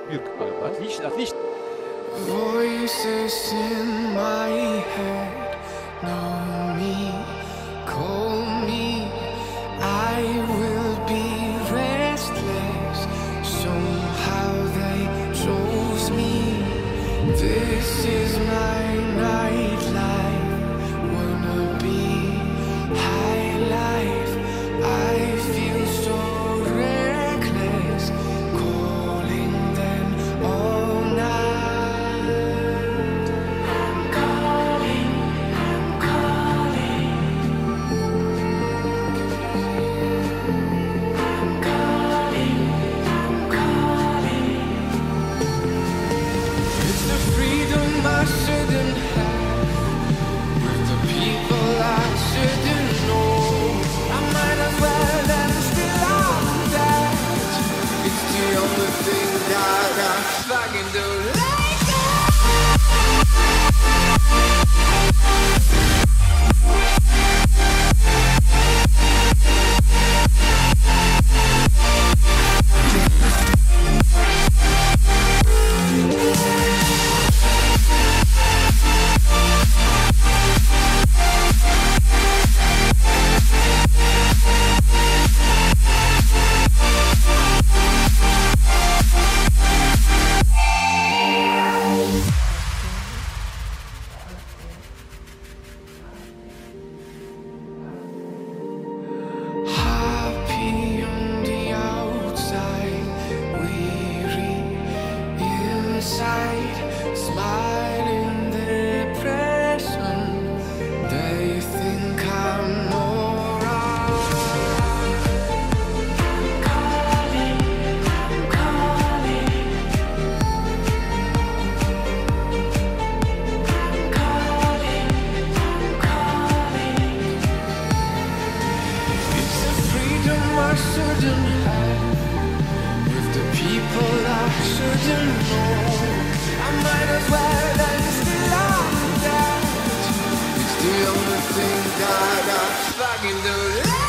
büyük galiba. Отлично. Voices in my head know me, call me. I will be restless. Somehow they chose me. This is my nightlife. Wanna be high life. I feel so reckless, calling them all night. I'm calling, I'm calling. I'm calling, I'm calling. It's the freedom I shouldn't have, with the people I shouldn't know. I might as well and still I'm that. It's the only thing that I fucking do like that. Happy on the outside, weary inside, smiling depression. They think I'm alright. I'm calling, I'm calling. I'm calling, I'm calling. It's the freedom I shouldn't have, with the people I shouldn't know. I might as well and still I'm that. It's the only thing that I fucking do like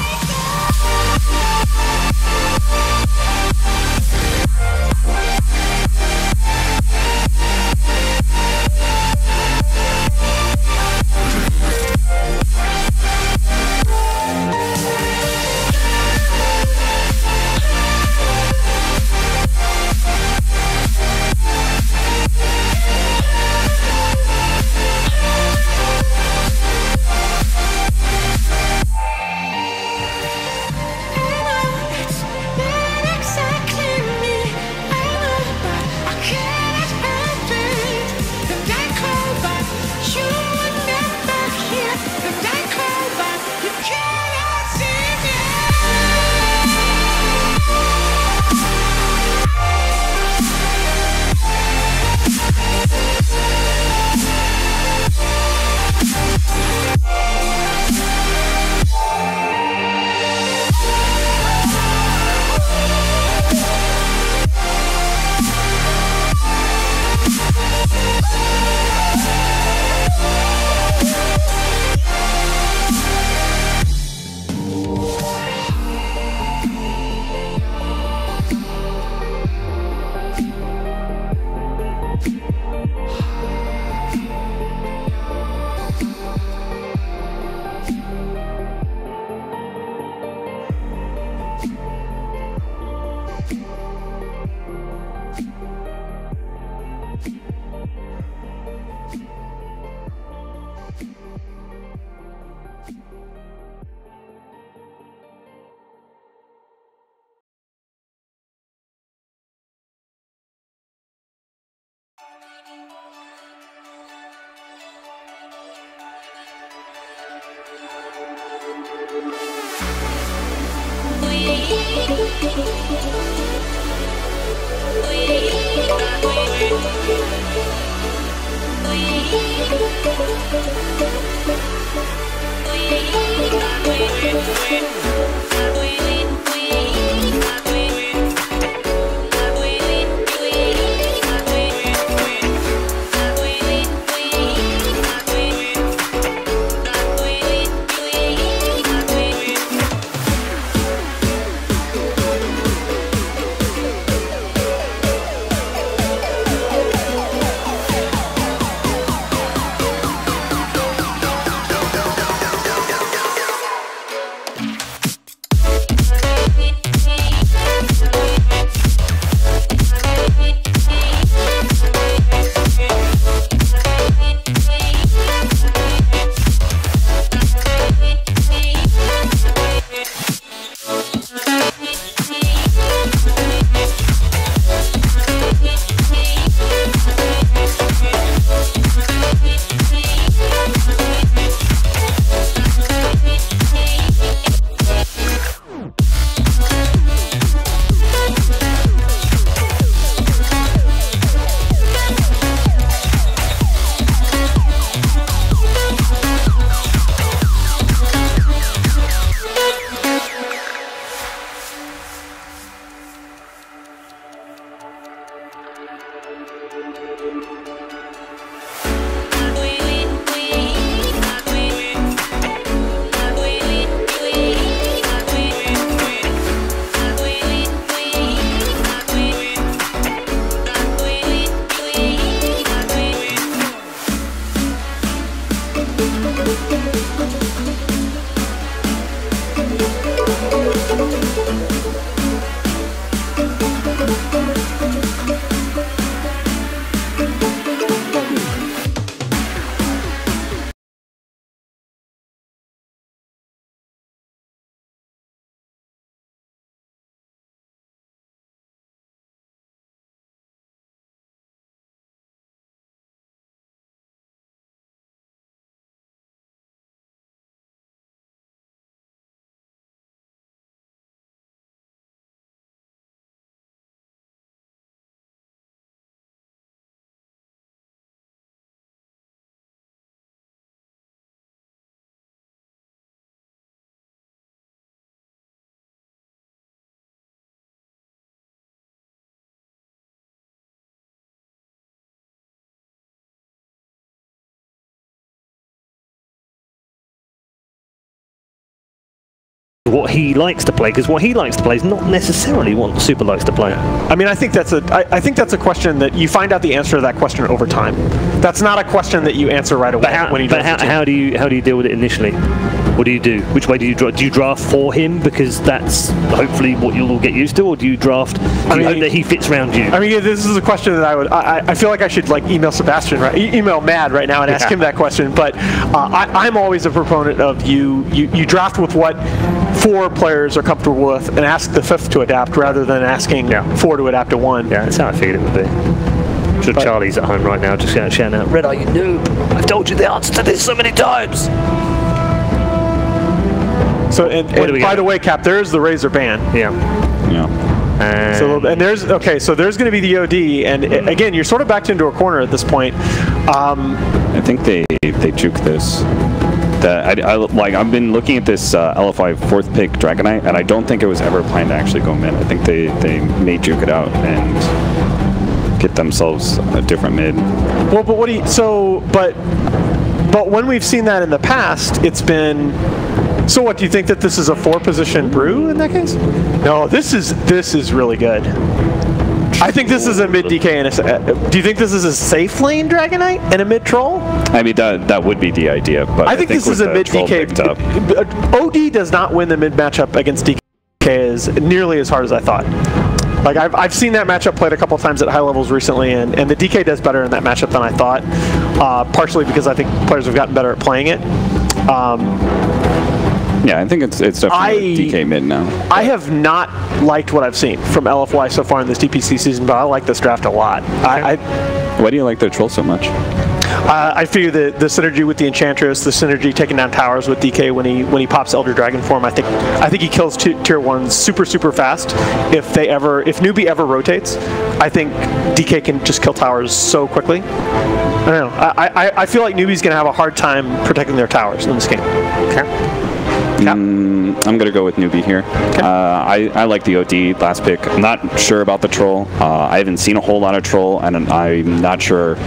what he likes to play, because what he likes to play is not necessarily what Super likes to play. I mean, I think that's a question that you find out the answer to that question over time. That's not a question that you answer right away. But how do you deal with it initially? What do you do? Which way do you draft? Do you draft for him because that's hopefully what you'll all get used to, or do you draft? Do you hope that he fits around you? I mean, this is a question that I feel like I should like email Sebastian, right? Email Mad right now and ask him that question. But I'm always a proponent of you draft with what 4 players are comfortable with and ask the 5th to adapt rather than asking 4 to adapt to 1. Yeah, that's how I figured it would be. I'm sure Charlie's at home right now just shouting out, "Red, are you noob? I've told you the answer to this so many times." So, and by the way, Cap, there's the Razor ban. Yeah. So, and there's so there's going to be the OD, and again, you're sort of backed into a corner at this point. I think they juke this. I've been looking at this LFY 4th pick Dragonite, and I don't think it was ever planned to actually go mid. I think they may juke it out and get themselves a different mid. Well, but what do you but when we've seen that in the past, it's been. So what, do you think that this is a 4-position brew in that case? No, this is really good. I think this is a mid DK and do you think this is a safe lane Dragonite and a mid troll? I mean that would be the idea, but I think this is a mid DK. OD does not win the mid matchup against DK as nearly as hard as I thought. Like I've seen that matchup played a couple of times at high levels recently, and the DK does better in that matchup than I thought. Partially because I think players have gotten better at playing it. Yeah, I think it's definitely DK mid now. I have not liked what I've seen from LFY so far in this DPC season, but I like this draft a lot. Why do you like their troll so much? I figure the synergy with the Enchantress, the synergy taking down towers with DK when he pops Elder Dragon form. I think he kills tier 1s super fast. If NewBee ever rotates, I think DK can just kill towers so quickly. I don't know. I feel like NewBee's gonna have a hard time protecting their towers in this game. Okay. I'm going to go with NewBee here. Okay. I like the OD last pick. I'm not sure about the troll. I haven't seen a whole lot of troll, and I'm not sure.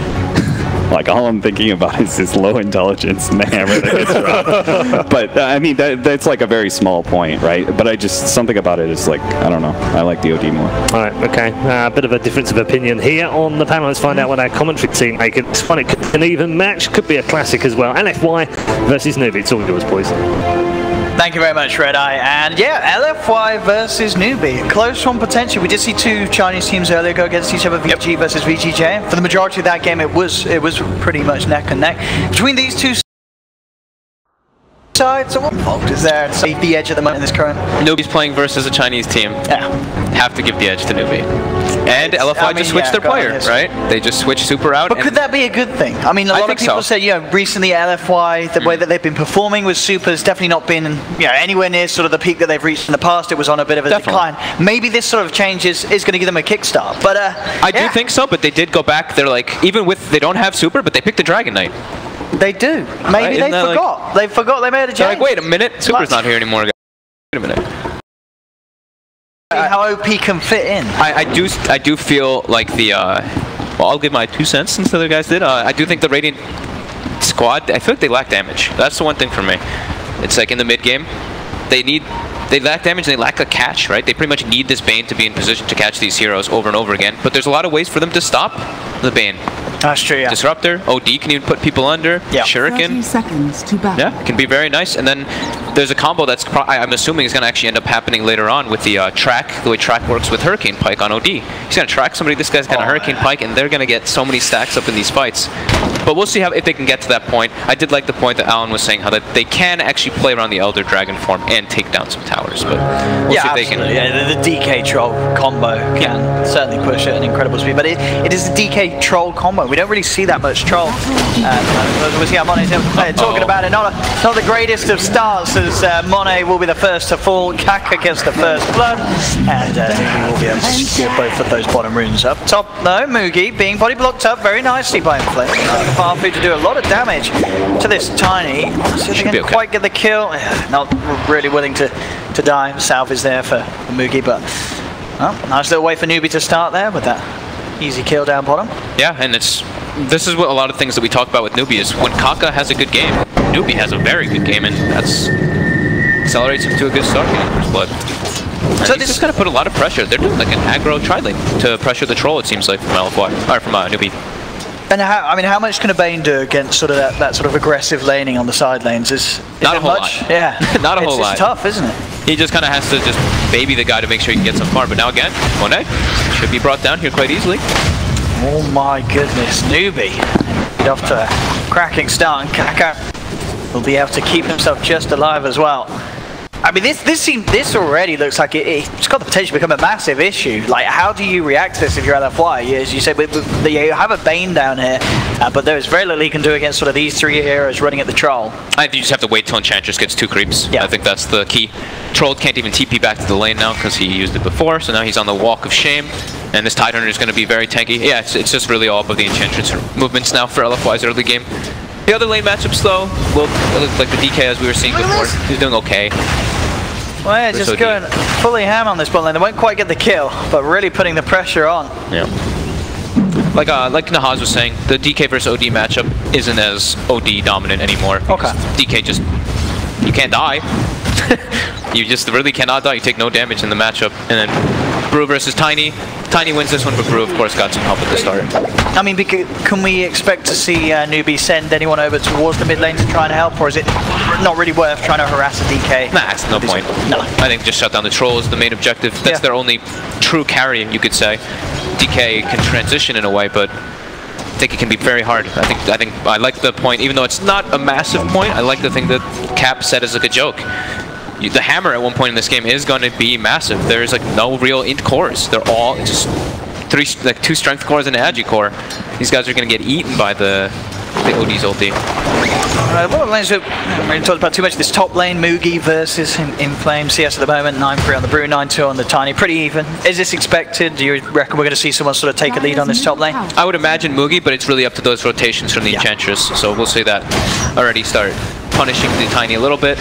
Like, all I'm thinking about is this low intelligence and the hammer that gets dropped. But, I mean, that's like a very small point, right? But something about it is like, I don't know. I like the OD more. All right, okay. A bit of a difference of opinion here on the panel. Let's find out what our commentary team make. It's fun. It could be an even match. Could be a classic as well. LFY versus NewBee. It's all yours, boys. Thank you very much, Red Eye. And yeah, LFY versus NewBee. Close one potentially. We did see 2 Chinese teams earlier go against each other, VG versus VGJ. For the majority of that game, it was pretty much neck and neck. Between these 2 sides, so what fault is there to save the edge at the moment in this current? NewBee's playing versus a Chinese team. Yeah. Have to give the edge to NewBee. And LFY just switched their player, right? They just switched Super out. But could that be a good thing? I mean, a lot of people said, recently LFY, the way that they've been performing with Super has definitely not been, anywhere near sort of the peak that they've reached in the past. It was on a bit of a decline. Maybe this sort of change is going to give them a kickstart. But I do think so. But they did go back. They're like, even with they don't have Super, but they picked the Dragon Knight. They do. Maybe they forgot. Like, they forgot they made a change. They're like, wait a minute, Super's not here anymore. Wait a minute. How OP can fit in. I do feel like the well, I'll give my 2 cents since the other guys did. I do think the Radiant squad, I feel like they lack damage. That's the one thing for me. It's like in the mid game, they lack damage and they lack a catch, right? They pretty much need this Bane to be in position to catch these heroes over and over again. But there's a lot of ways for them to stop the Bane. That's true, yeah. Disruptor, OD can even put people under. Yeah. Shuriken. 30 seconds to battle. Yeah, can be very nice. And then there's a combo that's I'm assuming is going to actually end up happening later on with the track, the way track works with Hurricane Pike on OD. He's going to track somebody, this guy's got a Hurricane Pike, and they're going to get so many stacks up in these fights. But we'll see if they can get to that point. I did like the point that Alan was saying, how that they can actually play around the Elder Dragon form and take down some towers. But we'll see if they can. Yeah, the DK Troll combo can certainly push at an incredible speed. But it is the DK Troll combo. We don't really see that much Troll. We'll see how Monet's talking about it. Not the greatest of starts, as Monet will be the first to fall. Kaka gets the first blood. And NewBee will be able to secure both of those bottom runes. Up top, though, Mugi being body blocked up very nicely by Inflame. Farfu to do a lot of damage to this Tiny. So they can quite get the kill. Not really willing to die. Salve is there for Mugi, but nice little way for NewBee to start there with that easy kill down bottom. Yeah, and this is what a lot of things that we talk about with NewBee is when Kaka has a good game, NewBee has a very good game, and that's accelerates him to a good start in the first blood. So this is going to put a lot of pressure. They're doing like an aggro tri-lane to pressure the troll, it seems like, from LFY, or from NewBee. And how much can a Bane do against sort of that sort of aggressive laning on the side lanes? Is not a whole much? lot. Yeah, not a whole lot. It's tough, isn't it? He just kind of has to just baby the guy to make sure he can get some farm. But now again, Monet should be brought down here quite easily. Oh my goodness, NewBee get off to a cracking start, and Kaka will be able to keep himself just alive as well. I mean, this already looks like it's got the potential to become a massive issue. Like, how do you react to this if you're LFY? As you said, you have a Bane down here, but there is very little he can do against sort of these three heroes running at the Troll. I think you just have to wait till Enchantress gets 2 creeps. Yeah. I think that's the key. Troll can't even TP back to the lane now because he used it before, so now he's on the Walk of Shame. And this Tidehunter is going to be very tanky. Yeah, it's just really all about the Enchantress movements now for LFY's early game. The other lane matchups, though, will look like the DK as we were seeing before. He's doing okay. Well, yeah, just going fully ham on this bot lane. They won't quite get the kill, but really putting the pressure on. Yeah. Like Nahaz was saying, the DK versus OD matchup isn't as OD dominant anymore. Okay. DK just, you can't die. You just really cannot die. You take no damage in the matchup. And then Brew versus Tiny. Tiny wins this one, but Brew, of course, got some help at the start. I mean, can we expect to see NewBee send anyone over towards the mid lane to try and help, or is it not really worth trying to harass a DK? Nah, it's no point. No. I think just shut down the troll is the main objective. That's their only true carry, you could say. DK can transition in a way, but I think it can be very hard. I like the point, even though it's not a massive point, I like the thing that Cap said as like a joke. The hammer at one point in this game is going to be massive. There's like no real int cores. They're all just 2 strength cores and an agi core. These guys are going to get eaten by the OD's ulti. What lanes we haven't talked about too much. This top lane, Mugi versus Inflame CS at the moment. 9-3 on the Brew, 9-2 on the Tiny. Pretty even. Is this expected? Do you reckon we're going to see someone sort of take a lead on this top lane? I would imagine Mugi, but it's really up to those rotations from the Enchantress. So we'll see that already start punishing the Tiny a little bit.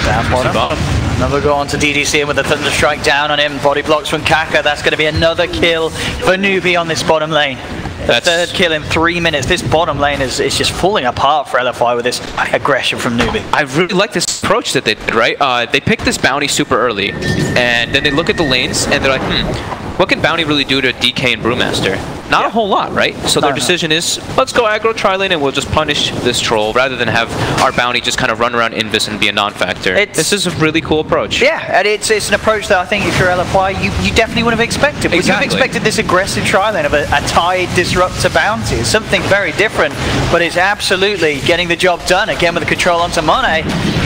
Down bottom. Another go on to DDC with the Thunder Strike down on him. Body blocks from Kaka. That's going to be another kill for NewBee on this bottom lane. The third kill in 3 minutes. This bottom lane is just falling apart for LFY with this aggression from NewBee. I really like this approach that they did, right? They picked this bounty super early, and then they look at the lanes, and they're like, what can bounty really do to DK and Brewmaster? Not a whole lot, right? So their decision is, let's go aggro tri-lane and we'll just punish this troll rather than have our bounty just kind of run around Invis and be a non-factor. This is a really cool approach. Yeah, and it's an approach that I think if you're LFY, you definitely would have expected. We would have expected this aggressive tri-lane of a Tide disruptor bounty. It's something very different, but it's absolutely getting the job done. Again with the control onto Monet.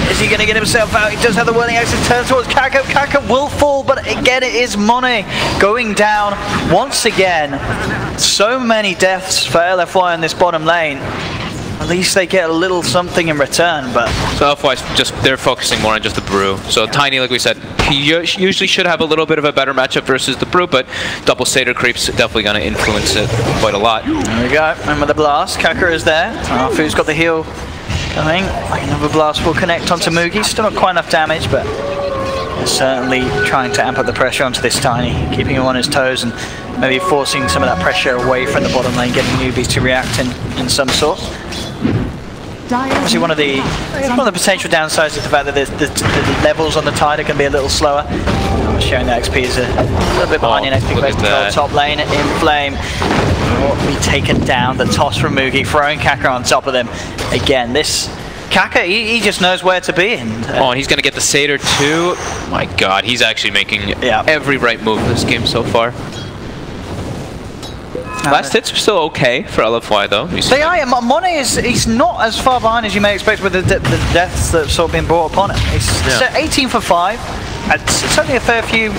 Is he going to get himself out? He does have the whirling axe and turns towards Kaka. Kaka will fall, but again it is Monet going down once again. So many deaths for LFY in this bottom lane. At least they get a little something in return, but... So LFY's they're focusing more on just the Brew. So Tiny, like we said, he usually should have a little bit of a better matchup versus the Brew, but double Satyr creeps definitely going to influence it quite a lot. There we go, and with the blast, Kaka is there. Fu's got the heal coming. Another blast will connect onto Mugi. Still not quite enough damage, but certainly trying to amp up the pressure onto this Tiny, keeping him on his toes and maybe forcing some of that pressure away from the bottom lane, getting NewBee to react in some sort. Obviously one of the potential downsides is the fact that the levels on the Tide are going to be a little slower. Showing the XP is a little bit behind in XP based control. Top lane in Flame will be taken down. The toss from Mugi, throwing Kaka on top of them. Again, this Kaka, he just knows where to be. And he's going to get the Satyr too. My god, he's actually making every right move in this game so far. Last hits are still okay for LFY though. They are. Monet he's not as far behind as you may expect with the deaths that have sort of been brought upon him. He's 18 for 5. It's only a fair few,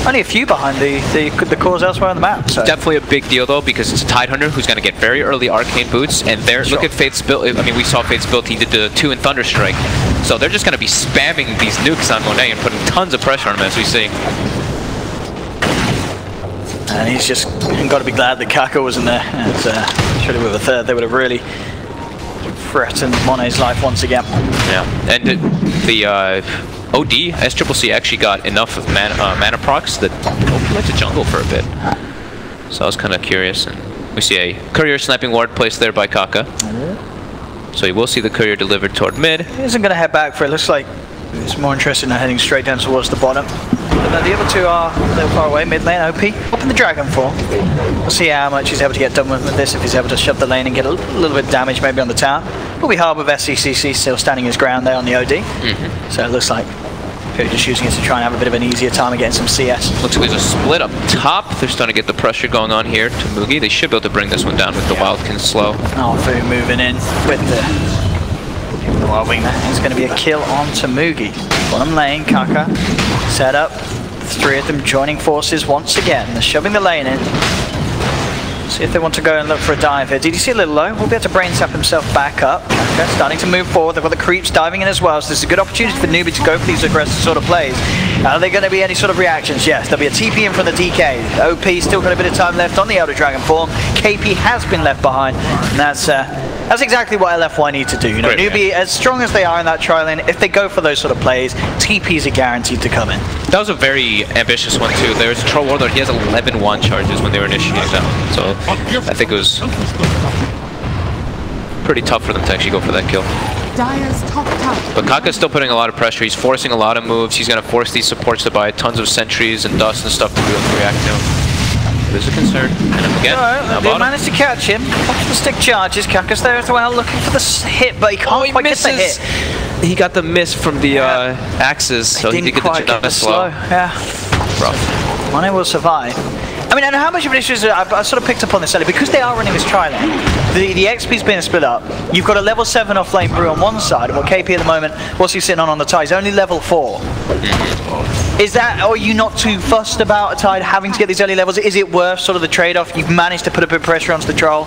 only a few behind the cores elsewhere on the map. So. Definitely a big deal though, because it's a Tidehunter who's going to get very early arcane boots, and look at Fate's build. I mean, we saw Fate's build. He did the 2 in Thunder Strike, so they're just going to be spamming these nukes on Monet and putting tons of pressure on him as we see. And he's just got to be glad that Kaka wasn't there. Surely with a third, they would have really threatened Monet's life once again. Yeah, and the OD, SCCC actually got enough of mana procs that OP liked to jungle for a bit. So I was kind of curious. And we see a courier sniping ward placed there by Kaka. So you will see the courier delivered toward mid. He isn't going to head back for it. Looks like It's more interesting than heading straight down towards the bottom. But no, the other two are a little far away. Mid lane, OP. Up in the Dragon Form. We'll see how much he's able to get done with this, if he's able to shove the lane and get a little bit of damage maybe on the tower. Will be hard with SCCC still standing his ground there on the OD. So it looks like they're just using it to try and have a bit of an easier time of getting some CS. Looks like there's a split up top. They're starting to get the pressure going on here to Mugi. They should be able to bring this one down with the Wildkin slow. Oh, Fu moving in with the Wild Wing there. It's going to be a kill onto Mugi. Bottom lane, Kaka set up. Three of them joining forces once again. They're shoving the lane in. See if they want to go and look for a dive here. DDC a little low. We'll be able to brain sap himself back up. Kaka starting to move forward. They've got the creeps diving in as well. So this is a good opportunity for NewBee to go for these aggressive sort of plays. Are there going to be any sort of reactions? Yes, there'll be a TP in from the DK. OP still got a bit of time left on the Elder Dragon form. KP has been left behind. And that's exactly what LFY need to do. You know, NewBee, as strong as they are in that trial lane, if they go for those sort of plays, TPs are guaranteed to come in. That was a very ambitious one too. There's a Troll Warlord. He has 11 wand charges when they were initiating that. So I think it was pretty tough for them to actually go for that kill. But Kaka's still putting a lot of pressure. He's forcing a lot of moves. He's going to force these supports to buy tons of sentries and dust and stuff to be able to react to him. There's a concern. And him again. They managed to catch him. Off the stick charges. Kaka's there as well, looking for the hit, but he can't quite get the hit. He got the miss from the axes, so he did get the Janata slow. Yeah. Rough. Mane will survive. I mean, and how much of an issue is it? I sort of picked up on this earlier. Because they are running this tri lane, the XP's being split up. You've got a level 7 off-lane Brew on one side, while KP at the moment, what's he sitting on the tie? He's only level 4. Is that, or are you not too fussed about a Tide having to get these early levels? Is it worth sort of the trade-off? You've managed to put a bit of pressure onto the Troll,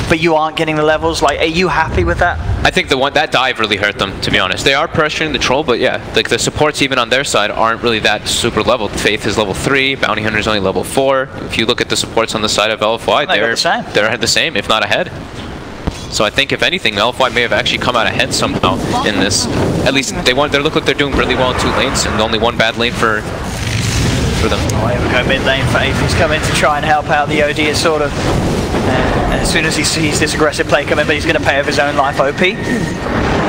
but you aren't getting the levels. Like, are you happy with that? I think that dive really hurt them, to be honest. They are pressuring the Troll, but yeah, like the supports even on their side aren't really that super leveled. Faith is level 3, Bounty Hunter is only level 4. If you look at the supports on the side of LFY, they're the same, if not ahead. So I think if anything, LFY may have actually come out ahead somehow in this. At least they look like they're doing really well in 2 lanes and only 1 bad lane for them. Oh, here we go, mid lane Faith. He's coming to try and help out. The OD is sort of, as soon as he sees this aggressive play coming, but he's going to pay with his own life. OP.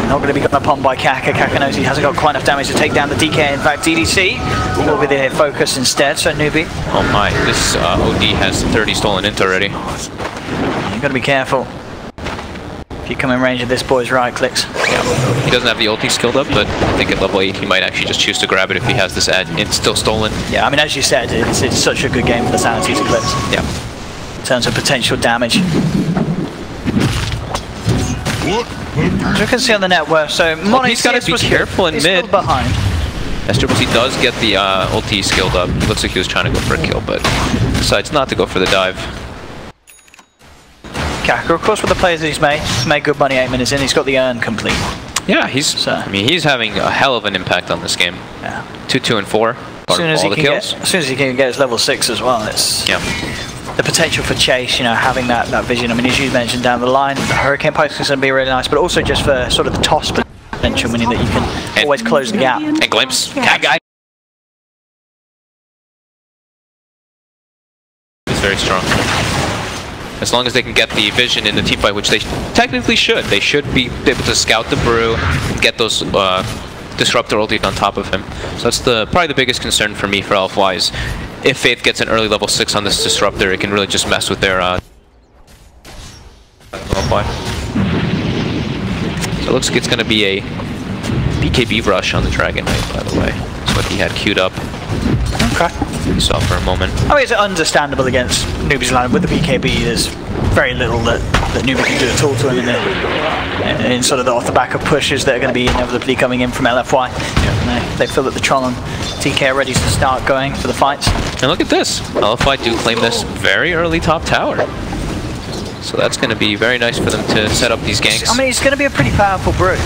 Not going to be got upon by Kaka. Kaka knows he hasn't got quite enough damage to take down the DK. In fact, DDC will be the focus instead, so NewBee. Oh my, this OD has 30 stolen int already. You've got to be careful. If you come in range of this boy's right clicks. Yeah. He doesn't have the ulti skilled up, but I think at level 8 he might actually just choose to grab it if he has this ad. It's still stolen. Yeah, I mean, as you said, it's such a good game for the Sanity's Eclipse. Yeah. In terms of potential damage. As you can see on the net worth, so he's got to be careful in mid. Still behind. SCCC does get the ulti skilled up. It looks like he was trying to go for a kill, but decides not to go for the dive. Kaka, of course, with the plays that he's made good money 8 minutes in. He's got the urn complete. Yeah, I mean, he's having a hell of an impact on this game. Yeah. 2, 2, and 4. As soon as he can get his level 6 as well, it's the potential for chase. You know, having that vision. I mean, as you mentioned down the line, the Hurricane Pike is going to be really nice, but also just for sort of the toss potential, meaning that you can always close the gap. And glimpse. Guy is very strong. As long as they can get the vision in the team fight, which they technically should. They should be able to scout the Brew and get those Disruptor ulti on top of him. So that's probably the biggest concern for me for LFY is if Faith gets an early level 6 on this Disruptor, it can really just mess with their LFY. So it looks like it's going to be a BKB rush on the Dragon Knight, by the way. That's what he had queued up. Okay. You saw for a moment. I mean, it's understandable against NewBee's line. With the BKB, there's very little that NewBee can do at all to him in sort of off the back of pushes that are going to be inevitably coming in from LFY. Yeah. They feel that the Troll and TK are ready to start going for the fights. And look at this. LFY do claim this very early top tower. So that's going to be very nice for them to set up these ganks. I mean, it's going to be a pretty powerful Brew.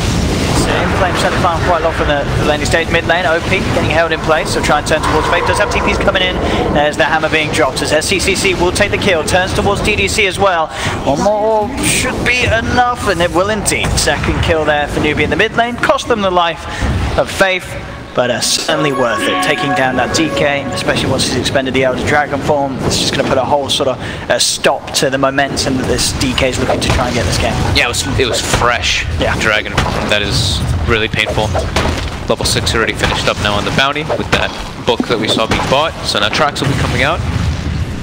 In flame center farm quite a lot from the laning stage. Mid lane, OP getting held in place, so try and turn towards Faith. Does have TPs coming in. There's the hammer being dropped as SCCC will take the kill. Turns towards DDC as well. One more should be enough, and it will indeed. Second kill there for NewBee in the mid lane. Cost them the life of Faith, but certainly worth it. Taking down that DK, especially once he's expended the Elder Dragon form, it's just going to put a whole sort of stop to the momentum that this DK is looking to try and get this game. Yeah, it was fresh. Yeah. Dragon form. That is really painful. Level 6 already finished up now on the bounty with that book that we saw being bought. So now tracks will be coming out.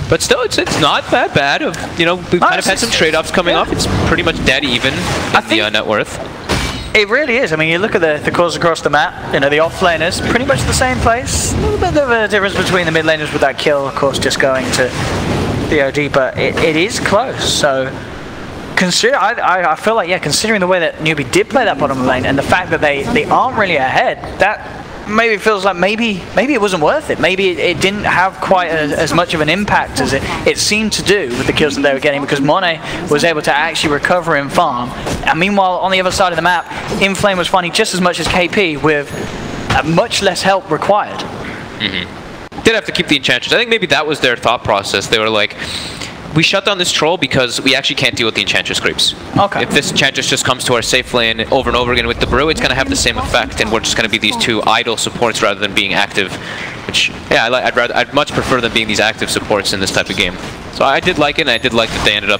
But still, it's not that bad. We've kind of had some trade-offs coming up. It's pretty much dead even in the net worth. It really is. I mean, you look at the cores across the map, the off laners, pretty much the same place. A little bit of a difference between the mid laners with that kill, of course, just going to the OD, but it is close. So, I feel like, yeah, considering the way that NewBee did play that bottom lane and the fact that they aren't really ahead, that maybe feels like maybe it wasn't worth it. Maybe it didn't have quite as much of an impact as it seemed to do with the kills that they were getting, because Monet was able to actually recover and farm. And meanwhile, on the other side of the map, Inflame was finding just as much as KP with much less help required. Did have to keep the Enchantress. I think maybe that was their thought process. They were like, we shut down this troll because we actually can't deal with the Enchantress creeps. Okay. If this Enchantress just comes to our safe lane over and over again with the Brew, it's going to have the same effect, and we're just going to be these two idle supports rather than being active. Which, yeah, I'd much prefer them being these active supports in this type of game. So I did like it, and I did like that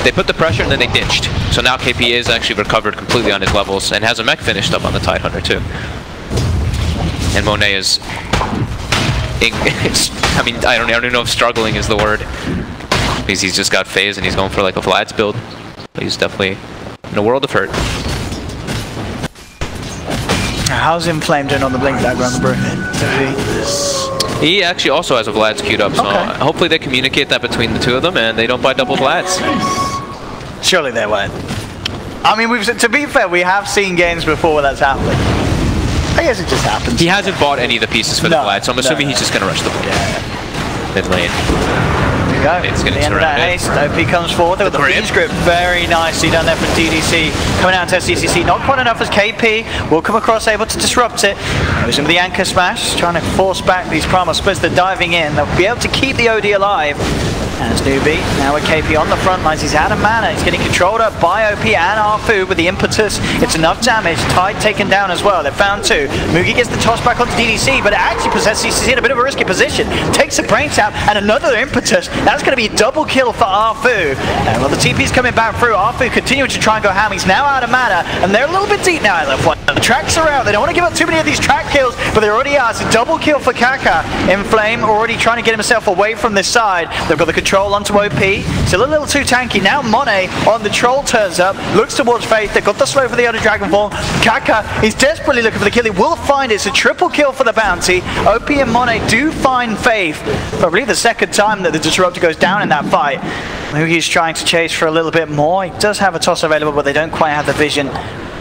they put the pressure and then they ditched. So now KP is actually recovered completely on his levels and has a mech finished up on the Tidehunter too. And Monet is, I mean, I don't even know if struggling is the word. Because he's just got phase and he's going for like a Vlad's build. But he's definitely in a world of hurt. How's Inflame doing on the blink background, the Brew? He actually also has a Vlad's queued up, so hopefully they communicate that between the two of them and they don't buy double Vlads. Surely they won't. I mean, to be fair, we have seen games before where that's happened. I guess it just happens. He hasn't bought any of the pieces for the Vlad, so I'm assuming he's just going to rush the mid lane. Go. It's going to turn around. OP comes forward with the Fiend script very nicely done there for DDC. Coming out to CCC, not quite enough as KP will come across, able to disrupt it. Goes in with the anchor smash, trying to force back these primal splits. They're diving in. They'll be able to keep the OD alive. And it's NewBee now with KP on the front lines. He's out of mana. He's getting controlled up by OP and Arfu with the impetus. It's enough damage. Tide taken down as well. They've found two. Mugi gets the toss back onto DDC, but it actually puts CCC in a bit of a risky position. Takes the brains out and another impetus. That's going to be a double kill for Arfu. And while the TP's coming back through, Arfu continuing to try and go ham. He's now out of mana, and they're a little bit deep now. The tracks are out. They don't want to give up too many of these track kills, but they already are. It's a double kill for Kaka. Inflame already trying to get himself away from this side. They've got the control onto OP. Still a little too tanky. Now Monet on the troll turns up, looks towards Faith. They've got the slow for the other Dragon Ball. Kaka is desperately looking for the kill. He will find it. It's a triple kill for the bounty. OP and Monet do find Faith. I believe the second time that the Disruptor goes down in that fight. Mugi's trying to chase for a little bit more. He does have a toss available, but they don't quite have the vision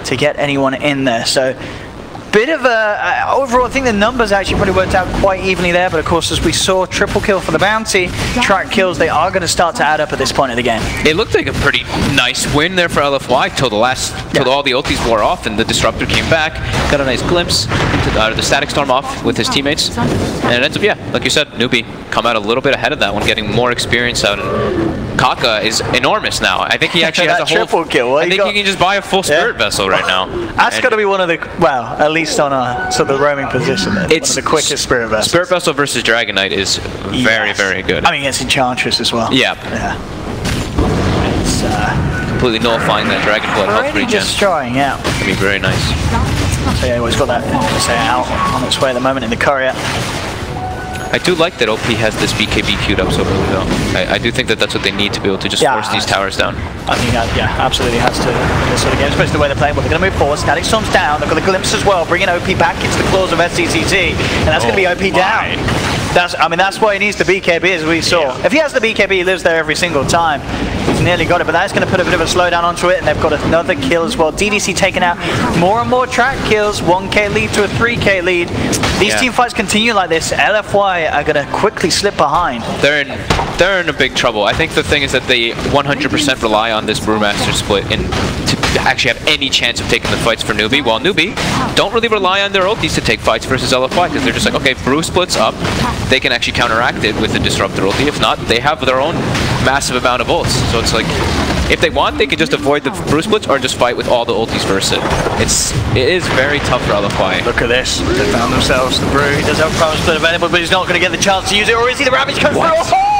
to get anyone in there. So bit of a overall, I think the numbers actually probably worked out quite evenly there, but of course, as we saw, triple kill for the bounty, track kills, they are going to start to add up at this point of the game. It looked like a pretty nice win there for LFY till all the ultis wore off and the Disruptor came back, got a nice glimpse into the Static Storm off with his teammates, and it ends up, yeah, like you said, NewBee come out a little bit ahead of that one, getting more experience out, and Kaka is enormous now. I think he actually has a whole triple kill. I think he can just buy a full Spirit Vessel right now. That's got to be one of the, well, at least on a sort of roaming position, it's one of the quickest Spirit Vessels. Spirit Vessel versus Dragon Knight is very, very good. I mean, it's Enchantress as well. Yeah. It's completely nullifying that Dragon Blood health regen. Destroying, yeah. It'd be very nice. So yeah, he's got that out on its way at the moment in the courier. I do like that OP has this BKB queued up so early though. I do think that that's what they need to be able to just force these towers down. I think that, yeah, absolutely has to in this sort of game, especially the way they're playing. But they're going to move forward. Static Storm's down. They've got the glimpse as well, bringing OP back into the claws of SCCT, and that's going to be OP down. That's why he needs the BKB, as we saw. If he has the BKB, he lives there every single time. He's nearly got it, but that's going to put a bit of a slowdown onto it, and they've got another kill as well. DDC taking out more and more track kills, 1k lead to a 3k lead. These team fights continue like this. LFY are going to quickly slip behind. They're in a big trouble. I think the thing is that they 100% rely on this Brewmaster split to actually have any chance of taking the fights for NewBee, while NewBee don't really rely on their ultis to take fights versus LFY, because they're just like, okay, Brew splits up, they can actually counteract it with the Disruptor ulti. If not, they have their own massive amount of ults. So it's like, if they want, they can just avoid the Brew splits or just fight with all the ultis versus it. It is very tough for LFY. Look at this. They found themselves the Brew. He does have a promise split available, but he's not going to get the chance to use it, or is he? The Ravage comes through. Oh!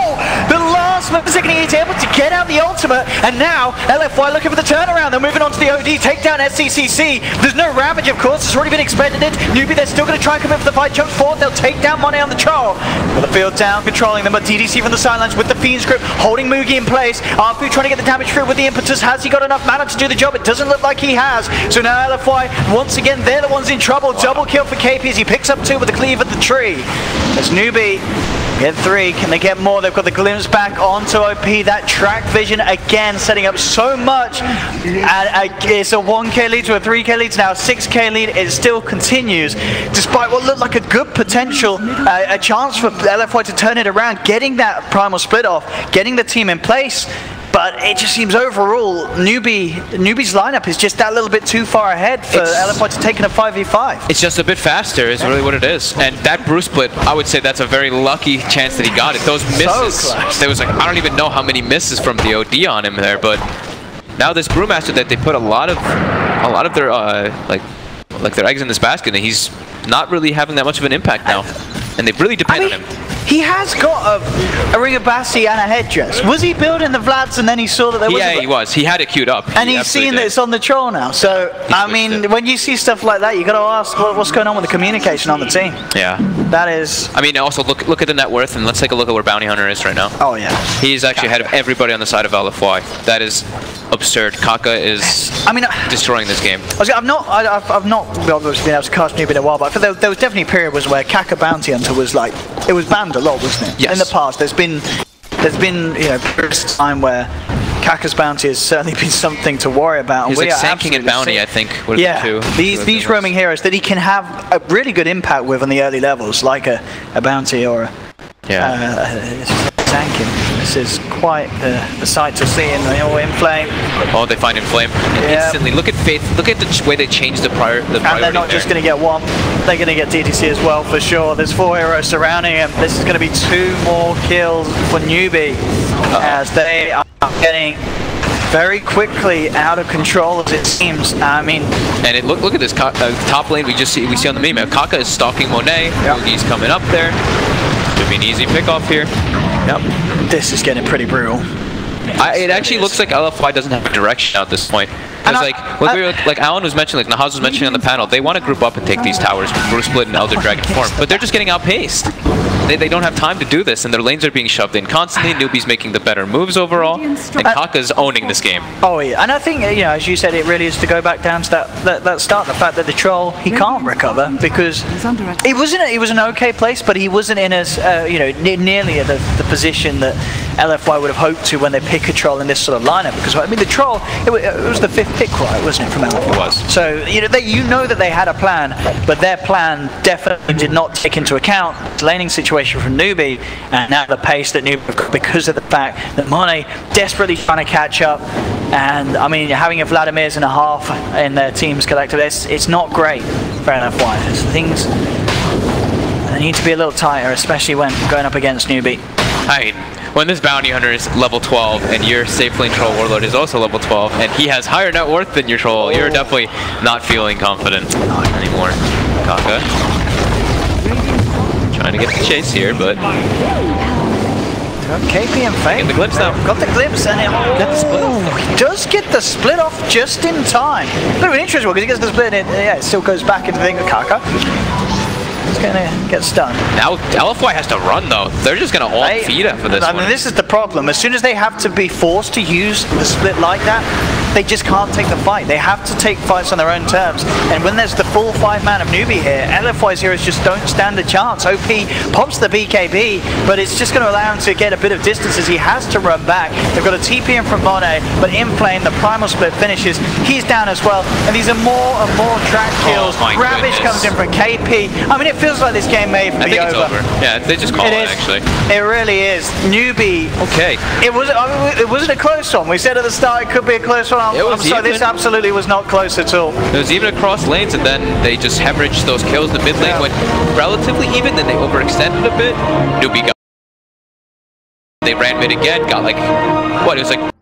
The last Signy is able to get out the ultimate, and now LFY looking for the turnaround. They're moving on to the OD, take down SCCC. There's no Ravage, of course, it's already been expended. NewBee, they're still going to try and come in for the fight. Jumps forward, they'll take down Monet on the troll. With the field down, controlling them, but DDC from the sidelines with the Fiend script, holding Mugi in place. Arfu trying to get the damage through with the impetus. Has he got enough mana to do the job? It doesn't look like he has. So now LFY, once again, they're the ones in trouble. Double kill for KP as he picks up 2 with the cleave at the tree. As NewBee get 3, can they get more? They've got the glimpse back onto OP. That track vision again setting up so much. And it's a 1k lead to a 3k lead, now 6k lead. It still continues despite what looked like a good potential, a chance for LFY to turn it around, getting that primal split off, getting the team in place. But it just seems overall, NewBee's lineup is just that little bit too far ahead for LFY to take in a 5v5. It's just a bit faster is really what it is. And that brew split, I would say that's a very lucky chance that he got it. Those misses, there was like, I don't even know how many misses from the OD on him there, but now this Brewmaster that they put a lot of their like their eggs in this basket, and he's not really having that much of an impact now. And they really depend on him. He has got a Ring of Bassi and a headdress. Was he building the Vlads and then he saw that there was he was. He had it queued up. And he's seen that it's on the troll now. So, I mean, when you see stuff like that, you got to ask what's going on with the communication on the team. Yeah. That is... I mean, also, look at the net worth, and let's take a look at where Bounty Hunter is right now. Oh, yeah. He's actually ahead of everybody on the side of LFY. That is absurd. Kaka is destroying this game. I've not obviously been able to cast NewBee in a while, but there was definitely a period where Kaka Bounty Hunter was like, it was banned a lot, wasn't it? Yes. In the past, there's been you know, periods of time where Kaka's bounty has certainly been something to worry about. He's like Sanking and Bounty, I think. Yeah, these roaming heroes that he can have a really good impact with on the early levels, like a Bounty or a Sanking. This is quite a sight to see in Inflame. Oh, they find Inflame. And instantly, look at Faith. Look at the way they changed the priority. And they're not just going to get one. They're going to get DDC as well, for sure. There's 4 heroes surrounding him. This is going to be 2 more kills for NewBee as they are getting very quickly out of control, as it seems. I mean, and look at this top lane. We see on the meme. Kaka is stalking Monet. Mugi's coming up there. Should be an easy pick off here. Yep. This is getting pretty brutal. It actually looks like LFY doesn't have a direction at this point. Because like Alan was mentioning, like Nahaz was mentioning on the panel, they want to group up and take these towers with Brew Split and Elder Dragon form, but they're just getting outpaced. They don't have time to do this, and their lanes are being shoved in constantly. NewBee's making the better moves overall, and Kaka's owning this game. Oh yeah, and I think, you know, as you said, it really is to go back down to that start, the fact that the troll, he can't recover because it was an okay place, but he wasn't in as you know, nearly at the position that LFY would have hoped to when they pick a troll in this sort of lineup. Because I mean, the troll, it was the 5th pick, right, wasn't it, from LFY? It was. So you know that they had a plan, but their plan definitely did not take into account the laning situation from NewBee, and now the pace that NewBee, because of the fact that Monet desperately trying to catch up. And I mean, having a Vladimir's and a half in their team's collective, it's not great for LFY. Things they need to be a little tighter, especially when going up against NewBee. I mean, when this Bounty Hunter is level 12 and your safe lane troll Warlord is also level 12 and he has higher net worth than your troll, you're definitely not feeling confident anymore. Kaka trying to get the chase here, but KP and Fame. Get the glimpse now. Got the glimpse and he does get the split off just in time. A little bit interesting because he gets the split and it still goes back into the thing with Kaka. He's going to get stunned. Now LFY has to run though. They're just going to all feed him for this one. I mean, this is the problem. As soon as they have to be forced to use the split like that, they just can't take the fight. They have to take fights on their own terms. And when there's the full 5-man of NewBee here, LFY's heroes just don't stand a chance. OP pops the BKB, but it's just going to allow him to get a bit of distance as he has to run back. They've got a TP in from Monet, but Inflame, the primal split finishes. He's down as well. And these are more and more track kills. Ravage comes in from KP. I mean, it feels like this game may even be over. Yeah, they just call it actually. It really is. NewBee. Okay. It wasn't a close one. We said at the start it could be a close one. I'm sorry, this absolutely was not close at all. It was even across lanes, and then they just hemorrhaged those kills. The mid lane went relatively even, then they overextended a bit. NewBee got. They ran mid again, got like, what, it was like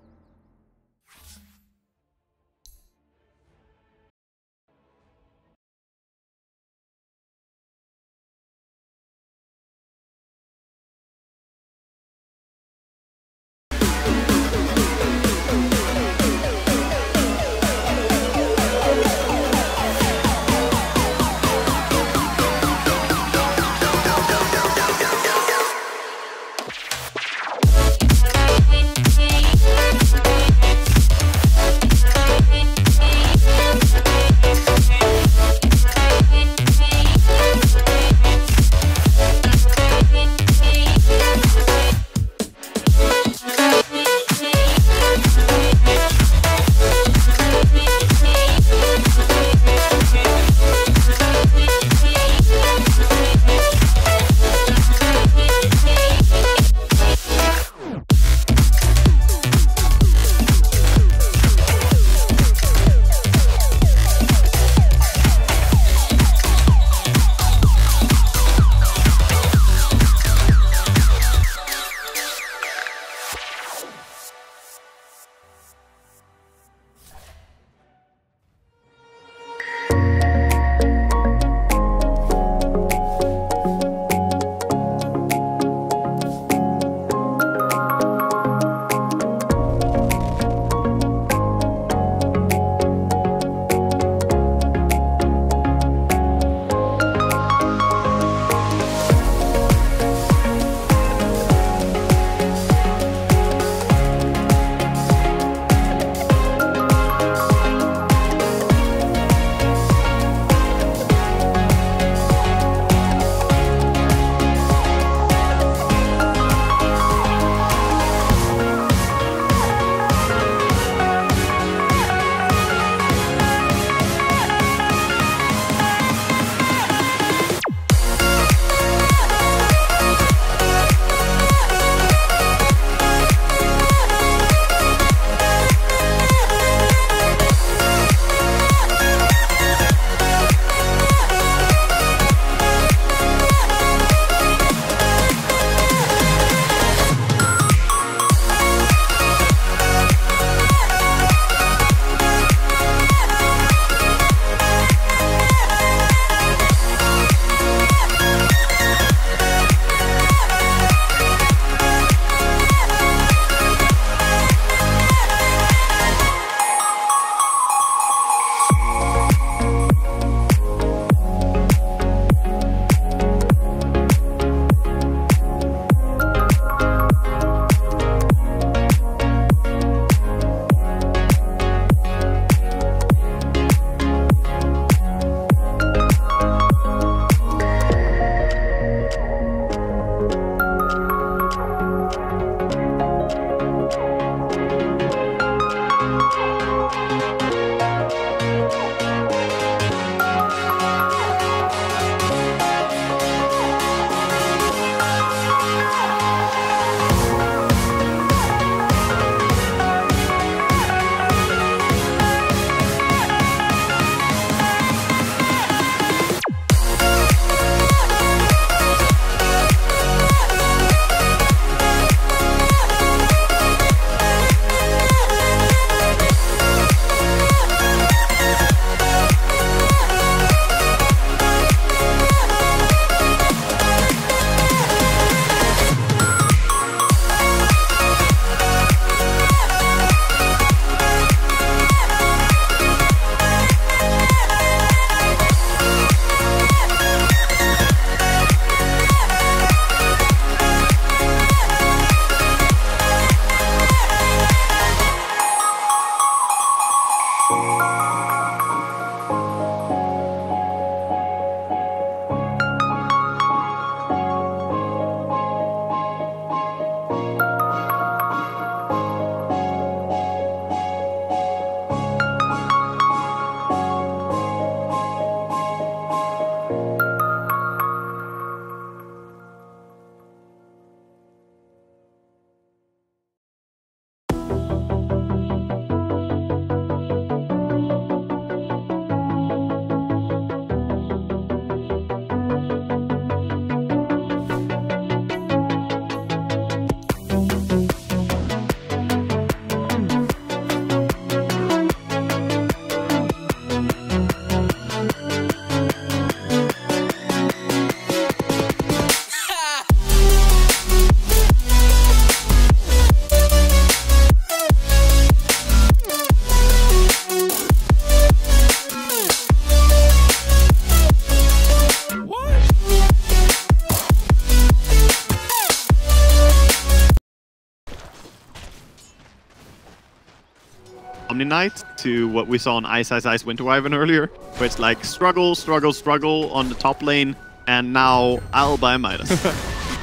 Omni Knight to what we saw on Ice Ice Ice Winter Wyvern earlier, where it's like struggle, struggle, struggle on the top lane, and now I'll buy Midas.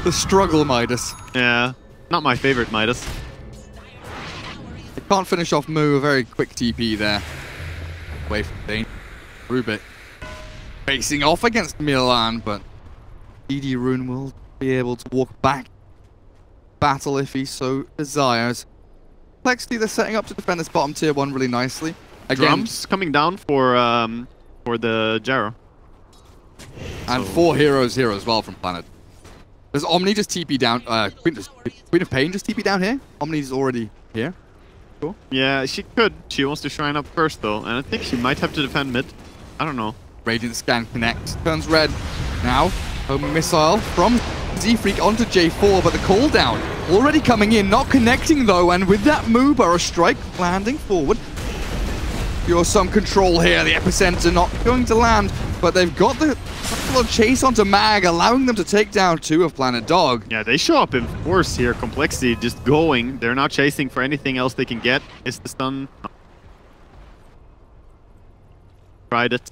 The struggle Midas. Yeah, not my favorite Midas. They can't finish off Moo. A very quick TP there. Away from Dane. Rubik facing off against Milan, but DD Rune will be able to walk back battle if he so desires. Complexity, they're setting up to defend this bottom tier 1 really nicely. Again, Drums coming down for the Jarrow. and 4 heroes here as well from Planet. Does Omni just TP down? Queen of Pain just TP down here? Omni's already here. Cool. Yeah, she could. She wants to shrine up first though, and I think she might have to defend mid. I don't know. Radiant Scan connects. Turns red. Now, home missile from Z-Freak onto J4, but the cooldown already coming in, not connecting though, and with that move, Burrow Strike landing forward. You're some control here. The epicenter not going to land, but they've got the chase onto Mag, allowing them to take down 2 of Planet Dog. Yeah, they show up in force here. Complexity just going. They're not chasing for anything else they can get. Is the stun? Tried it.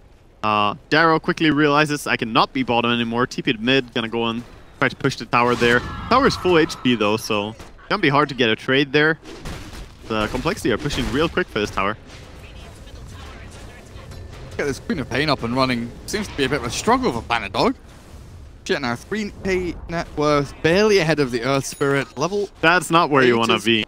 Darrow quickly realizes I cannot be bottom anymore. TP'd mid, gonna go and try to push the tower there. Tower's full HP though, so it's gonna be hard to get a trade there. The Complexity are pushing real quick for this tower. Get this Queen of Pain up and running. Seems to be a bit of a struggle for Planet Dog. Shit, now 3k net worth, barely ahead of the Earth Spirit. Level. That's not where you want to be.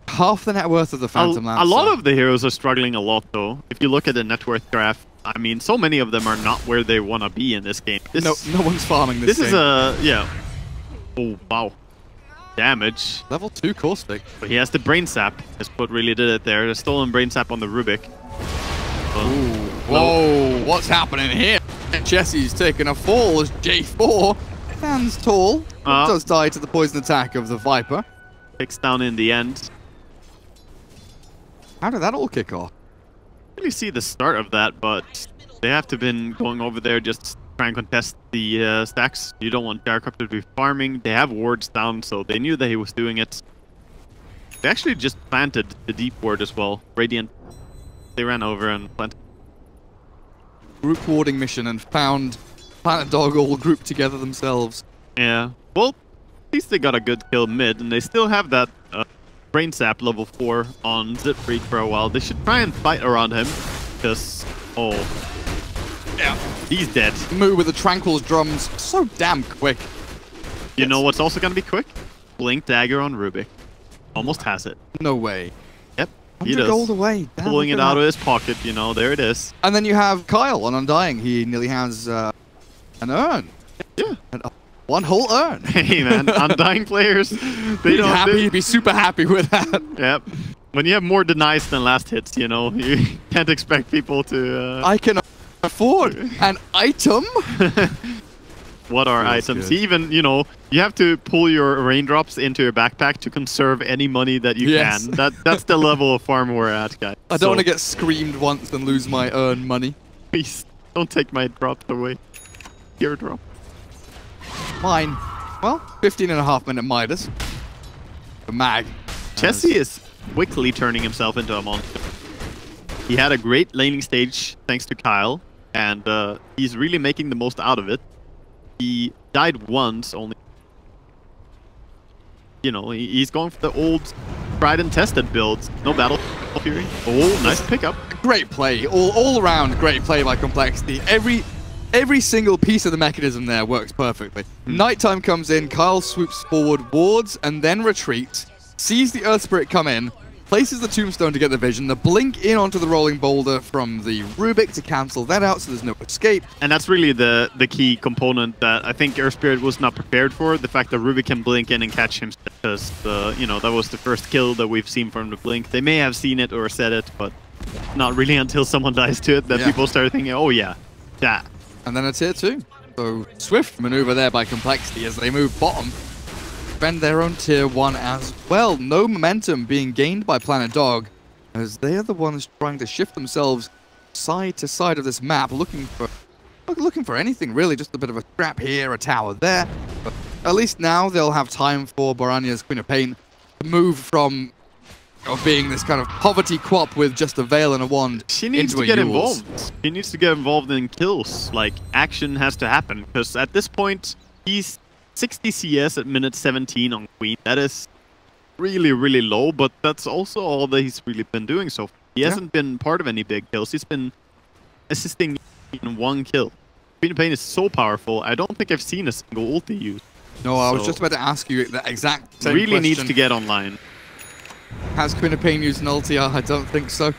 Half the net worth of the Phantom Lancer. A lot of the heroes are struggling a lot though. If you look at the net worth graph, I mean, so many of them are not where they want to be in this game. No one's farming this. This is a yeah. Oh wow, damage. Level 2 Caustic. But he has the brain sap. That's what really did it there. The stolen brain sap on the Rubik. Ooh, whoa, what's happening here? Jesse's taking a fall as J4 stands tall. Does die to the poison attack of the Viper. Picks down in the end. How did that all kick off? I didn't really see the start of that, but they have to have been going over there just to try and contest the stacks. You don't want Gyrocopter to be farming. They have wards down, so they knew that he was doing it. They actually just planted the deep ward as well. Radiant. They ran over and planted. Group warding mission and found Planet Dog all grouped together themselves. Yeah. Well, at least they got a good kill mid, and they still have that brain sap level 4 on Z-Freak for a while. They should try and fight around him, because yeah, he's dead. Moo with the Tranquil's drums, so damn quick. You know what's also gonna be quick? Blink dagger on Rubik. Almost has it. No way. Yep, he 100 does. gold away. Damn, Pulling it look at out that. of his pocket, you know, there it is. And then you have Kyle on Undying. He nearly has an urn. Yeah. One whole urn. Hey man, Undying players, they don't... He'd be super happy with that. Yep. When you have more denies than last hits, you know, you can't expect people to... I can afford an item. What are Feels items? good. Even, you know, you have to pull your raindrops into your backpack to conserve any money that you Yes. can. That's the level of farm we're at, guys. I don't want to get screamed once and lose my earn money. Please, don't take my drops away. Your drop. Mine. Well, 15.5-minute Midas. The Mag. Jesse is quickly turning himself into a monster. He had a great laning stage thanks to Kyle, and he's really making the most out of it. He died once only. You know, he's going for the old tried and tested builds. No battle fury. Oh, nice pickup. Great play. All around great play by Complexity. Every single piece of the mechanism there works perfectly. Nighttime comes in, Kyle swoops forward, wards, and then retreats. Sees the Earth Spirit come in, places the Tombstone to get the vision, the blink in onto the Rolling Boulder from the Rubik to cancel that out so there's no escape. And that's really the key component that I think Earth Spirit was not prepared for. The fact that Rubik can blink in and catch him, because you know, that was the first kill that we've seen from the blink. They may have seen it or said it, but not really until someone dies to it that people start thinking, oh yeah, that. And then a tier 2. So swift maneuver there by Complexity as they move bottom. Defend their own tier 1 as well. No momentum being gained by Planet Dog as they are the ones trying to shift themselves side to side of this map, looking for anything really, just a bit of a trap here, a tower there. But at least now they'll have time for Baranya's Queen of Pain to move from of being this kind of poverty quap with just a veil and a wand. She needs into to get Yules. involved. She needs to get involved in kills. Like, action has to happen. Because at this point, he's 60 CS at minute 17 on Queen. That is really, really low, but that's also all that he's really been doing so far. He hasn't been part of any big kills. He's been assisting in one kill. Queen of Pain is so powerful. I don't think I've seen a single ulti used. No, I was just about to ask you the exact same really question. Needs to get online. Has Queen of Pain used an ulti? I don't think so.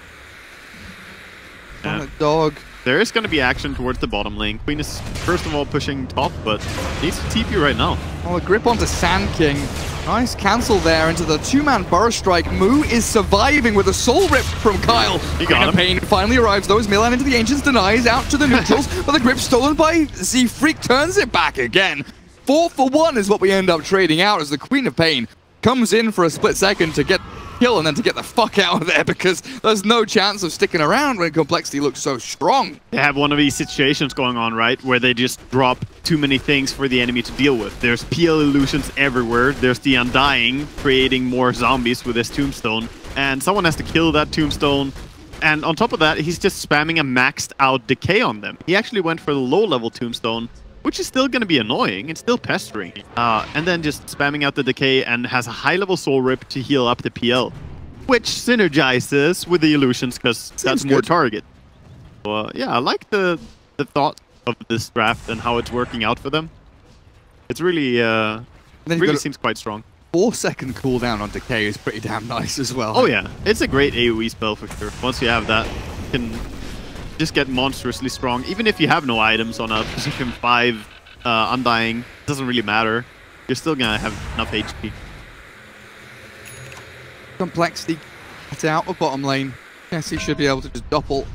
Yeah. Dog. There is going to be action towards the bottom lane. Queen is first of all pushing top, but needs to TP right now. Oh, a grip onto Sand King. Nice cancel there into the two-man burst strike. Moo is surviving with a soul rip from Kyle. Queen of Pain finally arrives though as Milan into the Ancients denies out to the neutrals, but the grip stolen by Z-Freak turns it back again. 4 for 1 is what we end up trading out as the Queen of Pain comes in for a split second to get kill and then to get the fuck out of there because there's no chance of sticking around when Complexity looks so strong. They have one of these situations going on, right, where they just drop too many things for the enemy to deal with. There's PL illusions everywhere. There's the Undying creating more zombies with his tombstone, and someone has to kill that tombstone. And on top of that, he's just spamming a maxed out decay on them. He actually went for the low level tombstone, which is still going to be annoying. It's still pestering. And then just spamming out the decay and has a high-level soul rip to heal up the PL, which synergizes with the illusions because that's more target. So, yeah, I like the thought of this draft and how it's working out for them. It's really, really seems quite strong. 4-second cooldown on decay is pretty damn nice as well. Oh yeah, it's a great AoE spell for sure. Once you have that, you can just get monstrously strong. Even if you have no items on a position 5 Undying, it doesn't really matter. You're still gonna have enough HP. Complexity get out of bottom lane. Yes, he should be able to just doppel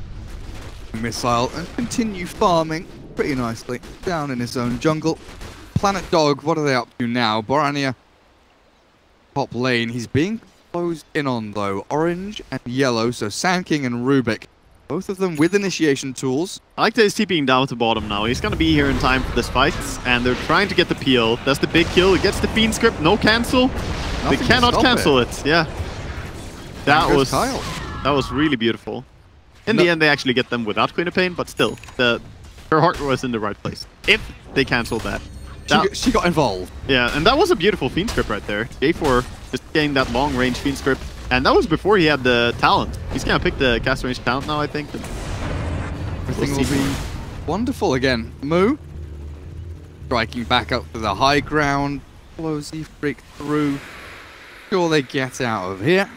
missile and continue farming pretty nicely down in his own jungle. Planet Dog, what are they up to now? Borania, top lane. He's being closed in on though. Orange and yellow, so Sand King and Rubik. Both of them with initiation tools. I like that he's TPing down to bottom now. He's gonna be here in time for this fight, and they're trying to get the PL. That's the big kill. He gets the Fiend script, no cancel. They cannot cancel it. Yeah. That was really beautiful. In the end, they actually get them without Queen of Pain, but still, her heart was in the right place. If they canceled that. She got involved. Yeah, and that was a beautiful Fiend script right there. J4 just getting that long range Fiend script. And that was before he had the talent. He's gonna pick the cast range talent now, I think. Everything will be wonderful again. Moo striking back up to the high ground. Follow Z-Freak through. Sure they get out of here.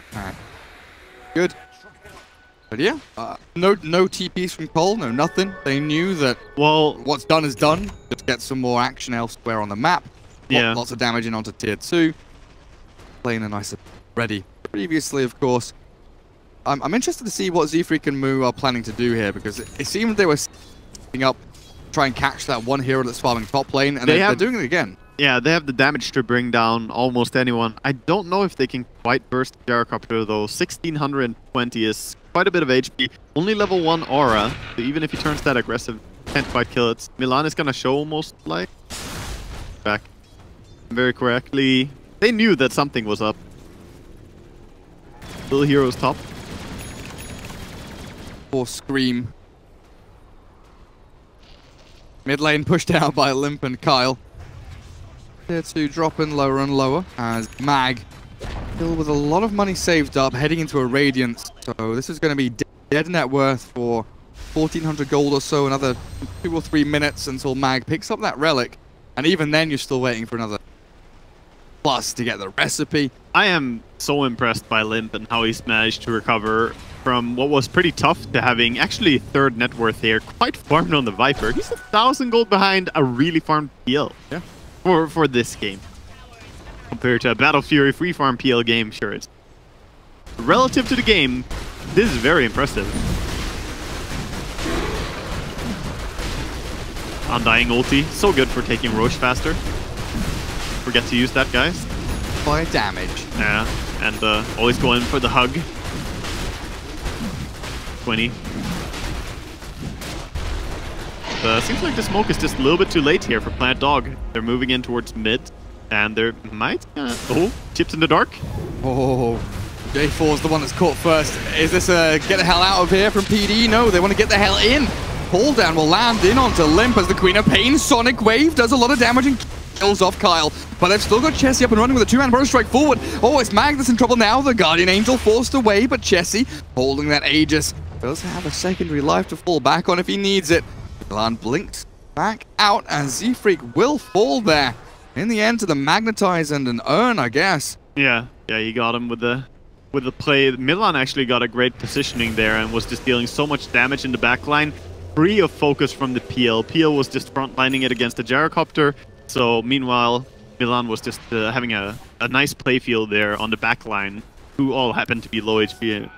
Good. But yeah, no TPs from Cole, no nothing. They knew that, well, what's done is done. Just get some more action elsewhere on the map. Yeah. Lots of damage in onto tier 2. Playing a nice ready. Previously, of course. I'm interested to see what Z-Freak and Moo are planning to do here, because it seemed they were setting up to try and catch that one hero that's farming top lane, and they're doing it again. Yeah, they have the damage to bring down almost anyone. I don't know if they can quite burst Gyrocopter though. 1620 is quite a bit of HP. Only level 1 aura, so even if he turns that aggressive, can't quite kill it. Milan is gonna show almost like back very correctly. They knew that something was up. Little heroes top. Or Scream. Mid lane pushed out by Limp and Kyle. Tier 2 dropping lower and lower as Mag still with a lot of money saved up heading into a Radiance. So this is going to be dead net worth for 1400 gold or so, another 2 or 3 minutes until Mag picks up that relic. And even then you're still waiting for another plus to get the recipe. I am so impressed by Limp and how he's managed to recover from what was pretty tough to having actually third net worth here, quite farmed on the Viper. He's 1,000 gold behind a really farmed PL. Yeah. For this game. Compared to a Battle Fury free farm PL game, sure it's relative to the game, this is very impressive. Undying ulti, so good for taking Roche faster. Forget to use that, guys. By damage. Yeah, and always going for the hug. 20. Seems like the smoke is just a little bit too late here for Planet Dog. They're moving in towards mid, and there might... oh, chips in the dark. Oh, J4's the one that's caught first. Is this a get the hell out of here from PD? No, they want to get the hell in. Pull down will land in onto Limp as the Queen of Pain Sonic Wave does a lot of damage and kills off Kyle. But they've still got Chessie up and running with a two-man burrow strike forward. Oh, it's Magnus in trouble now. The Guardian Angel forced away, but Chessie holding that Aegis does have a secondary life to fall back on if he needs it. Milan blinks back out as Z-Freak will fall there. In the end to the Magnetize and an Urn, I guess. Yeah, he got him with the play. Milan actually got a great positioning there and was just dealing so much damage in the backline, free of focus from the PL. PL was just frontlining it against the gyrocopter. So meanwhile, Milan was just having a nice playfield there on the backline, who all happened to be low HP.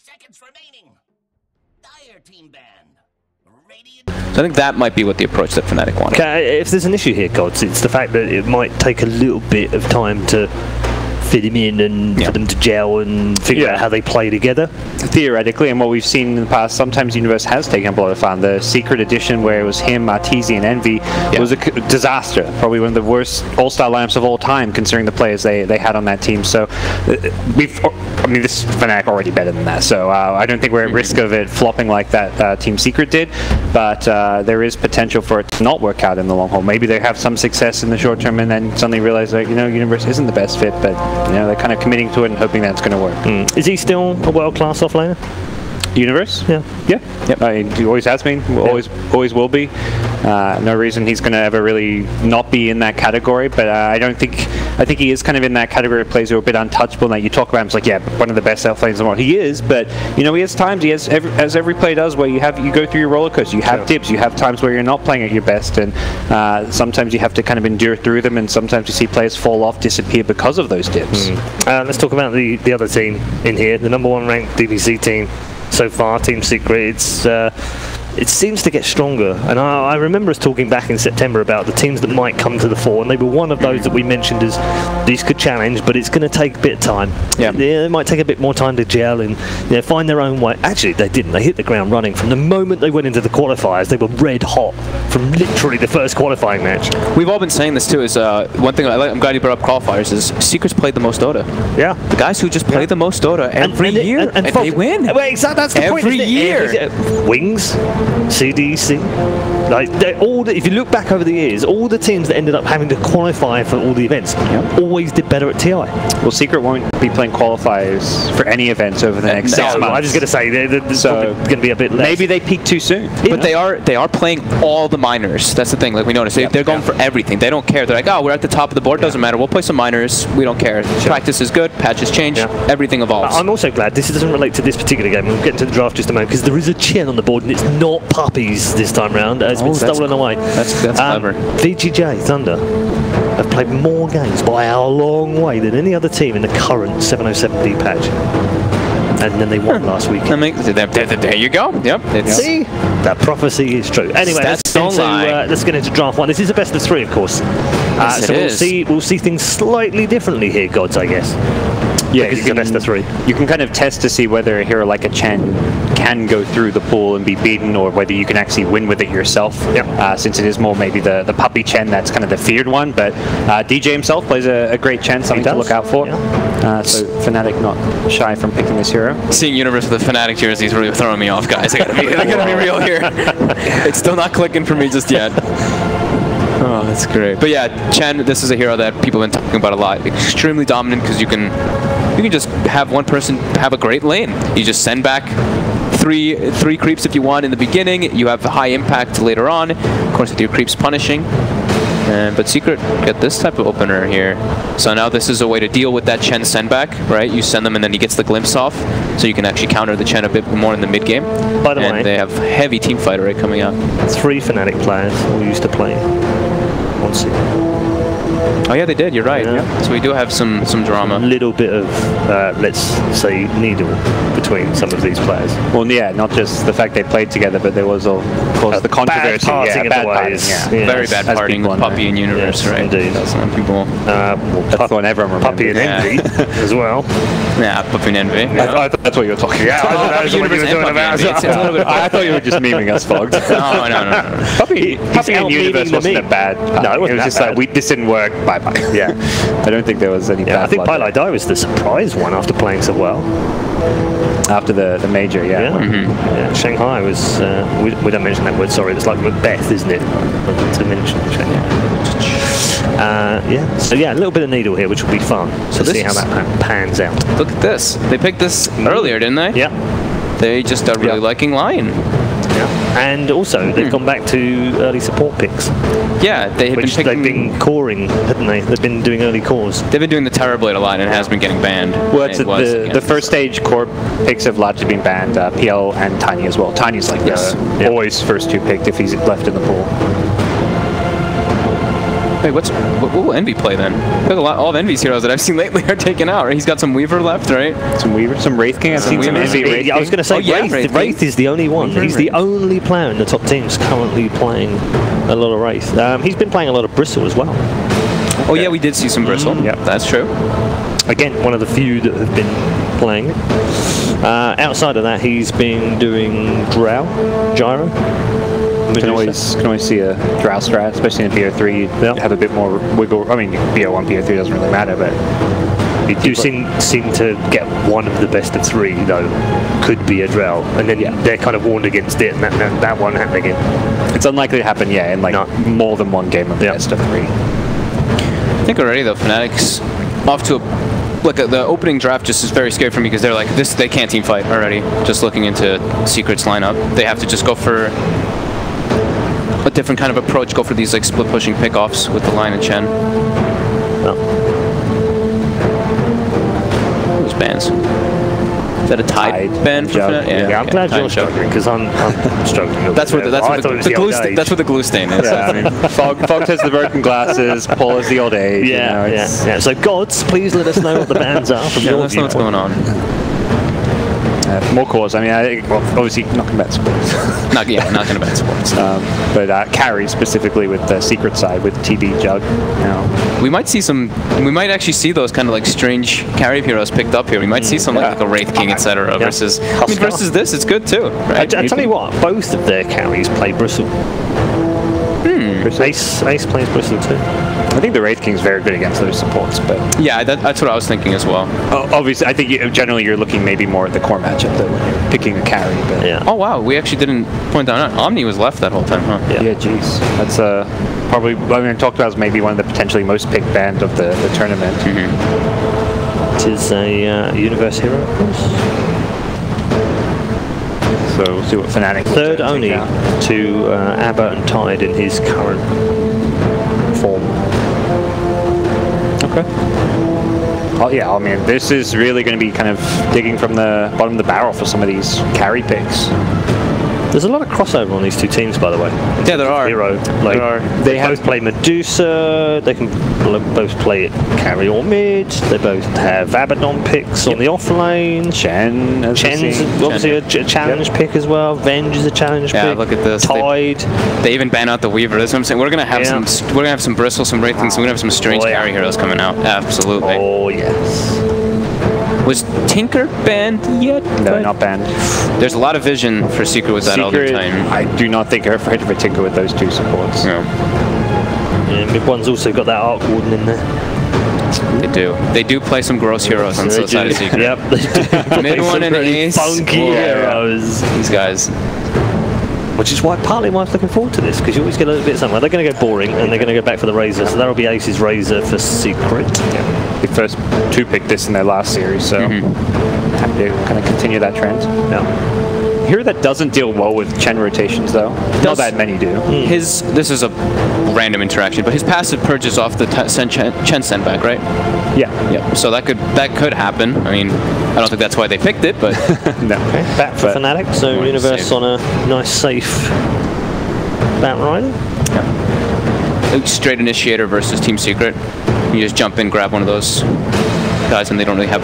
Seconds remaining. Dire team band. So I think that might be what the approach that Fnatic wanted. Okay, if there's an issue here, Gods, it's the fact that it might take a little bit of time to fit him in and for them to gel and figure out how they play together. Theoretically, and what we've seen in the past, sometimes Universe has taken up a lot of fun. The Secret Edition, where it was him, Arteezy, and Envy, was a disaster. Probably one of the worst all-star lineups of all time, considering the players they had on that team. So, I mean, this is Fnatic already better than that. So I don't think we're at risk of it flopping like that Team Secret did. But there is potential for it to not work out in the long haul. Maybe they have some success in the short term and then suddenly realize that, you know, Universe isn't the best fit, but you know, they're kind of committing to it and hoping that's going to work. Is he still a world-class offlaner? Universe? Yeah. Yep. I mean, he always has been. Always will be. No reason he's going to ever really not be in that category. But I think he is kind of in that category of players who are a bit untouchable. Now you talk about him, it's like, yeah, one of the best outlaners in the world. He is, but you know, he has times. He has as every player does, where you go through your roller coaster. You have dips. You have times where you're not playing at your best, and sometimes you have to kind of endure through them. And sometimes you see players fall off, disappear because of those dips. Let's talk about the other team in here, the #1 ranked DBC team. So far, Team Secret, it seems to get stronger. And I remember us talking back in September about the teams that might come to the fore, and they were one of those that we mentioned as these could challenge, but it's going to take a bit of time. Yeah, it might take a bit more time to gel and find their own way. Actually, they didn't. They hit the ground running. From the moment they went into the qualifiers, they were red hot from literally the first qualifying match. We've all been saying this too, is one thing I'm glad you brought up qualifiers, is Secret's played the most Dota. Yeah. The guys who just play the most Dota every year, and they win. Well, exactly, that's the point. Every year. Wings, CDC, like if you look back over the years, all the teams that ended up having to qualify for all the events always did better at TI. Well, Secret won't be playing qualifiers for any events over the next 6 months. I was going to say there's going to be a bit less. Maybe they peak too soon. But they are playing all the minors. That's the thing. Like we noticed, they're going for everything. They don't care. They're like, oh, we're at the top of the board. Doesn't matter. We'll play some minors. We don't care. Practice is good. Patches change. Everything evolves. I'm also glad this doesn't relate to this particular game. We'll get into the draft just a moment because there is a Chen on the board and it's not Puppies this time round. It's been stolen away. That's clever. VGJ Thunder have played more games by a long way than any other team in the current 707D patch. And then they won last week. There you go. Yep. See? That prophecy is true. Anyway, let's get into draft one. This is a best of 3, of course. Yes, so we'll see things slightly differently here, Gods, I guess. Yeah, because it's the best of 3. you can kind of test to see whether a hero like a Chen can go through the pool and be beaten, or whether you can actually win with it yourself. Since it is more maybe the puppy Chen that's kind of the feared one, but DJ himself plays a great Chen, something to look out for. So Fnatic not shy from picking this hero. Seeing Universe with the Fnatic jersey is really throwing me off, guys. I gotta be real here. It's still not clicking for me just yet. Oh, that's great. But yeah, Chen, this is a hero that people have been talking about a lot. Extremely dominant because you can just have one person have a great lane. You just send back three creeps if you want in the beginning. You have high impact later on. Of course, with your creeps punishing. But Secret get this type of opener here. So now this is a way to deal with that Chen send back, right? You send them and then he gets the glimpse off, so you can actually counter the Chen a bit more in the mid game. By the way, they have heavy team fight array coming out. 3 Fnatic players all used to play on Secret. Oh yeah, they did. You're right. Yeah. So we do have some drama. A little bit of, let's say, needle between some of these players. Well, yeah, not just the fact they played together, but there was, of course, the controversy. Bad partying. Yeah. Very bad partying with Puppy and Universe, yes, right? Indeed. Some people. That's the one everyone remembers. Puppy and Envy as well. Yeah, Puppy and Envy. I thought that's what you were talking about. Puppy Universe and Puppy and Envy. It's a little bit. I thought you were just memeing us, Fogged. No. Puppy and Universe wasn't a bad. No, it wasn't. It was just like this didn't work. Bye bye. Yeah, I don't think there was any. Yeah, I think Pilot Die was the surprise one after playing so well. After the major, Yeah, Shanghai was. We don't mention that word. Sorry, it's like Macbeth, isn't it? To mention Shanghai. So yeah, a little bit of needle here, which will be fun to see how that pans out. Look at this. They picked this earlier, didn't they? Yeah. They just are really liking Lion. Yeah. And also, they've gone back to early support picks. Yeah, they've been coring, haven't they? They've been doing early cores. They've been doing the Terrorblade a lot, and it has been getting banned. Well, it's the first stage core picks have largely been banned. PL and Tiny as well. Tiny's like always first 2 picked if he's left in the pool. Wait, what will Envy play then? I feel all of Envy's heroes that I've seen lately are taken out, right? He's got some Weaver left, right? Some Weaver, some Wraith King. I've seen some Envy Wraith King. I was going to say Wraith is the only one. He's the only player in the top teams currently playing a lot of Wraith. He's been playing a lot of Bristle as well. Oh yeah, we did see some Bristle. Yep, that's true. Again, one of the few that have been playing. Outside of that, he's been doing Gyro. Can always see a Drow strat, especially in BO3. Have a bit more wiggle. I mean, BO1, BO3 doesn't really matter, but you do seem to get one of the best of 3, though. Could be a Drow, and then they're kind of warned against it, and that won't happen again. It's unlikely to happen, in like more than one game of best of 3. I think already though, Fnatic's off to the opening draft just is very scary for me because they're like they can't team fight already. Just looking into Secret's lineup, they have to just go for a different kind of approach, go for these like split pushing pickoffs with the Lion and Chen. Who's bans? Is that a tied ban for Fnatic? Yeah, I'm glad you're struggling because I'm struggling. That's where the glue stain is. Yeah, I mean, Fog has the broken glasses, Paul has the old age. Yeah. So gods, please let us know what the bans are from your let us know what's going on. More cores. I mean, I think, obviously not going to bet sports. not going to bet sports. But carry specifically with the Secret side with TB Jug. We might see some. We might actually see those kind of like strange carry heroes picked up here. We might see some like a Wraith King, etc. Versus this. It's good too. Right? I tell you what, both of their carries play Bristle. Ace plays Bristle too. I think the Wraith King's very good against those supports, but yeah, that's what I was thinking as well. Obviously, I think generally you're looking maybe more at the core matchup though when you're picking a carry. But yeah. Oh wow, we actually didn't point that out. Omni was left that whole time, huh? Yeah, jeez. That's probably talked about as maybe one of the potentially most picked band of the tournament. It is a Universe hero, of course. So we'll see what Fnatic. Third only to ABBA and Tide in his current form. Okay. Oh yeah, I mean this is really going to be kind of digging from the bottom of the barrel for some of these carry picks. There's a lot of crossover on these two teams, by the way. Yeah, there are. Hero. They both play Medusa. They can both play carry or mid. They both have Abaddon picks on the off lane. Chen's obviously a challenge pick as well. Venge is a challenge pick. Yeah, look at this. Tide. They even ban out the Weaver. That's what I'm saying. We're gonna have some Bristle, some Wraith Kings. We're gonna have some strange carry heroes coming out. Absolutely. Oh yes. Was Tinker banned yet? No, not banned. There's a lot of vision for Secret with that all the Secret, time. I do not think they're afraid of a Tinker with those two supports. No. Yeah, Mid One's also got that Arc Warden in there. They do. They do play some gross heroes on the side of Secret. Yep, they do. Mid One and Ace. Funky heroes. These guys. Which is why partly why I'm looking forward to this, because you always get a little bit somewhere. They're going to go boring, and they're going to go back for the Razor, so that'll be Ace's Razor for Secret. Yeah. The first two picked this in their last series, so happy to kind of continue that trend. Yeah. Hero that doesn't deal well with Chen rotations, though. Not that many do. This is a random interaction, but his passive purges off the Chen sendback, right? Yeah. So that could happen. I mean, I don't think that's why they picked it, but No. Okay, back for Fnatic, so More Universe safe. on a nice safe Bat Rider. Straight initiator versus Team Secret. You just jump in, grab one of those guys, and they don't really have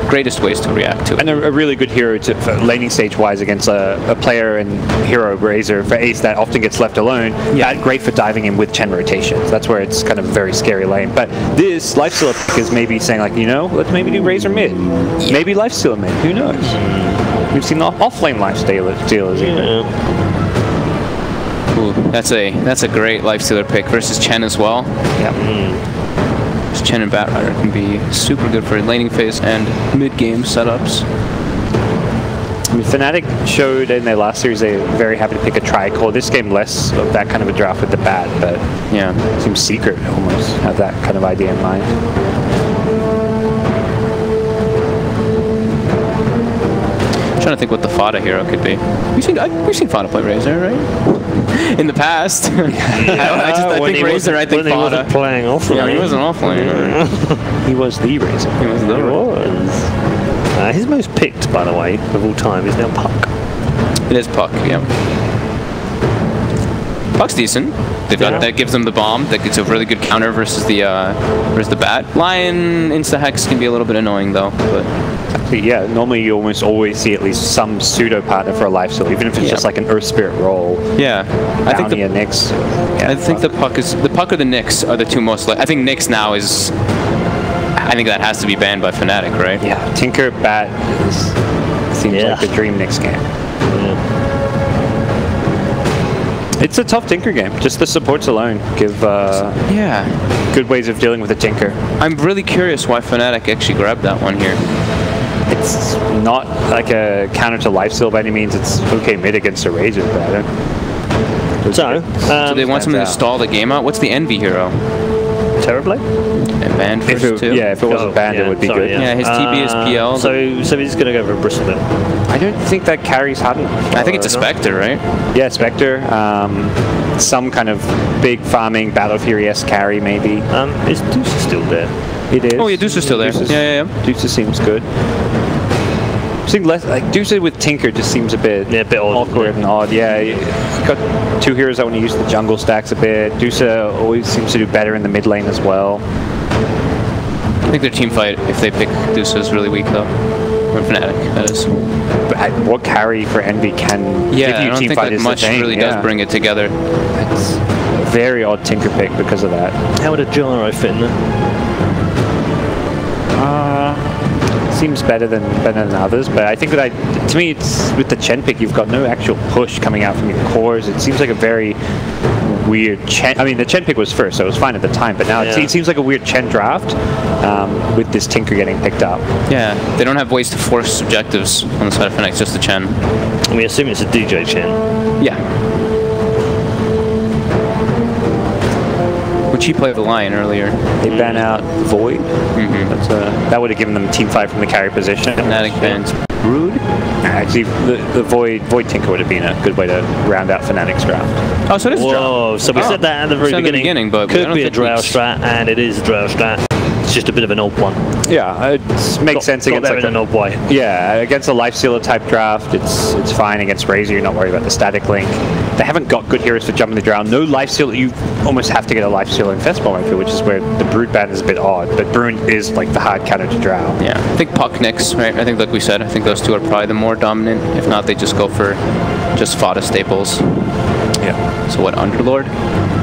greatest ways to react to it. And a really good hero for laning stage wise against a player and hero Razor for Ace that often gets left alone. Yeah, great for diving in with Chen rotations. That's where it's kind of a very scary lane. But this Lifestealer pick is maybe saying like, you know, let's maybe do Razor mid. Maybe Lifestealer mid. Who knows? We've seen the off-lane Lifestealers even. Ooh, that's a great Lifestealer pick versus Chen as well. Yeah. Chen and Bat Rider can be super good for laning phase and mid-game setups. I mean, Fnatic showed in their last series they were very happy to pick a Tricore. This game less of that kind of a draft with the Bat, but yeah, seems Secret almost have that kind of idea in mind. I'm trying to think what the Fada hero could be. We've seen Fada play Razor, right? In the past. I think Razor, I think when Fada. He wasn't playing offlane. Yeah, he wasn't offlane. He was the Razor. He was the his most picked, by the way, of all time is now Puck. It is Puck, yeah. Puck's decent. They've got that gives them the bomb. That gets a really good counter versus the Bat. Lion insta hex can be a little bit annoying though, but. Yeah, normally you almost always see at least some pseudo partner for a Lifesteal, even if it's just like an Earth Spirit roll. Yeah, I think the Nyx. I think the Puck or the Nyx are the two most. I think Nyx now is. I think that has to be banned by Fnatic, right? Yeah, Tinker Bat seems like the dream Nyx game. It's a tough Tinker game. Just the supports alone give good ways of dealing with a Tinker. I'm really curious why Fnatic actually grabbed that one here. It's not like a counter to Lifesteal by any means. It's okay mid against a Razor, but I don't. So they want something to stall the game out? What's the Envy hero? Terribly? And banned first too? Yeah, if it wasn't banned, it would be good. Yeah, his TB is PL. So he's going to go for a Bristle then? I don't think that carries hard enough. I think it's a Spectre, right? Yeah, Spectre. Some kind of big farming Battle Fury-esque carry, maybe. Is Deuce still there? It is. Oh yeah, Deuce is still there. Yeah. Deuce seems good. Seems less like Deuce with Tinker just seems a bit awkward and odd. Yeah, you got two heroes that want to use the jungle stacks a bit. Deuce always seems to do better in the mid lane as well. I think their team fight, if they pick Deuce, is really weak though. Or Fnatic, that is. But what carry for Envy can give you I don't team think fight that is much the thing. really does bring it together. It's a very odd Tinker pick because of that. How would a Gyro fit in there? Seems better than others, but I think that to me, it's with the Chen pick, you've got no actual push coming out from your cores. It seems like a very weird Chen. I mean, the Chen pick was first, so it was fine at the time, but now it seems like a weird Chen draft with this Tinker getting picked up. Yeah, they don't have ways to force objectives on the side of Fnatic, just the Chen. I mean, assuming it's a DJ Chen. Yeah. Which he played the Lion earlier. They ban out Void. That would have given them team fight from the carry position. Fnatic bans Brood. Actually, the Void Tinker would have been a good way to round out Fnatic's draft. Oh, so it is a draft. Whoa, so we said that at the very beginning. But could be a Drow strat, and it is a Drow strat. It's just a bit of an old one. Yeah, it makes sense against like an old boy. Yeah, against a Lifestealer type draft, it's fine. Against Razor, you're not worried about the static link. They haven't got good heroes for jumping the drown. No Lifestealer. You almost have to get a Lifestealer in Festbomb, I feel, which is where the Brood ban is a bit odd. But Brood is like the hard counter to drow. Yeah, I think Puck Nyx, right? I think, like we said, I think those two are probably the more dominant. If not, they just go for just Fada staples. Yeah, Yeah. So what, Underlord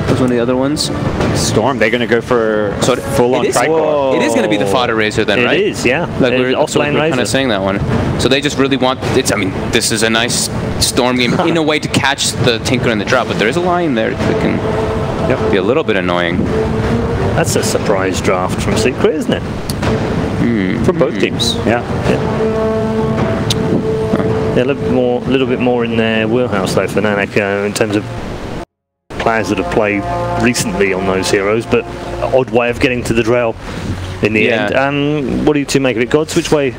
was one of the other ones? Storm, they're going to go for full-on Tricor. It is going to be the fodder Razor then, right? It is, yeah. Like we're offlane kind Razor. of saying that one. So they just really want, I mean, this is a nice Storm game in a way to catch the Tinker and the Drop, but there is a line there that can be a little bit annoying. That's a surprise draft from Secret, isn't it? For both teams, yeah. Yeah, a little bit more in their wheelhouse though, Fnatic, in terms of players that have played recently on those heroes, but odd way of getting to the Drell in the end. What do you two make of it? Gods, which way?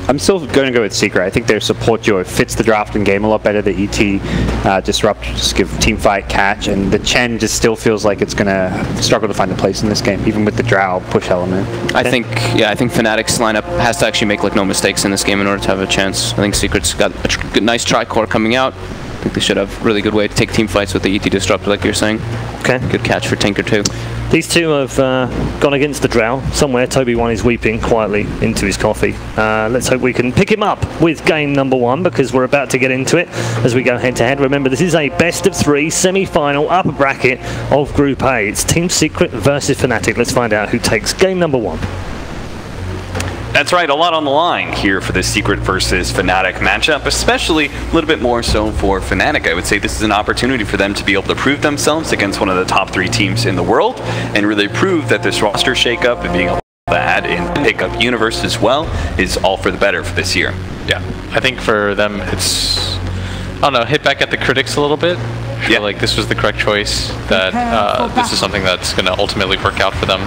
I'm still going to go with Secret. I think their support duo fits the drafting game a lot better. The ET Disrupt just give team fight catch, and the Chen just still feels like it's going to struggle to find a place in this game, even with the Drow push element. I think Fnatic's lineup has to actually make like no mistakes in this game in order to have a chance. I think Secret's got a nice Tricor coming out. I think they should have a really good way to take team fights with the ET Disrupt, like you're saying. Okay. Good catch for Tinker too. These two have gone against the Drow. Somewhere Toby1 is weeping quietly into his coffee. Let's hope we can pick him up with game number 1, because we're about to get into it as we go head to head. Remember, this is a best of 3 semi-final upper bracket of Group A. It's Team Secret versus Fnatic. Let's find out who takes game number 1. That's right, a lot on the line here for the Secret versus Fnatic matchup, especially a little bit more so for Fnatic. I would say this is an opportunity for them to be able to prove themselves against one of the top 3 teams in the world and really prove that this roster shakeup and being able to add in pickup universe as well is all for the better for this year. Yeah, I think for them it's, I don't know, hit back at the critics a little bit. Feel like this was the correct choice, that this is something that's going to ultimately work out for them.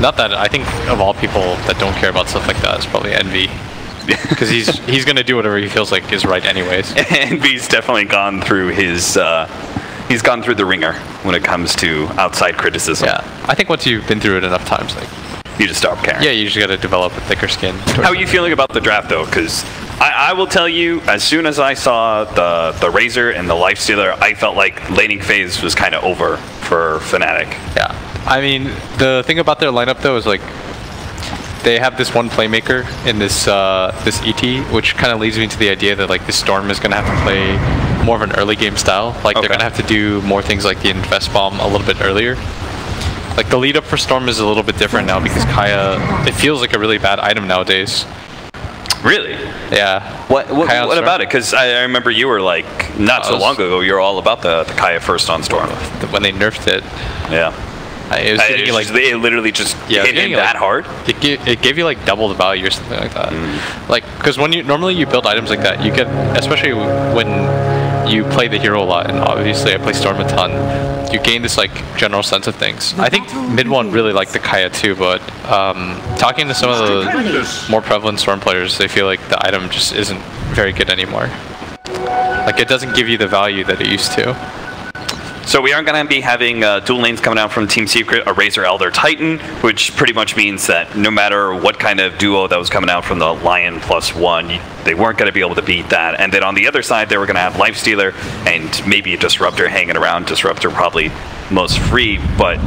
Not that I think of all people that don't care about stuff like that, it's probably Envy, because he's going to do whatever he feels like is right anyways. Envy's definitely gone through his he's gone through the ringer when it comes to outside criticism. Yeah, I think once you've been through it enough times, like you just stop caring. Yeah, you just got to develop a thicker skin. How are you feeling about the draft though? Because I will tell you, as soon as I saw the Razor and the Lifestealer, I felt like laning phase was kind of over for Fnatic. Yeah. I mean, the thing about their lineup though is like they have this one playmaker in this this ET, which kind of leads me to the idea that like the Storm is going to have to play more of an early game style. Like they're going to have to do more things like the Invest Bomb a little bit earlier. Like the lead up for Storm is a little bit different now because Kaya, it feels like a really bad item nowadays. Really? Yeah. What about it? Because I remember you were like, not so long ago, you were all about the Kaya first on Storm. When they nerfed it. Yeah. It literally just hit him that hard? It gave you like double the value or something like that. Like, because when normally you build items like that, you get, especially when you play the hero a lot, and obviously I play Storm a ton, you gain this like general sense of things. I think mid one really liked the Kaya too, but talking to some of the more prevalent Storm players, they feel like the item just isn't very good anymore. Like it doesn't give you the value that it used to. So we are going to be having dual lanes coming out from Team Secret, a Razor Elder Titan, which pretty much means that no matter what kind of duo that was coming out from the Lion +1, they weren't going to be able to beat that. And then on the other side, they were going to have Lifestealer and maybe a Disruptor hanging around. Disruptor probably most free, but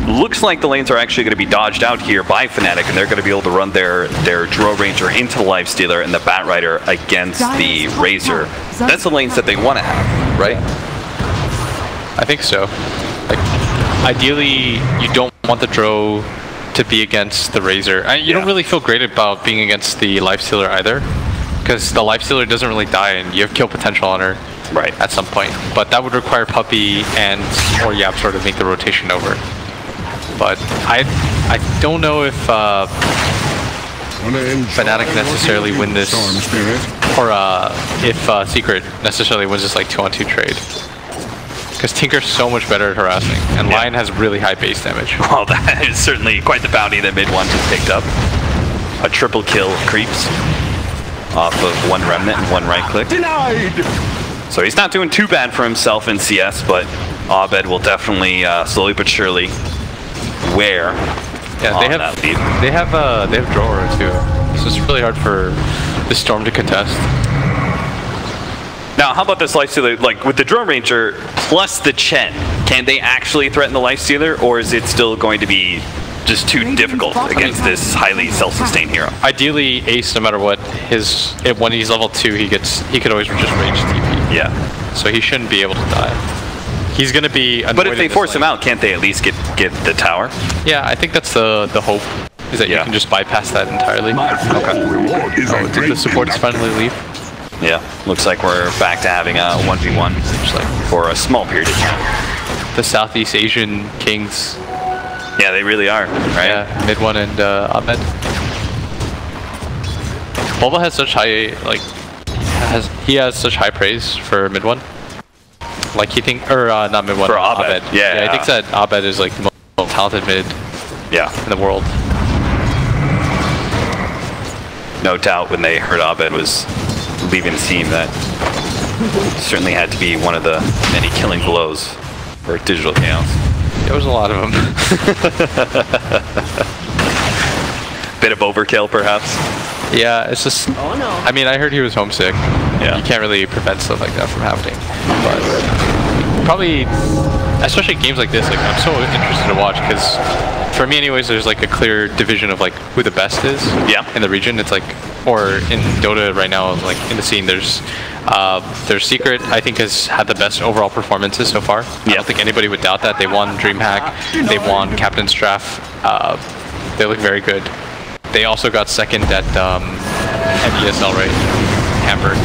looks like the lanes are actually going to be dodged out here by Fnatic, and they're going to be able to run their Drow Ranger into the Lifestealer and the Bat Rider against the Razor. That's the lanes that they want to have, right? I think so. Like, ideally, you don't want the Drow to be against the Razor. You don't really feel great about being against the Lifestealer either, because the Lifestealer doesn't really die, and you have kill potential on her at some point. But that would require Puppey and or YapzOr to make the rotation over. But I don't know if Fnatic necessarily win this, or if Secret necessarily wins this like 2-on-2 trade. Because Tinker's so much better at harassing, and Lion has really high base damage. Well, that is certainly quite the bounty that mid one just picked up. A triple kill of creeps off of one remnant and one right click. Denied! So he's not doing too bad for himself in CS, but Abed will definitely slowly but surely wear. Yeah, they have Drower too, so it's really hard for the Storm to contest. Now, how about this Lifestealer? Like, with the Drow Ranger plus the Chen, can they actually threaten the Lifestealer, or is it still going to be just too difficult against this highly self-sustained hero? Ideally, Ace, no matter what, when he's level 2, he could always just range TP. Yeah. So he shouldn't be able to die. He's going to be... But if they force him out, can't they at least get the tower? Yeah, I think that's the hope, is that you can just bypass that entirely. Okay. The supports finally leave. Yeah, looks like we're back to having a 1v1 just like for a small period of time. The Southeast Asian kings. Yeah, they really are, right? Yeah, Mid One and Ahmed. Volva has such high, like, he has such high praise for Mid One. Like he think, or not Mid One. For Abed. Yeah, he thinks that Abed is like the most talented mid. Yeah. In the world. No doubt when they heard Abed was leaving the team, that certainly had to be one of the many killing blows for Digital Chaos. There was a lot of them. Bit of overkill, perhaps. Yeah, it's just. Oh no. I mean, I heard he was homesick. Yeah. You can't really prevent stuff like that from happening. But probably, especially games like this, like I'm so interested to watch because, for me, anyways, there's like a clear division of like who the best is. Yeah. In the region, it's like, or in Dota right now, like in the scene, there's Secret. I think has had the best overall performances so far. I don't think anybody would doubt that. They won DreamHack. They won Captain's Draft. They look very good. They also got second at ESL, right? Hamburg.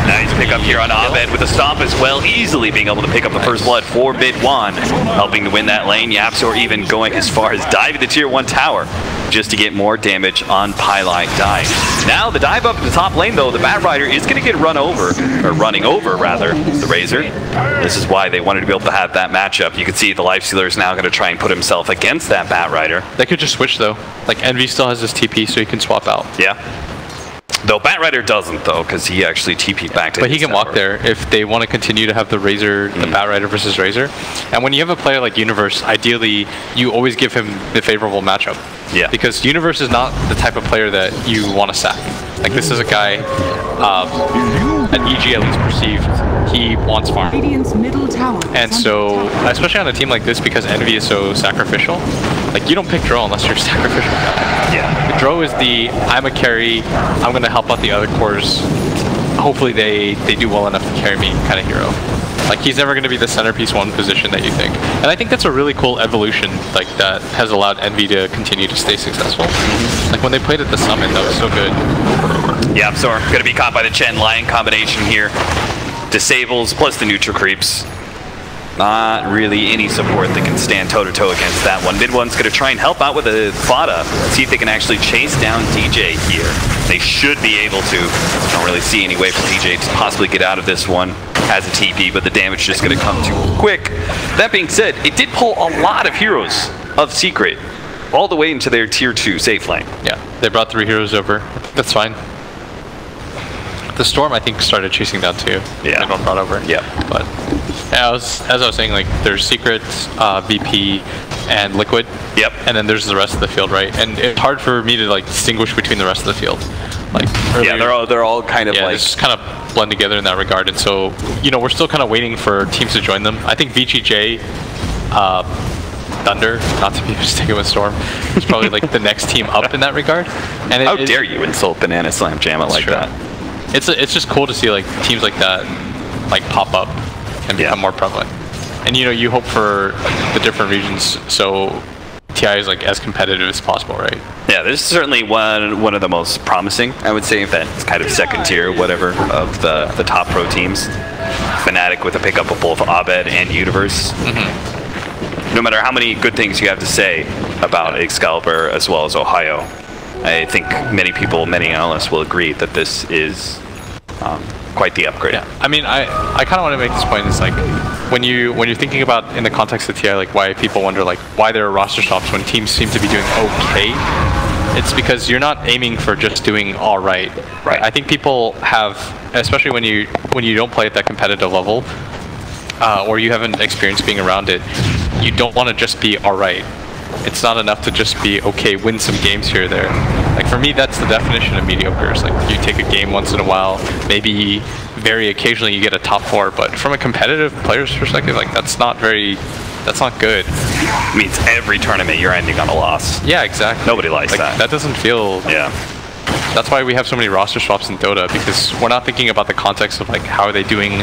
Nice pickup here on Abed with a stomp as well, easily being able to pick up the first blood for Mid-1, helping to win that lane. Yapsor even going as far as diving the tier 1 tower just to get more damage on Pylite dive. Now the dive up to the top lane though, the Bat Rider is going to get run over, or running over rather, the Razor. This is why they wanted to be able to have that matchup. You can see the Lifestealer is now going to try and put himself against that Bat Rider. They could just switch though. Like Envy still has his TP so he can swap out. Yeah. Though Bat Rider doesn't though, because he actually TP'd back to But he can tower. walk there if they want to continue to have the Razor, the Bat Rider versus Razor. And when you have a player like Universe, ideally you always give him the favorable matchup. Yeah. Because Universe is not the type of player that you want to sack. Like this is a guy, at EG at least perceived, he wants farm. And so, especially on a team like this, because Envy is so sacrificial, like you don't pick Dro unless you're a sacrificial guy. Yeah. Dro is the, I'm a carry, I'm going to help out the other cores. Hopefully they do well enough to carry me kind of hero. Like he's never going to be the centerpiece one position that you think. And I think that's a really cool evolution, like that has allowed Envy to continue to stay successful. Like when they played at the Summit, that was so good. Yeah, Absor going to be caught by the Chen Lion combination here. Disables plus the neutral creeps. Not really any support that can stand toe-to-toe against that one. Mid-1's going to try and help out with a Fada. See if they can actually chase down DJ here. They should be able to. Don't really see any way for DJ to possibly get out of this one. Has a TP, but the damage is just going to come too quick. That being said, it did pull a lot of heroes of Secret all the way into their tier 2 safe lane. Yeah, they brought 3 heroes over. That's fine. The Storm, I think, started chasing down too. Yeah. Everyone brought over. Yeah. But yeah, as I was saying, like there's Secret, VP, and Liquid. Yep. And then there's the rest of the field, right? And it's hard for me to like distinguish between the rest of the field. Like earlier, yeah, they're all kind of yeah, like they just kind of blend together in that regard. And so, you know, we're still kind of waiting for teams to join them. I think VGJ, Thunder, not to be mistaken with Storm, is probably like the next team up in that regard. And how dare you insult Banana Slam Jamma like that? It's just cool to see like teams like that like pop up and become more prevalent. And you know, you hope for the different regions so TI is like as competitive as possible, right? Yeah, this is certainly one of the most promising, I would say, that's kind of second tier, whatever, of the top pro teams. Fnatic with a pickup of both Abed and Universe. No matter how many good things you have to say about Excalibur as well as Ohio, I think many people, many analysts will agree that this is quite the upgrade. Yeah, I mean, I kind of want to make this point. It's like when you're thinking about in the context of TI, like why people wonder like why there are roster stops when teams seem to be doing okay. It's because you're not aiming for just doing all right. Right. I think people have, especially when you don't play at that competitive level, or you haven't experienced being around it, you don't want to just be all right. It's not enough to just be okay, win some games here or there. Like for me, that's the definition of mediocre. It's like you take a game once in a while, maybe very occasionally you get a top 4, but from a competitive player's perspective, like that's not good. It means every tournament you're ending on a loss. Yeah, exactly. Nobody likes like, that. That doesn't feel. Yeah. That's why we have so many roster swaps in Dota, because we're not thinking about the context of like how are they doing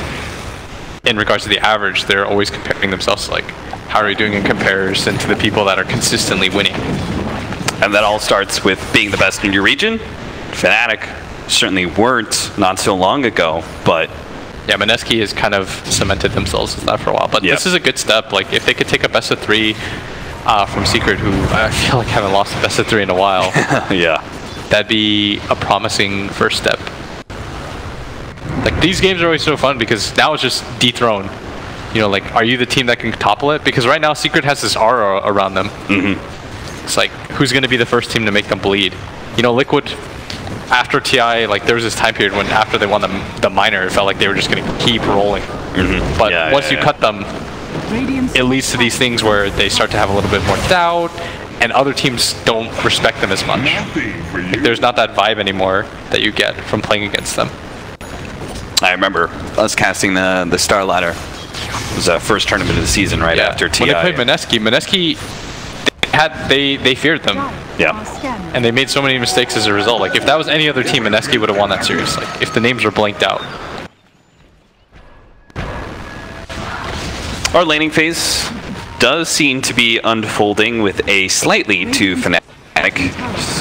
in regards to the average. They're always comparing themselves to like how are you doing in comparison to the people that are consistently winning. And that all starts with being the best in your region. Fnatic certainly weren't not so long ago, but yeah, Mineski has kind of cemented themselves as that for a while. But this is a good step. Like if they could take a best of 3 from Secret, who I feel like haven't lost a best of 3 in a while. Yeah. That'd be a promising first step. Like these games are always so fun because now it's just dethrone. You know, like are you the team that can topple it? Because right now Secret has this aura around them. It's like who's going to be the first team to make them bleed? You know, Liquid after TI, like there was this time period when after they won the minor, it felt like they were just going to keep rolling. But once you cut them, it leads to these things where they start to have a little bit more doubt, and other teams don't respect them as much. Like, there's not that vibe anymore that you get from playing against them. I remember us casting the Star Ladder. It was the first tournament of the season right after TI. When they played Mineski, they feared them. Yeah. And they made so many mistakes as a result. Like if that was any other team, Mineski would have won that series. Like if the names were blanked out. Our laning phase does seem to be unfolding with a slight lead to Fnatic.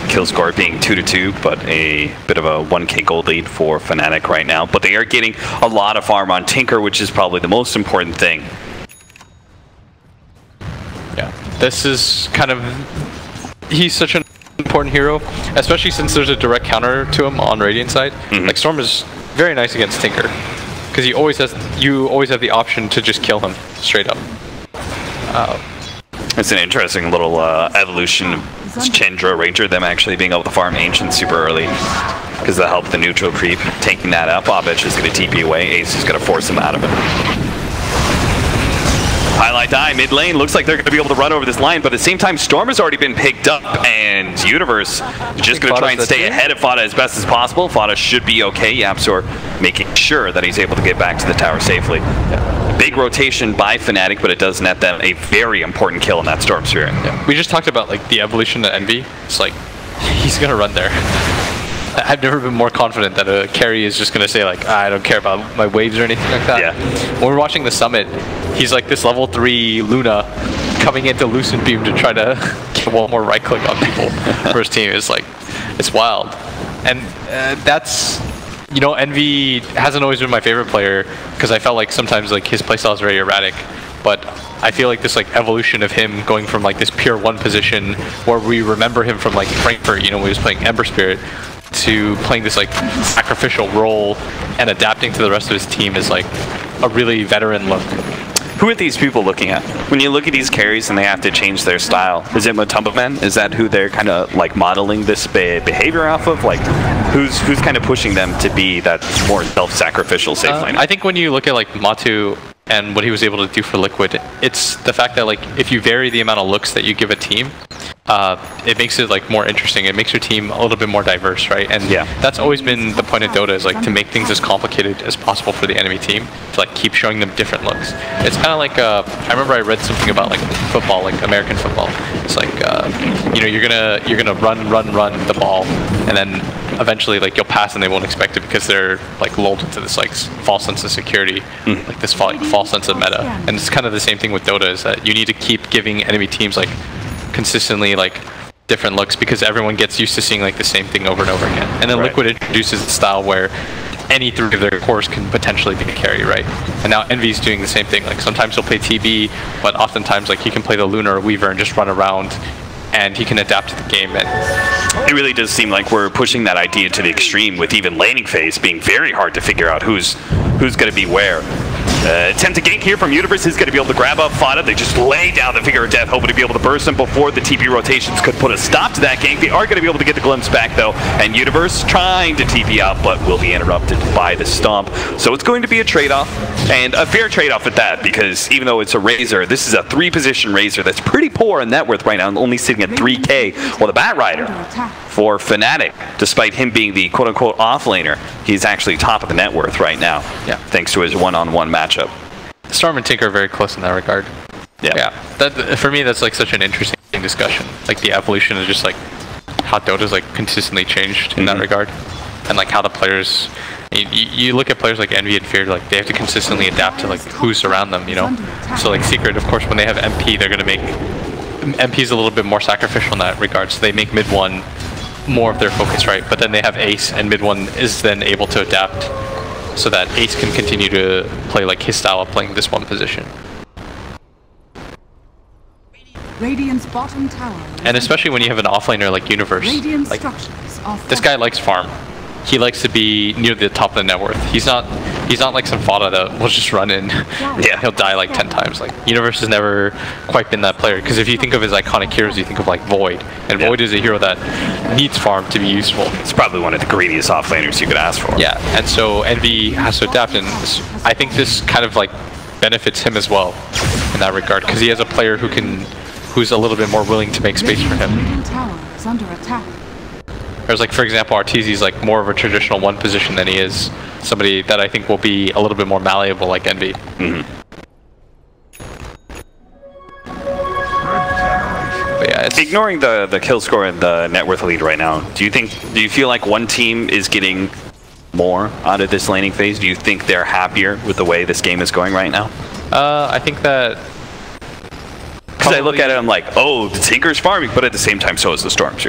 Kill score being 2-2, but a bit of a 1k gold lead for Fnatic right now. But they are getting a lot of farm on Tinker, which is probably the most important thing. Yeah, this is kind of... He's such an important hero, especially since there's a direct counter to him on Radiant side. Like Storm is very nice against Tinker, because you always have the option to just kill him straight up. It's an interesting little evolution of Chandra Ranger, them actually being able to farm Ancient super early, because that helped the neutral creep. Taking that up, Bobbitch is going to TP away, Ace is going to force him out of it. Highlight die, mid lane, looks like they're going to be able to run over this line, but at the same time, Storm has already been picked up, and Universe is just going to try and stay ahead of Fada as best as possible. Fada should be okay, Yapsor making sure that he's able to get back to the tower safely. Big rotation by Fnatic, but it does net them a very important kill in that Storm Sphere. Yeah. We just talked about like the evolution of Envy. It's like, he's going to run there. I've never been more confident that a carry is just going to say like, I don't care about my waves or anything like that. Yeah. When we're watching the summit, he's like this level 3 Luna coming into Lucent Beam to try to get one more right click on people for his team. It's like, it's wild. And that's, you know, Envy hasn't always been my favorite player because I felt like sometimes like his playstyle is very erratic. But I feel like this like evolution of him going from like this pure 1 position where we remember him from like Frankfurt, you know, when he was playing Ember Spirit, to playing this like sacrificial role and adapting to the rest of his team is like a really veteran look. Who are these people looking at? When you look at these carries and they have to change their style, is it Matumba Men? Is that who they're kind of like modeling this behavior off of? Like, who's kind of pushing them to be that more self-sacrificial safe lane? I think when you look at like Matu and what he was able to do for Liquid, it's the fact that like if you vary the amount of looks that you give a team, it makes it like more interesting. It makes your team a little bit more diverse, right? And that's always been the point of Dota, is like to make things as complicated as possible for the enemy team, to like keep showing them different looks. It's kind of like I remember I read something about like football, like American football. It's like you know, you're gonna run the ball, and then eventually like you'll pass and they won't expect it because they're like lulled into this like false sense of security, like this false sense of meta. And it's kind of the same thing with Dota, is that you need to keep giving enemy teams like consistently like different looks because everyone gets used to seeing like the same thing over and over again. And then Liquid introduces a style where any 3 of their cores can potentially be a carry, right? And now Envy's doing the same thing. Like sometimes he'll play TB, but oftentimes like he can play the Lunar or Weaver and just run around, and he can adapt to the game. And it really does seem like we're pushing that idea to the extreme, with even laning phase being very hard to figure out who's going to be where. Attempt to gank here from Universe is going to be able to grab up Fada. They just lay down the Figure of Death, hoping to be able to burst him before the TP rotations could put a stop to that gank. They are going to be able to get the glimpse back, though, and Universe trying to TP out, but will be interrupted by the Stomp. So it's going to be a trade-off, and a fair trade-off at that, because even though it's a Razor, this is a 3-position Razor that's pretty poor in net worth right now, only sitting at 3k, while the Bat Rider for Fnatic, despite him being the quote-unquote off-laner, he's actually top of the net worth right now, thanks to his one-on-one matchup. Storm and Tinker are very close in that regard. Yeah. That, for me, that's like such an interesting discussion. Like the evolution of just like how Dota's like consistently changed in that regard, and like how the players. You look at players like Envy and Fear, like they have to consistently adapt to like who's around them, you know. So like Secret, of course, when they have MP, they're gonna make MP's a little bit more sacrificial in that regard. So they make mid one more of their focus, right? But then they have Ace, and mid one is then able to adapt so that Ace can continue to play like his style of playing this one position. Radiant's bottom tower. And especially when you have an offlaner like Universe, like this guy likes farm. He likes to be near the top of the net worth. He's not like some fodder that will just run in. Yeah, he'll die like 10 times. Like Universe has never quite been that player, because if you think of his iconic heroes, you think of like Void, and Void is a hero that needs farm to be useful. It's probably one of the greediest offlaners you could ask for. Yeah, and so Envy has to adapt, and I think this kind of like benefits him as well in that regard, because he has a player who's a little bit more willing to make space for him. Middle tower is under attack. Whereas, like, for example, Arteezy's like more of a traditional one position than he is somebody that I think will be a little bit more malleable like Envy. But yeah, it's ignoring the kill score and the net worth lead right now, do you feel like one team is getting more out of this laning phase? Do you think they're happier with the way this game is going right now? I think that, because I look at it, I'm like, oh, the Tinker's farming, but at the same time, so is the Storm's.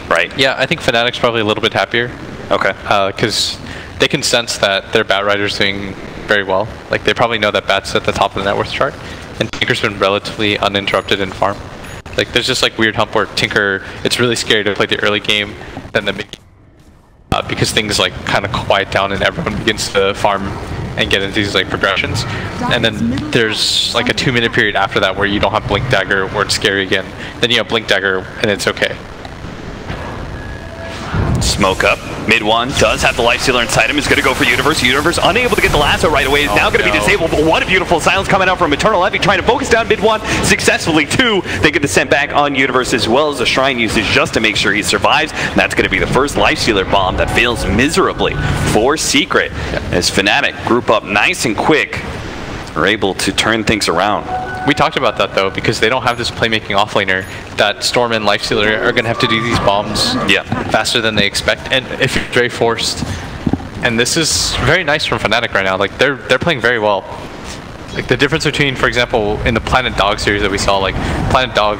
Right? Yeah, I think Fnatic's probably a little bit happier. Okay. Because they can sense that their Bat Rider's doing very well. Like, they probably know that Bat's at the top of the net worth chart, and Tinker's been relatively uninterrupted in farm. Like, there's just like weird hump where Tinker, it's really scary to play the early game, then the mid game, because things like kind of quiet down and everyone begins to farm and get into these like progressions. And then there's like a 2-minute period after that where you don't have Blink Dagger, where it's scary again. Then you have Blink Dagger and it's okay. Smoke up. Mid one does have the life stealer inside him. Is going to go for Universe. Universe unable to get the lasso right away. Is now going to be disabled. But what a beautiful silence coming out from Eternal Envy, trying to focus down mid one successfully. 2, they get the sent back on Universe, as well as a shrine usage just to make sure he survives. And that's going to be the first life stealer bomb that fails miserably for Secret. As Fnatic group up nice and quick, are able to turn things around. We talked about that though, because they don't have this playmaking offlaner that Storm and Lifestealer are going to have to do these bombs faster than they expect. And if you're very forced, and this is very nice from Fnatic right now, like they're playing very well. Like the difference between, for example, in the Planet Dog series that we saw, like Planet Dog,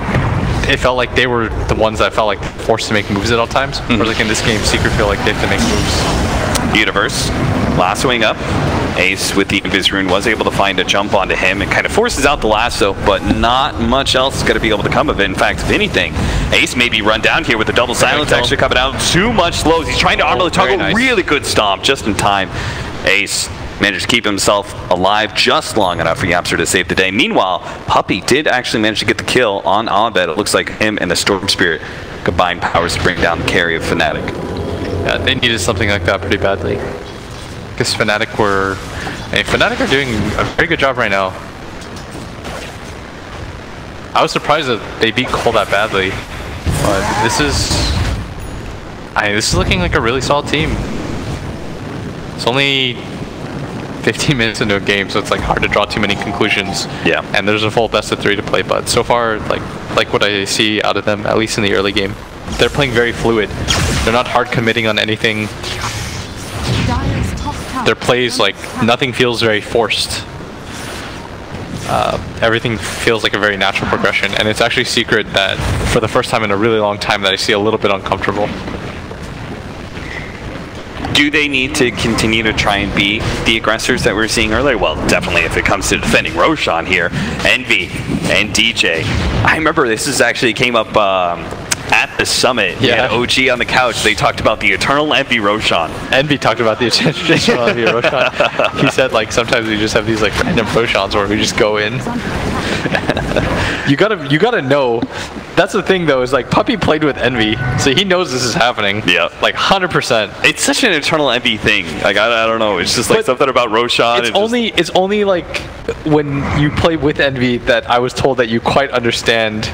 it felt like they were the ones that felt like forced to make moves at all times. Whereas like in this game, Secret feel like they have to make moves. Universe lassoing up. Ace with the Invis Rune was able to find a jump onto him and kind of forces out the lasso, but not much else is going to be able to come of it. In fact, if anything, Ace may be run down here with the double silence actually coming out. Too much slows. He's trying to armor the toggle. Nice. Really good stomp just in time. Ace managed to keep himself alive just long enough for Yapster to save the day. Meanwhile, Puppey did actually manage to get the kill on Abed. It looks like him and the Storm Spirit combined powers to bring down the carry of Fnatic. Yeah, they needed something like that pretty badly. Because Fnatic are doing a very good job right now. I was surprised that they beat Cole that badly, but this is looking like a really solid team. It's only 15 minutes into a game, so it's like hard to draw too many conclusions. Yeah. And there's a full best of 3 to play, but so far, like what I see out of them, at least in the early game, they're playing very fluid. They're not hard committing on anything. Their plays, like, nothing feels very forced. Everything feels like a very natural progression, and it's actually Secret that, for the first time in a really long time, that I see a little bit uncomfortable. Do they need to continue to try and be the aggressors that we were seeing earlier? Well, definitely if it comes to defending Roshan here. Envy and DJ. I remember this actually came up at the summit. Yeah. OG on the couch, they talked about the Eternal Envy Roshan. Envy talked about the Eternal Envy Roshan. He said, like, sometimes we just have these like random Roshans where we just go in. You gotta know. That's the thing though, is like Puppey played with Envy, so he knows this is happening. Yeah. Like 100%. It's such an Eternal Envy thing. Like I don't know. It's just like something about Roshan. It's only like when you play with Envy that I was told that you quite understand.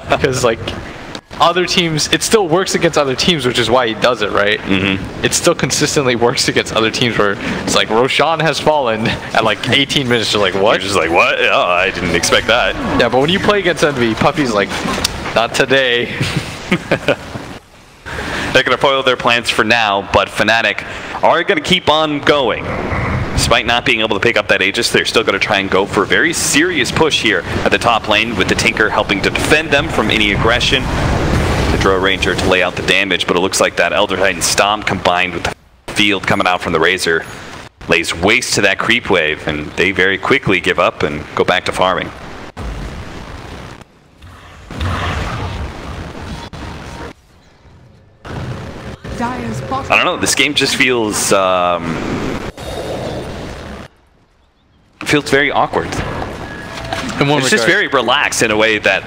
Because like other teams, it still works against other teams, which is why he does it, right? Mm-hmm. It still consistently works against other teams where it's like Roshan has fallen at like 18 minutes. You're like, what? You're just like, what? Oh, I didn't expect that. Yeah, but when you play against Envy, Puppey's like, not today. They're going to foil their plans for now, but Fnatic are going to keep on going. Despite not being able to pick up that Aegis, they're still going to try and go for a very serious push here at the top lane, with the Tinker helping to defend them from any aggression. The Drow Ranger to lay out the damage, but it looks like that Elder Titan Stomp combined with the field coming out from the Razor lays waste to that creep wave, and they very quickly give up and go back to farming. I don't know, this game just feels very awkward. It's just very relaxed in a way that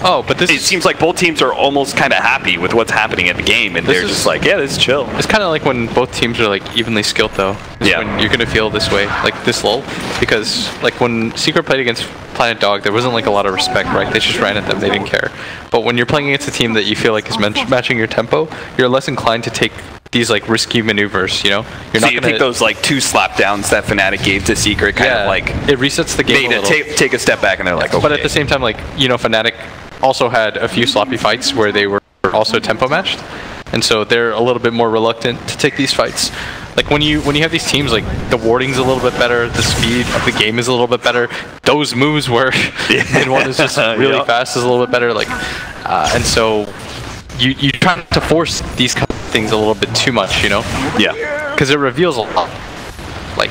it seems like both teams are almost kind of happy with what's happening in the game, and they're just like, yeah, this is chill. It's kind of like when both teams are like evenly skilled, though. Yeah. When you're gonna feel this way, like this lull, because like when Secret played against Planet Dog, there wasn't like a lot of respect, right? They just ran at them, they didn't care. But when you're playing against a team that you feel like is matching your tempo, you're less inclined to take these like risky maneuvers, you know? You're not you think those like 2 slap downs that Fnatic gave to Secret kind of like it resets the game a little. Take a step back, and they're like, okay. But at the same time, like, you know, Fnatic also had a few sloppy fights where they were also tempo matched, and so they're a little bit more reluctant to take these fights. Like when you have these teams, like the warding's a little bit better, the speed of the game is a little bit better, those moves where mid-1 is just really fast is a little bit better, like and so you try not to force these kind of things a little bit too much, you know? Yeah. Because it reveals a lot. Like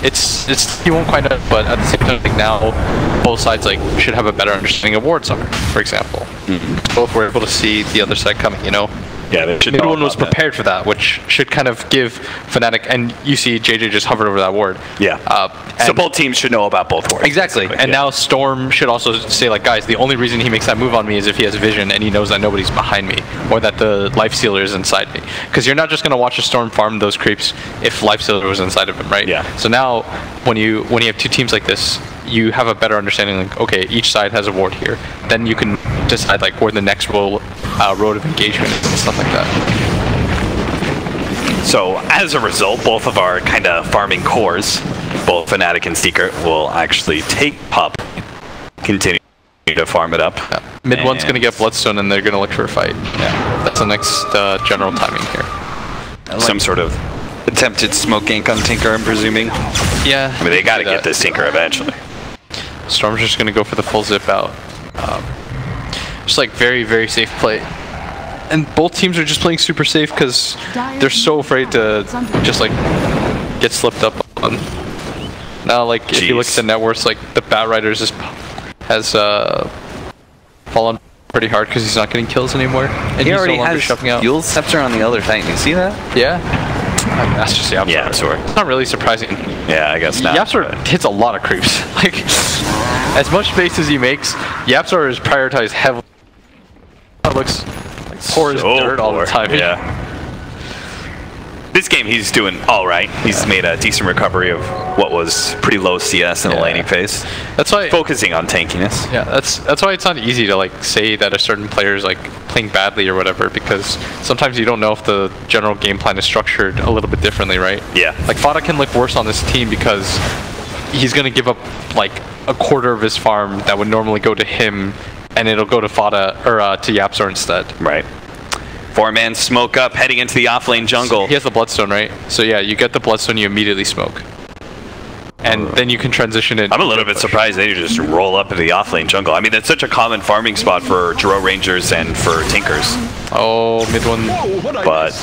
it's you won't quite know, but at the same time, like now both sides like should have a better understanding of wards are, for example. Both were able to see the other side coming, you know? Yeah, everyone was prepared for that, which should kind of give Fnatic, and you see JJ just hovered over that ward. Yeah. So both teams should know about both wards. Exactly. And now Storm should also say, like, guys, the only reason he makes that move on me is if he has vision and he knows that nobody's behind me, or that the Life Stealer is inside me. Because you're not just going to watch a Storm farm those creeps if Life Stealer was inside of him, right? Yeah. So now, when you have two teams like this, you have a better understanding, like, okay, each side has a ward here. Then you can decide, like, where the next road of engagement is and stuff like that. So, as a result, both of our kind of farming cores, both Fnatic and Secret, will actually take Pup, continue to farm it up. Yeah. Mid-1's going to get Bloodstone, and they're going to look for a fight. Yeah. That's the next general timing here. Some sort of attempted smoke gank on Tinker, I'm presuming. Yeah. I mean, they got to get this Tinker eventually. Storm's just going to go for the full zip out. Just like very, very safe play. And both teams are just playing super safe because they're so afraid to just like get slipped up on. Now, like, if you look at the net worths, like the Bat Riders has fallen pretty hard because he's not getting kills anymore. And he already no has shoving out. Fuel Scepter on the other Titan. You see that? Yeah. I mean, that's just Yapsor. Yeah, sorry. It's not really surprising. Yeah, I guess not. Yapsor hits a lot of creeps. Like, as much space as he makes, Yapsor is prioritized heavily. It looks like pours dirt all the time. Yeah. This game, he's doing all right. He's made a decent recovery of what was pretty low CS in the laning phase. That's why focusing on tankiness. Yeah, that's why it's not easy to like say that a certain player is like playing badly or whatever, because sometimes you don't know if the general game plan is structured a little bit differently, right? Yeah. Like Fada can look worse on this team because he's gonna give up like a quarter of his farm that would normally go to him, and it'll go to Fada or to Yapsor instead. Right. 4-man smoke up, heading into the offlane jungle. He has the Bloodstone, right? So yeah, you get the Bloodstone, you immediately smoke. And then you can transition it. I'm a little bit surprised they just roll up into the offlane jungle. I mean, that's such a common farming spot for Drow Rangers and for Tinkers. Oh, mid-1. But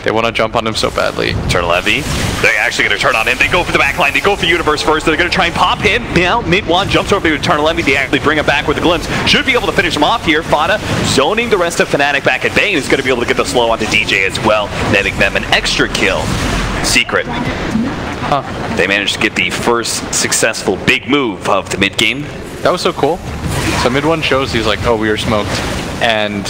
they want to jump on him so badly. Eternal Levy. They're actually going to turn on him. They go for the back line. They go for Universe first. They're going to try and pop him. Now, mid-1 jumps over to Eternal Levy. They actually bring him back with a glimpse. Should be able to finish him off here. Fada zoning the rest of Fnatic back at bay. Is going to be able to get the slow onto DJ as well, netting them an extra kill. Secret. They managed to get the first successful big move of the mid game. That was so cool. So mid-1 shows he's like, oh, we were smoked. And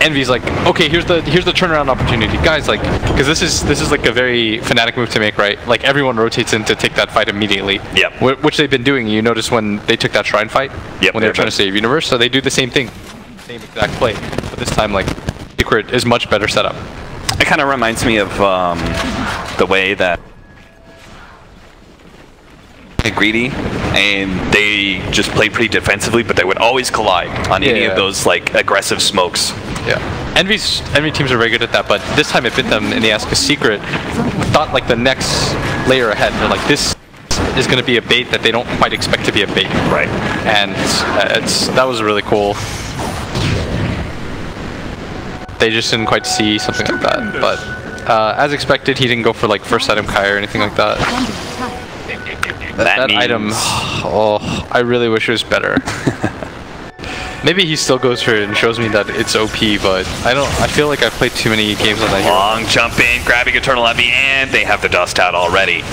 Envy's like, okay, here's the turnaround opportunity, guys. Like, because this is like a very Fnatic move to make, right? Like everyone rotates in to take that fight immediately. Yep. Which they've been doing. You notice when they took that Shrine fight. Yep. When they were trying to save Universe, so they do the same thing, same exact play. But this time, like, Secret is much better set up. It kind of reminds me of the way that greedy, and they just played pretty defensively, but they would always collide on any of those like aggressive smokes. Yeah. Envy teams are very good at that, but this time it bit them in the ass because Secret thought like the next layer ahead. They're like, this is going to be a bait that they don't quite expect to be a bait. Right. And that was really cool. They just didn't quite see something like that, but as expected, he didn't go for like first item Kai or anything like that. That item, oh, I really wish it was better. Maybe he still goes for it and shows me that it's OP, but I feel like I've played too many games on that hero. Long jump in, grabbing Eternal Envy, and they have the dust out already.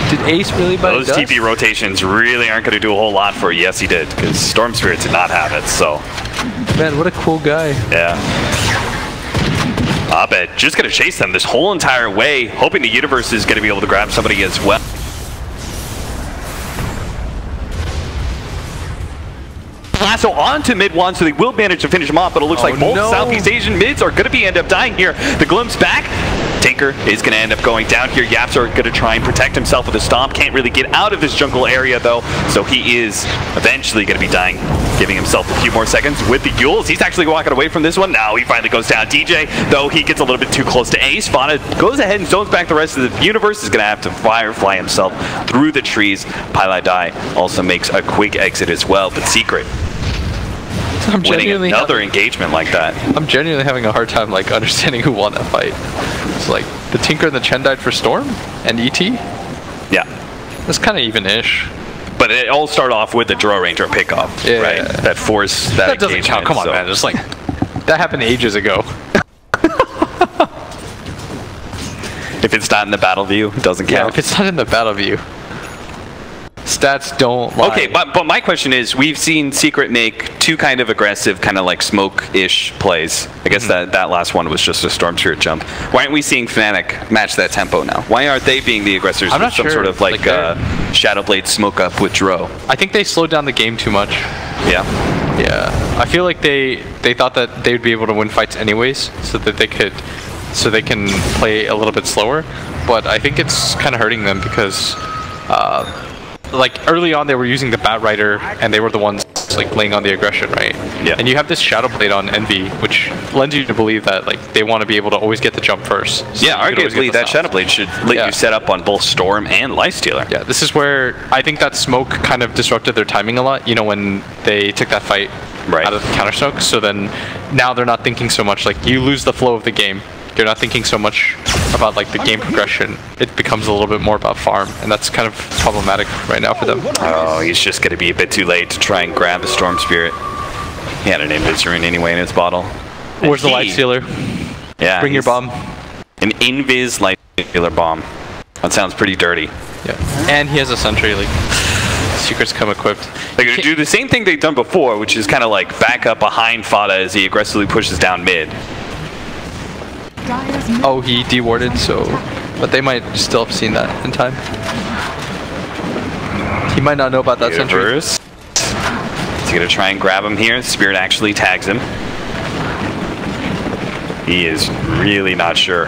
Did Ace really buy Those dust? TP rotations really aren't going to do a whole lot for you. Yes, he did, because Storm Spirit did not have it, so. Man, what a cool guy. Yeah. Abed just going to chase them this whole entire way, hoping the Universe is going to be able to grab somebody as well. Lasso onto mid one, so they will manage to finish him off, but it looks like both Southeast Asian mids are going to end up dying here. The Glimpse back. Tinker is going to end up going down here. Yaps are going to try and protect himself with a stomp. Can't really get out of this jungle area, though, so he is eventually going to be dying, giving himself a few more seconds with the Yules. He's actually walking away from this one. Now he finally goes down. DJ, though, he gets a little bit too close to Ace. Fauna goes ahead and zones back the rest of the Universe. Is going to have to Firefly himself through the trees. Pylai Dai also makes a quick exit as well, but Secret I'm winning another engagement like that. I'm genuinely having a hard time like understanding who won that fight. It's like the Tinker and the Chen died for Storm and ET. Yeah, that's kind of even-ish. But it all started off with the Draw Ranger pickoff, right? That forced that doesn't count. Come on, man. Just like that happened ages ago. If it's not in the battle view, it doesn't count. Yeah, if it's not in the battle view. Stats don't lie. Okay, but my question is, we've seen Secret make two kind of aggressive, kind of like smoke-ish plays. I guess that last one was just a Storm Spirit jump. Why aren't we seeing Fnatic match that tempo now? Why aren't they being the aggressors with some sort of like Shadow Blade smoke up with Dro? I think they slowed down the game too much. Yeah. Yeah. I feel like they thought that they would be able to win fights anyways, so that they can play a little bit slower. But I think it's kind of hurting them because like early on they were using the Bat Rider and they were the ones like laying on the aggression, right? Yeah. And you have this Shadow Blade on Envy, which lends you to believe that like they want to be able to always get the jump first. So yeah, arguably that Shadow Blade should let you set up on both Storm and Lifestealer. Yeah, this is where I think that smoke kind of disrupted their timing a lot, you know, when they took that fight out of the counter smoke. So then now they're not thinking so much, like you lose the flow of the game. You're not thinking so much about like the game progression. It becomes a little bit more about farm, and that's kind of problematic right now for them. Oh, he's just going to be a bit too late to try and grab the Storm Spirit. He had an Invis Rune anyway in his bottle. Where's the Lifestealer? Yeah. Bring your bomb. An Invis Lifestealer bomb. That sounds pretty dirty. Yeah. And he has a Sentry, like, Secrets come equipped. They're going to do the same thing they've done before, which is kind of like back up behind Fada as he aggressively pushes down mid. Oh, he dewarded, so... But they might still have seen that in time. He might not know about that Sentry. He's going to try and grab him here. Spirit actually tags him. He is really not sure.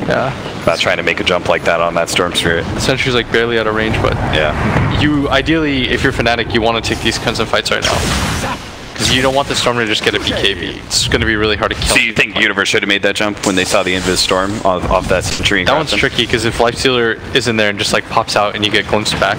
Yeah. About trying to make a jump like that on that Storm Spirit. Sentry's like barely out of range, but... Yeah. You, ideally, if you're Fnatic, you want to take these kinds of fights right now. Because you don't want the Storm to just get a BKB. It's going to be really hard to kill. So you think Universe should have made that jump when they saw the Invis Storm off that Sentry? That one's tricky, because if Lifestealer is in there and just like pops out and you get glimpsed back,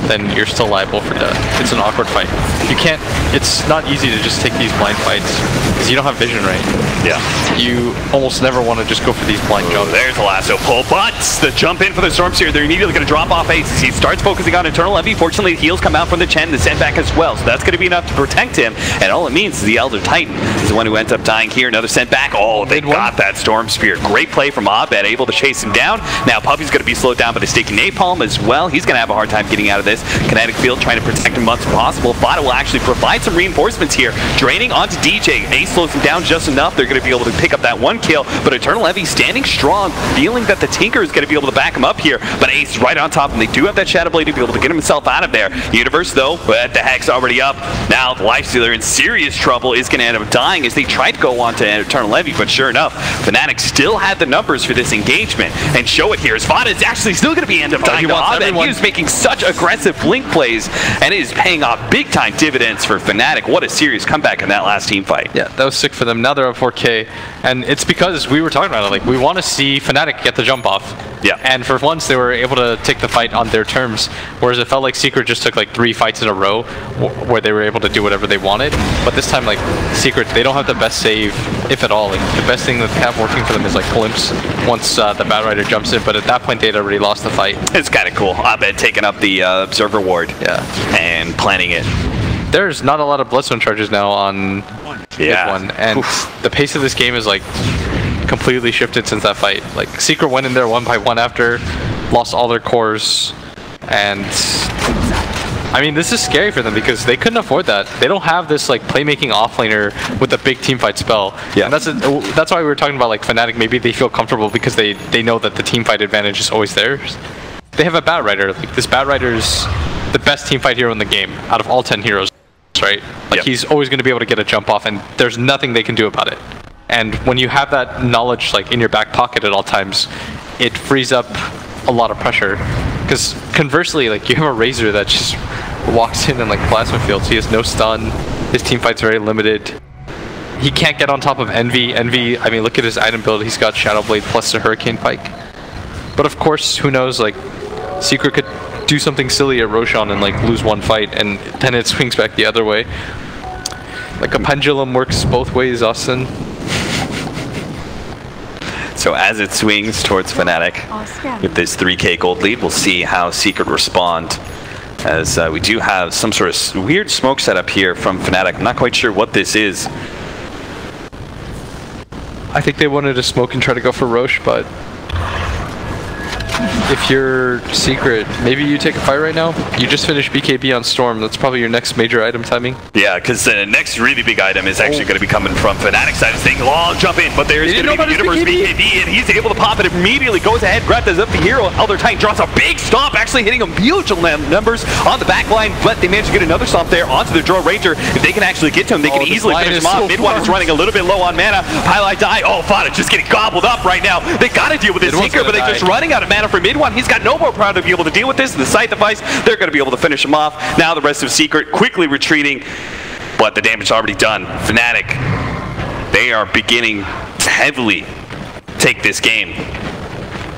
then you're still liable for death. It's an awkward fight. You can't, it's not easy to just take these blind fights, because you don't have vision, right? Yeah. You almost never want to just go for these blind jumps. There's a lasso pull, but the jump in for the Storm Spirit, they're immediately going to drop off Ace. He starts focusing on Eternal Envy. Fortunately, the heals come out from the Chen, the setback as well, so that's going to be enough to protect him, and all it means is the Elder Titan is the one who ends up dying here. Another setback. Oh, they got that Storm Spirit. Great play from Abed, able to chase him down. Now Puppy's going to be slowed down by the sticky napalm as well. He's going to have a hard time getting out of this. Kinetic Field trying to protect him as much as possible. Fada will actually provide some reinforcements here. Draining onto DJ. Ace slows him down just enough. They're going to be able to pick up that one kill, but Eternal Envy standing strong, feeling that the Tinker is going to be able to back him up here, but Ace right on top, and they do have that Shadow Blade to be able to get himself out of there. Universe, though, the Hex already up. Now the Lifestealer in serious trouble is going to end up dying as they try to go on to Eternal Envy, but sure enough, Fnatic still had the numbers for this engagement, and show it here as Fada is actually still going to be end up dying to Abed. He was making such aggressive aggressive blink plays, and it is paying off big-time dividends for Fnatic. What a serious comeback in that last team fight. Yeah, that was sick for them. Now they're up 4K, and it's because we were talking about it. Like, we want to see Fnatic get the jump off. Yeah. And for once, they were able to take the fight on their terms, whereas it felt like Secret just took like 3 fights in a row where they were able to do whatever they wanted. But this time, like, Secret, they don't have the best save, if at all. Like, the best thing that they have working for them is like Glimpse once the Bad Rider jumps in, but at that point, they'd already lost the fight. It's kind of cool. Abed taking up the Observer Ward, and planning it. There's not a lot of Bloodstone charges now on mid-1, and the pace of this game is like completely shifted since that fight. Like, Secret went in there 1 by 1 after, lost all their cores, and I mean, this is scary for them because they couldn't afford that. They don't have this like playmaking offlaner with a big teamfight spell. Yeah. And that's why we were talking about like Fnatic. Maybe they feel comfortable because they know that the teamfight advantage is always theirs. They have a Bat Rider. Like, this Bat Rider's the best teamfight hero in the game out of all 10 heroes, right? Like, he's always going to be able to get a jump off, and there's nothing they can do about it. And when you have that knowledge like in your back pocket at all times, it frees up a lot of pressure. Because conversely, like, you have a Razor that just walks in and like plasma fields. He has no stun. His team fight's very limited. He can't get on top of Envy. Envy, I mean, look at his item build. He's got Shadow Blade plus the Hurricane Pike. But of course, who knows? Like, Secret could do something silly at Roshan and like lose 1 fight, and then it swings back the other way. Like, a pendulum works both ways, Austin. So as it swings towards Fnatic with this 3K gold lead, we'll see how Secret respond. As we do have some sort of weird smoke setup here from Fnatic. I'm not quite sure what this is. I think they wanted to smoke and try to go for Roche, but if you're Secret, maybe you take a fight right now. You just finished BKB on Storm. That's probably your next major item timing. Yeah, because the next really big item is actually going to be coming from Fnatic's side of things. Long jump in, but there's going to be the Universe BKB, and he's able to pop it immediately. Goes ahead, grabs up the hero. Elder Titan draws a big stomp, actually hitting him huge numbers on the back line, but they managed to get another stomp there onto the Draw Ranger. If they can actually get to him, they can easily finish him off. Mid-1 is running a little bit low on mana. Highlight die. Oh, Fnatic just getting gobbled up right now. They got to deal with this Tinker, but they're just running out of mana for Mid-1. He's got no more power to be able to deal with this. The Scythe device, they're going to be able to finish him off. Now the rest of Secret quickly retreating, but the damage is already done. Fnatic, they are beginning to heavily take this game.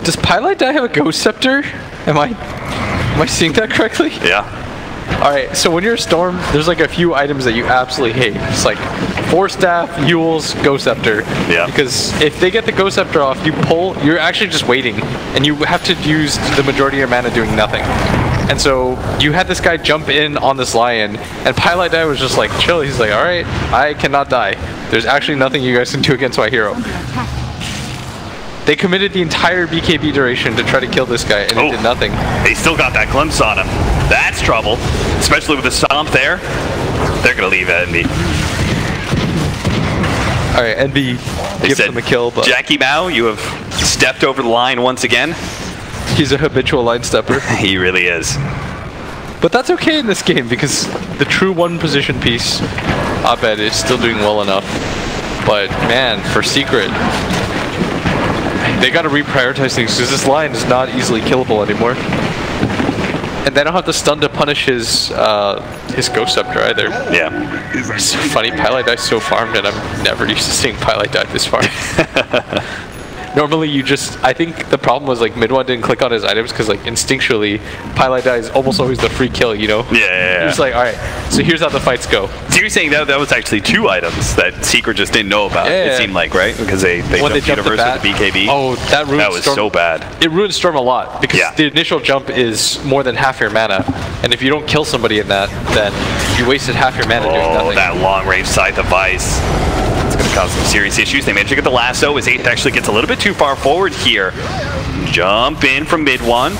Does Pylight Die have a Ghost Scepter? Am I seeing that correctly? Yeah. Alright, so when you're a Storm, there's like a few items that you absolutely hate. It's like Force Staff, Eul's, Ghost Scepter. Yeah. Because if they get the Ghost Scepter off, you pull, you're actually just waiting. And you have to use the majority of your mana doing nothing. And so you had this guy jump in on this Lion, and Pylight Die was just like chill. He's like, alright, I cannot die. There's actually nothing you guys can do against my hero. They committed the entire BKB duration to try to kill this guy, and it did nothing. They still got that glimpse on him. That's trouble, especially with the stomp there. They're going to leave Envy. All right, Envy gives him a kill, but Jackie Mao, you have stepped over the line once again. He's a habitual line stepper. He really is. But that's okay in this game because the true one position piece, Abed, is still doing well enough. But man, for Secret, they got to reprioritize things because this line is not easily killable anymore. And they don't have the stun to punish his Ghost Scepter either. Yeah. It's so funny, Pylight Die so farmed, and I'm never used to seeing Pylight Die this far. Normally you just, I think the problem was like Mid-1 didn't click on his items because like instinctually Pylight Die is almost always the free kill, you know? Yeah. You're just like, alright, so here's how the fights go. So you're saying that was actually 2 items that Secret just didn't know about, it seemed like, right? Because they jumped Universe with the BKB. Oh, that ruined That was Storm. so bad. It ruined Storm a lot because the initial jump is more than half your mana. And if you don't kill somebody in that, then you wasted half your mana doing nothing. Oh, that long-range Scythe device. It's going to cause some serious issues. They managed to get the lasso as 8th actually gets a little bit too far forward here. Jump in from Mid-1,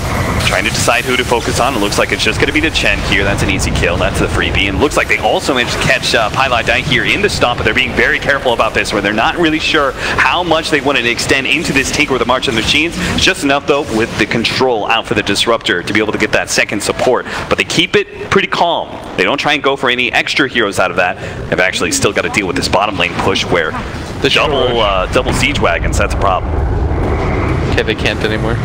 trying to decide who to focus on. It looks like it's just going to be the Chen here. That's an easy kill. That's the freebie. And it looks like they also managed to catch Pylight Die here in the stomp, but they're being very careful about this, where they're not really sure how much they want to extend into this Tinker with the March of the Machines. It's just enough, though, with the control out for the Disruptor to be able to get that second support. But they keep it pretty calm. They don't try and go for any extra heroes out of that. They've actually still got to deal with this bottom lane push where the double siege wagons, that's a problem. Okay, they can't anymore.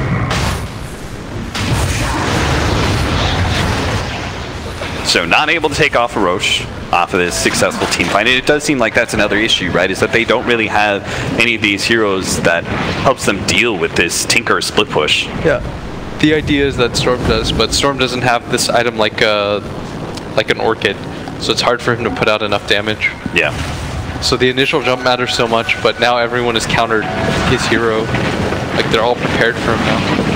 So not able to take off a Roche off of this successful team fight. And it does seem like that's another issue, right? Is that they don't really have any of these heroes that helps them deal with this Tinker split push. Yeah. The idea is that Storm does, but Storm doesn't have this item like an Orchid, so it's hard for him to put out enough damage. Yeah. So the initial jump matters so much, but now everyone has countered his hero. Like, they're all prepared for him now.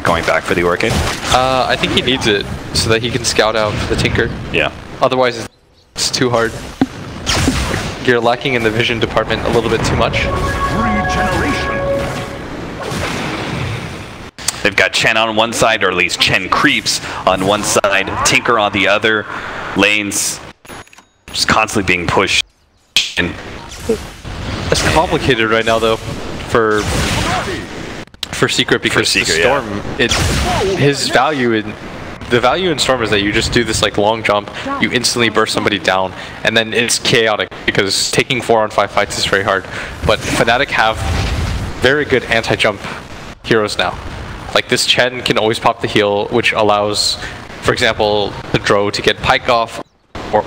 Going back for the Orchid? I think he needs it so that he can scout out the Tinker. Yeah. Otherwise, it's too hard. You're lacking in the vision department a little bit too much. They've got Chen on one side, or at least Chen creeps on one side, Tinker on the other. Lanes just constantly being pushed. And it's complicated right now, though, for Secret, because the Storm, his value in the value in Storm is that you just do this like long jump, you instantly burst somebody down, and then it's chaotic because taking 4-on-5 fights is very hard. But Fnatic have very good anti-jump heroes now. Like this Chen can always pop the heal, which allows, for example, the Drow to get Pike off, or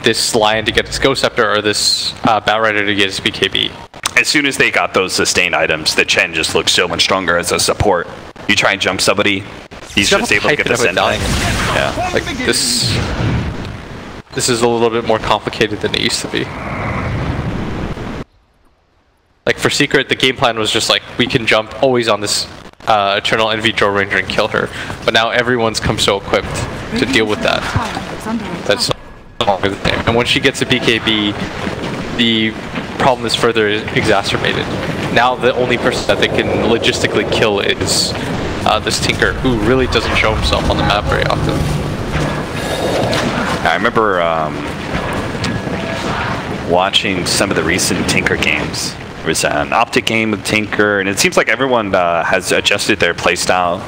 this Lion to get his Ghost Scepter, or this Batrider to get his BKB. As soon as they got those sustained items, the Chen just looks so much stronger as a support. You try and jump somebody, he's just able to get the send line. Yeah. Like this is a little bit more complicated than it used to be. Like for Secret, the game plan was just like, we can jump always on this Eternal Envy Drow Ranger and kill her. But now everyone's come so equipped to deal with that. That's no longer the thing. And once she gets a BKB, the problem is further exacerbated. Now the only person that they can logistically kill is this Tinker, who really doesn't show himself on the map very often. I remember watching some of the recent Tinker games. There was an Optic game with Tinker, and it seems like everyone has adjusted their playstyle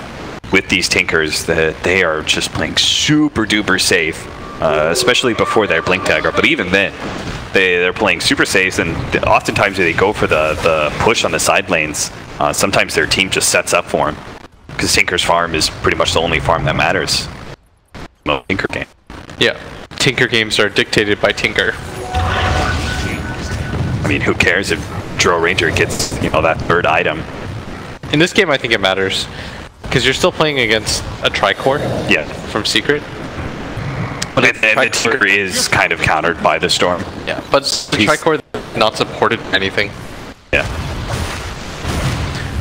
with these Tinkers, that they are just playing super duper safe, especially before their Blink Dagger, but even then, they're playing super safe, and oftentimes they go for the push on the side lanes. Sometimes their team just sets up for them, because Tinker's farm is pretty much the only farm that matters. No Tinker game. Yeah, Tinker games are dictated by Tinker. I mean, who cares if Drow Ranger gets, you know, that third item? In this game, I think it matters, because you're still playing against a Tricore. Yeah. From Secret. But the Tinker is kind of countered by the Storm. Yeah, but the Tricore not supported anything. Yeah.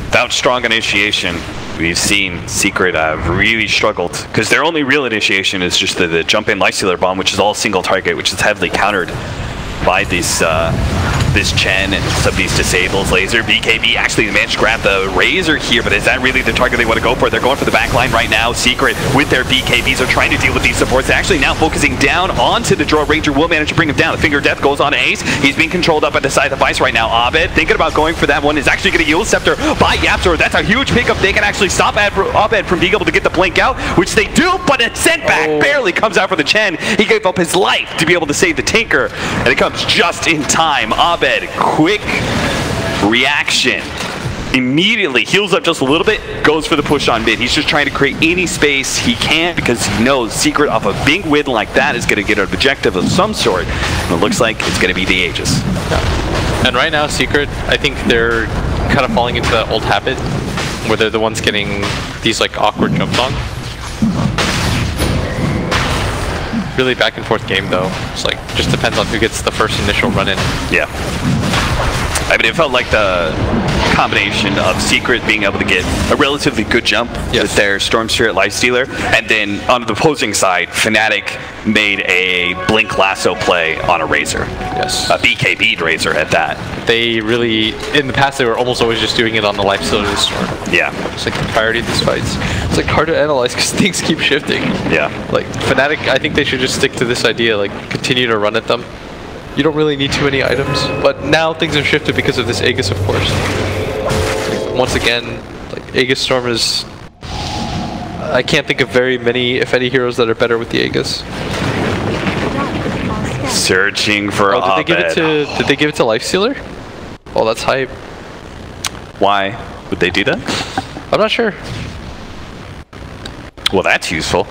Without strong initiation, we've seen Secret have really struggled, because their only real initiation is just the jump-in Lifestealer Bomb, which is all single target, which is heavily countered by this Chen and some of these disables. Laser, BKB actually managed to grab the Razor here, but is that really the target they want to go for? They're going for the back line right now. Secret with their BKBs are trying to deal with these supports. They're actually now focusing down onto the Drow Ranger. Will manage to bring him down. The Finger of Death goes on to Ace. He's being controlled up at the side of the Vice right now. Abed thinking about going for that one. Is actually going to yield Scepter by Yapzor. That's a huge pickup. They can actually stop Abed from being able to get the blink out, which they do, but a sent back barely comes out for the Chen. He gave up his life to be able to save the Tinker, and it comes just in time. Abed, quick reaction. Immediately heals up just a little bit, goes for the push on mid. He's just trying to create any space he can, because he knows Secret off a big win like that is going to get an objective of some sort. And it looks like it's going to be the Aegis. Yeah. And right now, Secret, I think they're kind of falling into that old habit where they're the ones getting these like awkward jumps on. Really back and forth game though. It's like just depends on who gets the first initial run in. Yeah. I mean, it felt like the combination of Secret being able to get a relatively good jump with their Storm Spirit Lifestealer, and then on the opposing side, Fnatic made a Blink Lasso play on a Razor. Yes. A BKB Razor at that. They really, in the past, they were almost always just doing it on the Lifestealer of the Storm. Yeah. It's like the priority of these fights. It's like hard to analyze because things keep shifting. Yeah. Like Fnatic, I think they should just stick to this idea, like continue to run at them. You don't really need too many items, but now things have shifted because of this Aegis, of course. Like, once again, like Aegis Storm is... I can't think of very many, if any, heroes that are better with the Aegis. Searching for Did they give it to Lifestealer? Oh, that's hype. Why would they do that? I'm not sure. Well, that's useful.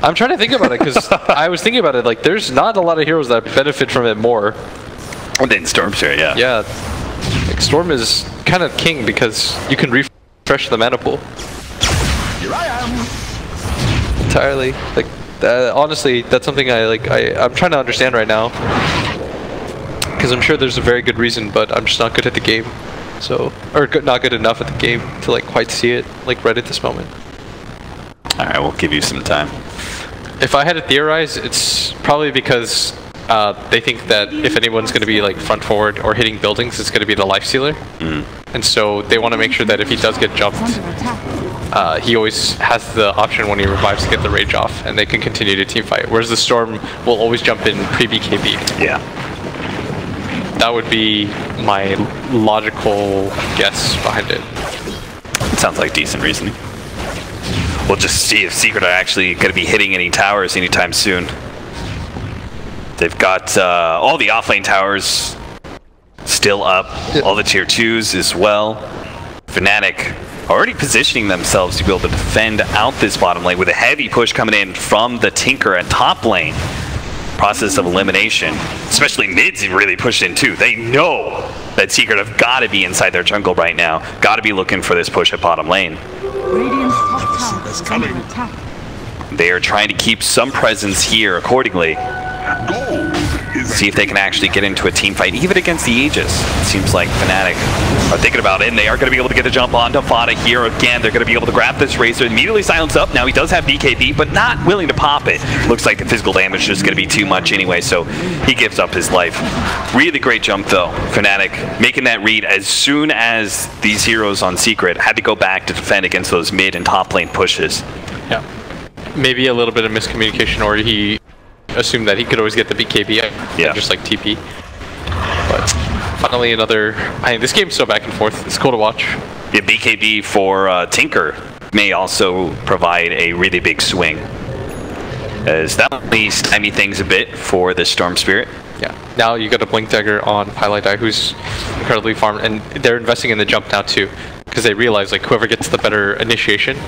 I'm trying to think about it because I was thinking about it. Like, there's not a lot of heroes that benefit from it more. Than Storm Spirit, yeah. Yeah. Like, Storm is kind of king because you can refresh the mana pool. Here I am. Entirely. Like, honestly, that's something I'm trying to understand right now. Because I'm sure there's a very good reason, but I'm just not good at the game. So, or not good enough at the game to like quite see it like right at this moment. All right, we'll give you some time. If I had to theorize, it's probably because they think that if anyone's going to be like front forward or hitting buildings, it's going to be the Lifestealer. And so they want to make sure that if he does get jumped, he always has the option when he revives to get the rage off, and they can continue to team fight. Whereas the Storm will always jump in pre-BKB. Yeah. That would be my logical guess behind it. It sounds like decent reasoning. We'll just see if Secret are actually going to be hitting any towers anytime soon. They've got all the offlane towers still up, all the tier 2s as well. Fnatic already positioning themselves to be able to defend out this bottom lane with a heavy push coming in from the Tinker at top lane. Process of elimination, especially mids really pushed in too. They know that Secret have got to be inside their jungle right now. Got to be looking for this push at bottom lane. Radiant's top tower is under attack. They are trying to keep some presence here accordingly. See if they can actually get into a team fight, even against the Aegis. It seems like Fnatic are thinking about it, and they are going to be able to get a jump onto Fada here again. They're going to be able to grab this Razor, immediately silence up. Now he does have BKB, but not willing to pop it. Looks like the physical damage is just going to be too much anyway, so he gives up his life. Really great jump, though. Fnatic making that read as soon as these heroes on Secret had to go back to defend against those mid and top lane pushes. Yeah. Maybe a little bit of miscommunication, or he assumed that he could always get the BKB and just like TP. But finally another, this game's so back and forth. It's cool to watch. Yeah, BKB for Tinker may also provide a really big swing, as that will stymie things a bit for the Storm Spirit. Yeah. Now you got a Blink Dagger on Highlight, who's incredibly farmed, and they're investing in the jump now too, because they realize like whoever gets the better initiation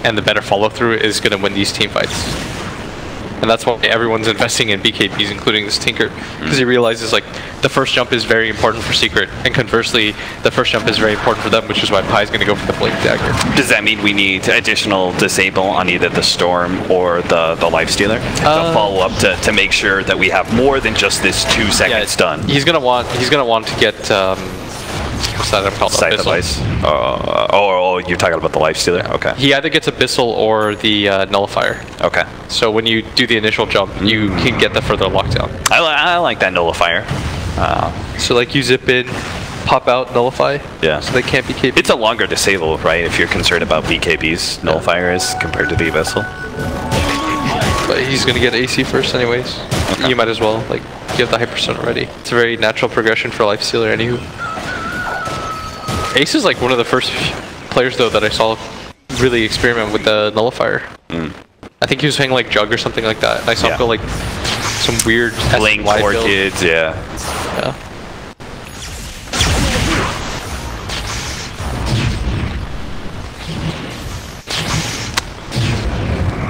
and the better follow through is going to win these team fights. And that's why everyone's investing in BKBs, including this Tinker, because he realizes like the first jump is very important for Secret, and conversely, the first jump is very important for them, which is why Pai's going to go for the Blink Dagger. Does that mean we need additional disable on either the Storm or the Lifestealer to follow up to make sure that we have more than just this 2-second stun? He's gonna want to get what's that called? Scythe of Ice. Oh, you're talking about the Lifestealer? Okay. He either gets Abyssal or the Nullifier. Okay. So when you do the initial jump, you can get the further lockdown. I like that Nullifier. So like you zip in, pop out, nullify. Yeah. So they can't BKB. It's a longer disable, right? If you're concerned about BKBs, Nullifier is compared to the Abyssal. But he's gonna get AC first anyways. Okay. You might as well like give the Hyperstone already. It's a very natural progression for Lifestealer anywho. Ace is like one of the first players though that I saw really experiment with the Nullifier. I think he was playing like Jug or something like that, and I saw him go like some weird Blink Orchids, yeah.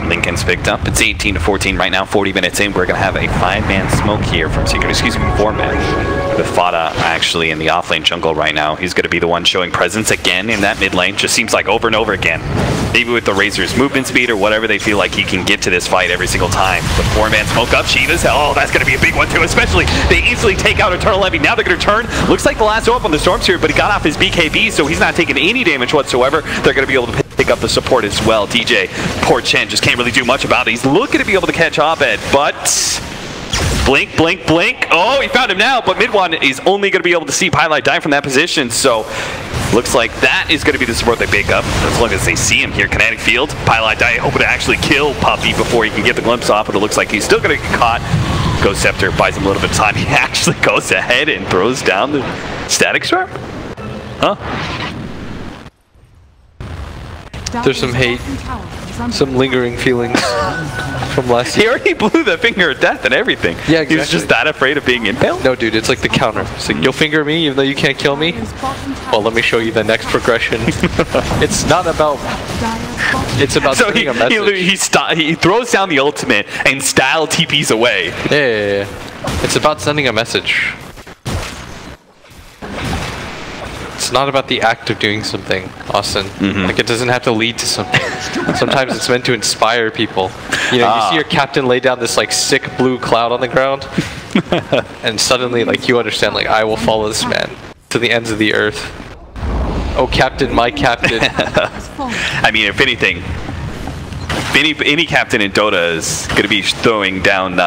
Lincoln's picked up. It's 18-14 right now, 40 minutes in. We're going to have a 5-man smoke here from Secret. Excuse me, 4-man. With Fada actually in the offlane jungle right now. He's going to be the one showing presence again in that mid lane. Just seems like over and over again. Maybe with the Razor's movement speed or whatever, they feel like he can get to this fight every single time. But 4-man smoke up, Shiva's. Oh, that's going to be a big one too, especially they easily take out Eternal Envy. Now they're going to turn. Looks like the last up on the Storm Spirit, but he got off his BKB, so he's not taking any damage whatsoever. They're going to be able to pick up the support as well. DJ, poor Chen, just can't really do much about it. He's looking to be able to catch Abed, but blink, blink, blink. Oh, he found him now, but Mid-One is only going to be able to see Pylite die from that position, so looks like that is going to be the support they pick up as long as they see him here. Kinetic Field, Pylite die, hoping to actually kill Puppey before he can get the glimpse off, but it looks like he's still going to get caught. Ghost Scepter buys him a little bit of time. He actually goes ahead and throws down the Static Storm? Huh? There's some hate. some lingering feelings from last He year. already blew the finger of death and everything. Yeah, He was exactly. just that afraid of being impaled? No, dude, it's like the counter. It's like, you'll finger me even though you can't kill me? Well, let me show you the next progression. It's not about... It's about So sending a message. he throws down the ultimate and style TPs away. Yeah. It's about sending a message. It's not about the act of doing something, Austin. Like, it doesn't have to lead to something. Sometimes it's meant to inspire people. You know, you see your captain lay down this, like, sick blue cloud on the ground, and suddenly, like, you understand, like, I will follow this man to the ends of the earth. Oh, captain, my captain. I mean, if anything, any captain in Dota is going to be throwing down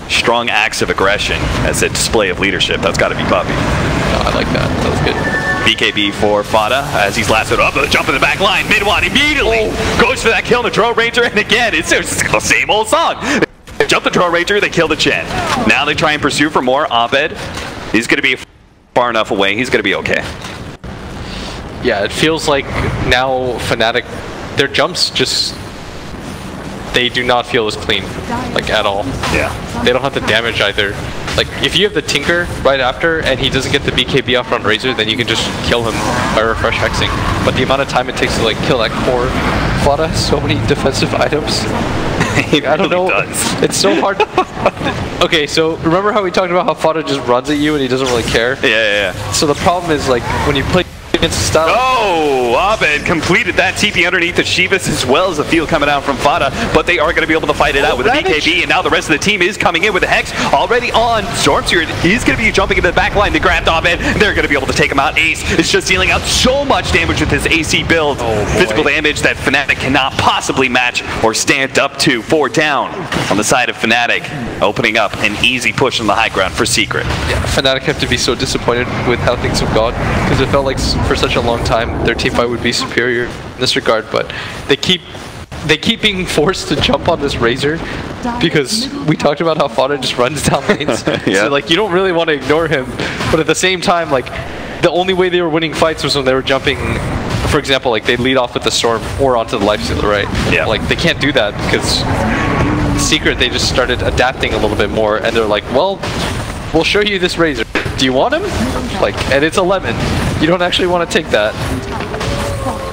strong acts of aggression as a display of leadership. That's got to be Puppy. Oh, I like that. That was good. BKB for Fada as he's lassoed up, jump in the back line, mid-one immediately goes for that kill on the Drone Ranger, and again, it's the same old song. They jump the Drone Ranger, they kill the Chen. Now they try and pursue for more. Abed, he's going to be far enough away, he's going to be okay. Yeah, it feels like now Fnatic, their jumps just... They do not feel as clean, like, at all. Yeah. They don't have the damage either. Like, if you have the Tinker right after and he doesn't get the BKB off on Razor, then you can just kill him by refresh hexing. But the amount of time it takes to, like, kill that core, Fada has so many defensive items. I don't know. Does. It's so hard. Okay, so remember how we talked about how Fada just runs at you and he doesn't really care? Yeah. So the problem is, like, when you play against a style... Oh, Abed completed that TP underneath the Shivas as well as the field coming out from Fada, but they are going to be able to fight it out with the BKB, and now the rest of the team is coming in with the Hex already on. Stormseer is going to be jumping into the back line to grab Abed. They're going to be able to take him out. Ace is just dealing out so much damage with his AC build. Physical damage that Fnatic cannot possibly match or stand up to. 4 down on the side of Fnatic, opening up an easy push on the high ground for Secret. Yeah, Fnatic have to be so disappointed with how things have gone, because it felt like for such a long time their team fight would be superior in this regard, but they keep being forced to jump on this Razor because we talked about how Fada just runs down lanes. So like you don't really want to ignore him, but at the same time, like the only way they were winning fights was when they were jumping. For example, like they lead off with the Storm or onto the Lifestealer, right? Yeah. Like they can't do that because Secret, they just started adapting a little bit more, and they're like, well, we'll show you this Razor. Do you want him? Like, and it's 11. You don't actually want to take that.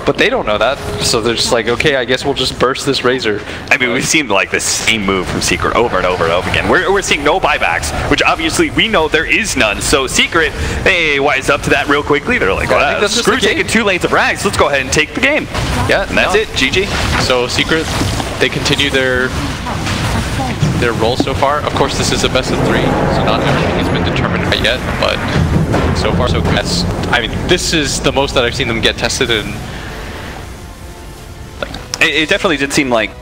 But they don't know that, so they're just like, okay, I guess we'll just burst this Razor. I mean, we've seen like the same move from Secret over and over and over again. We're seeing no buybacks, which obviously we know there is none. So Secret, they wise up to that real quickly. They're like, I think that's screw just the taking 2 lanes of rags. Let's go ahead and take the game. Yeah, And that's it, GG. So Secret, they continue their role so far. Of course, this is a best of 3, so not everything has been determined yet, but so far so good. I mean, this is the most that I've seen them get tested in. It definitely did seem like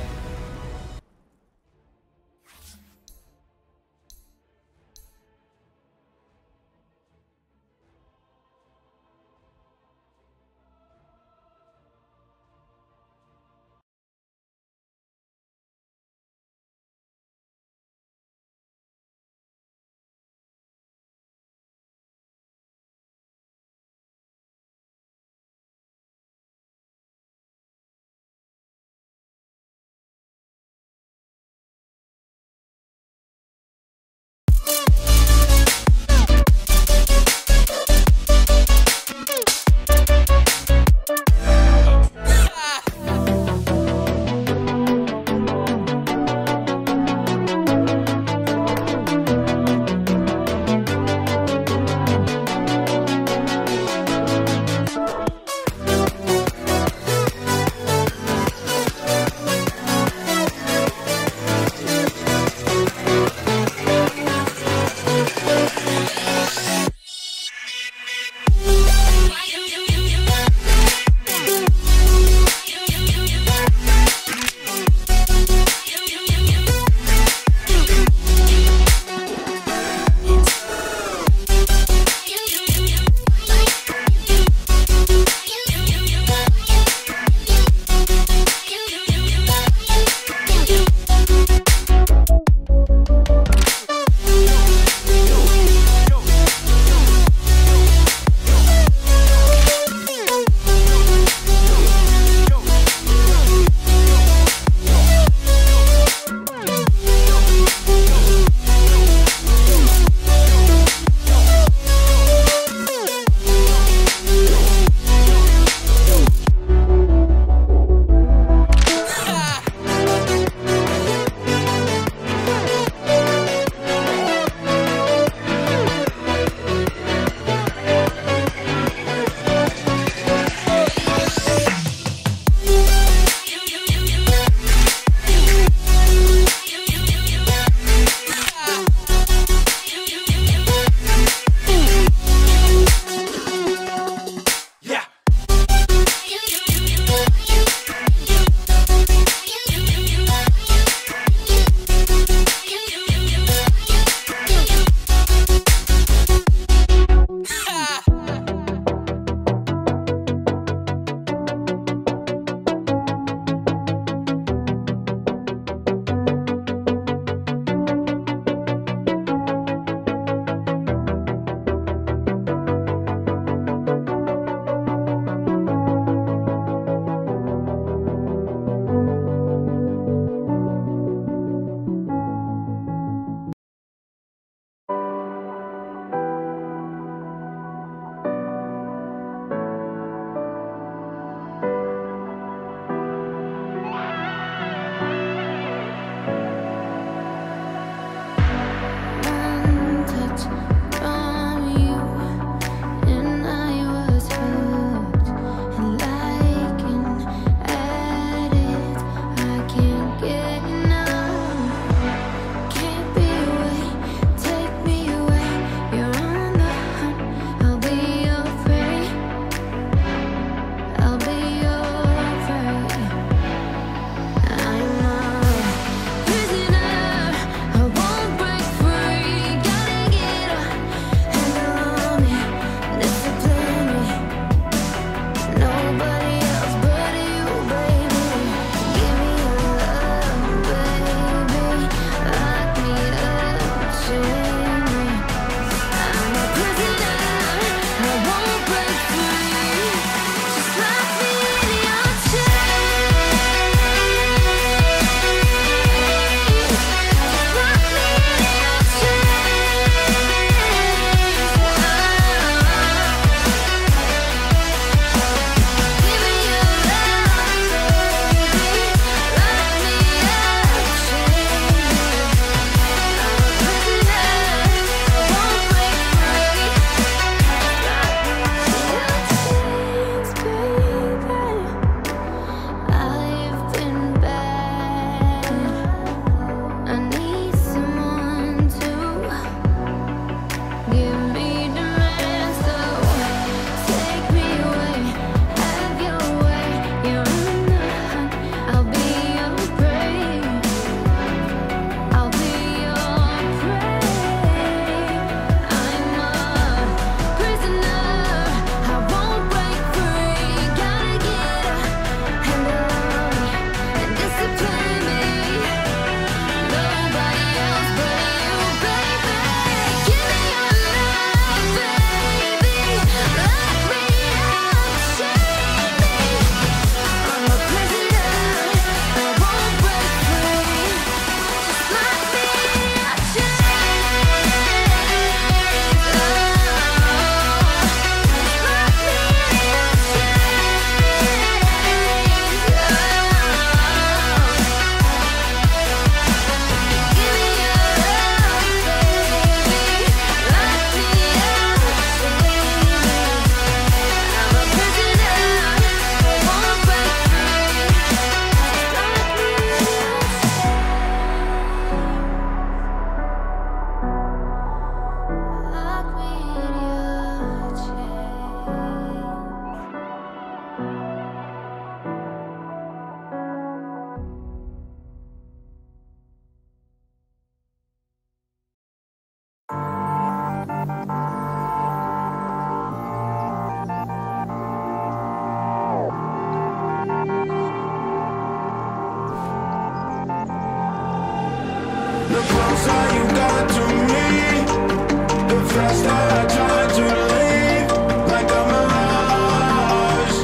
first time I tried to leave, like a mirage,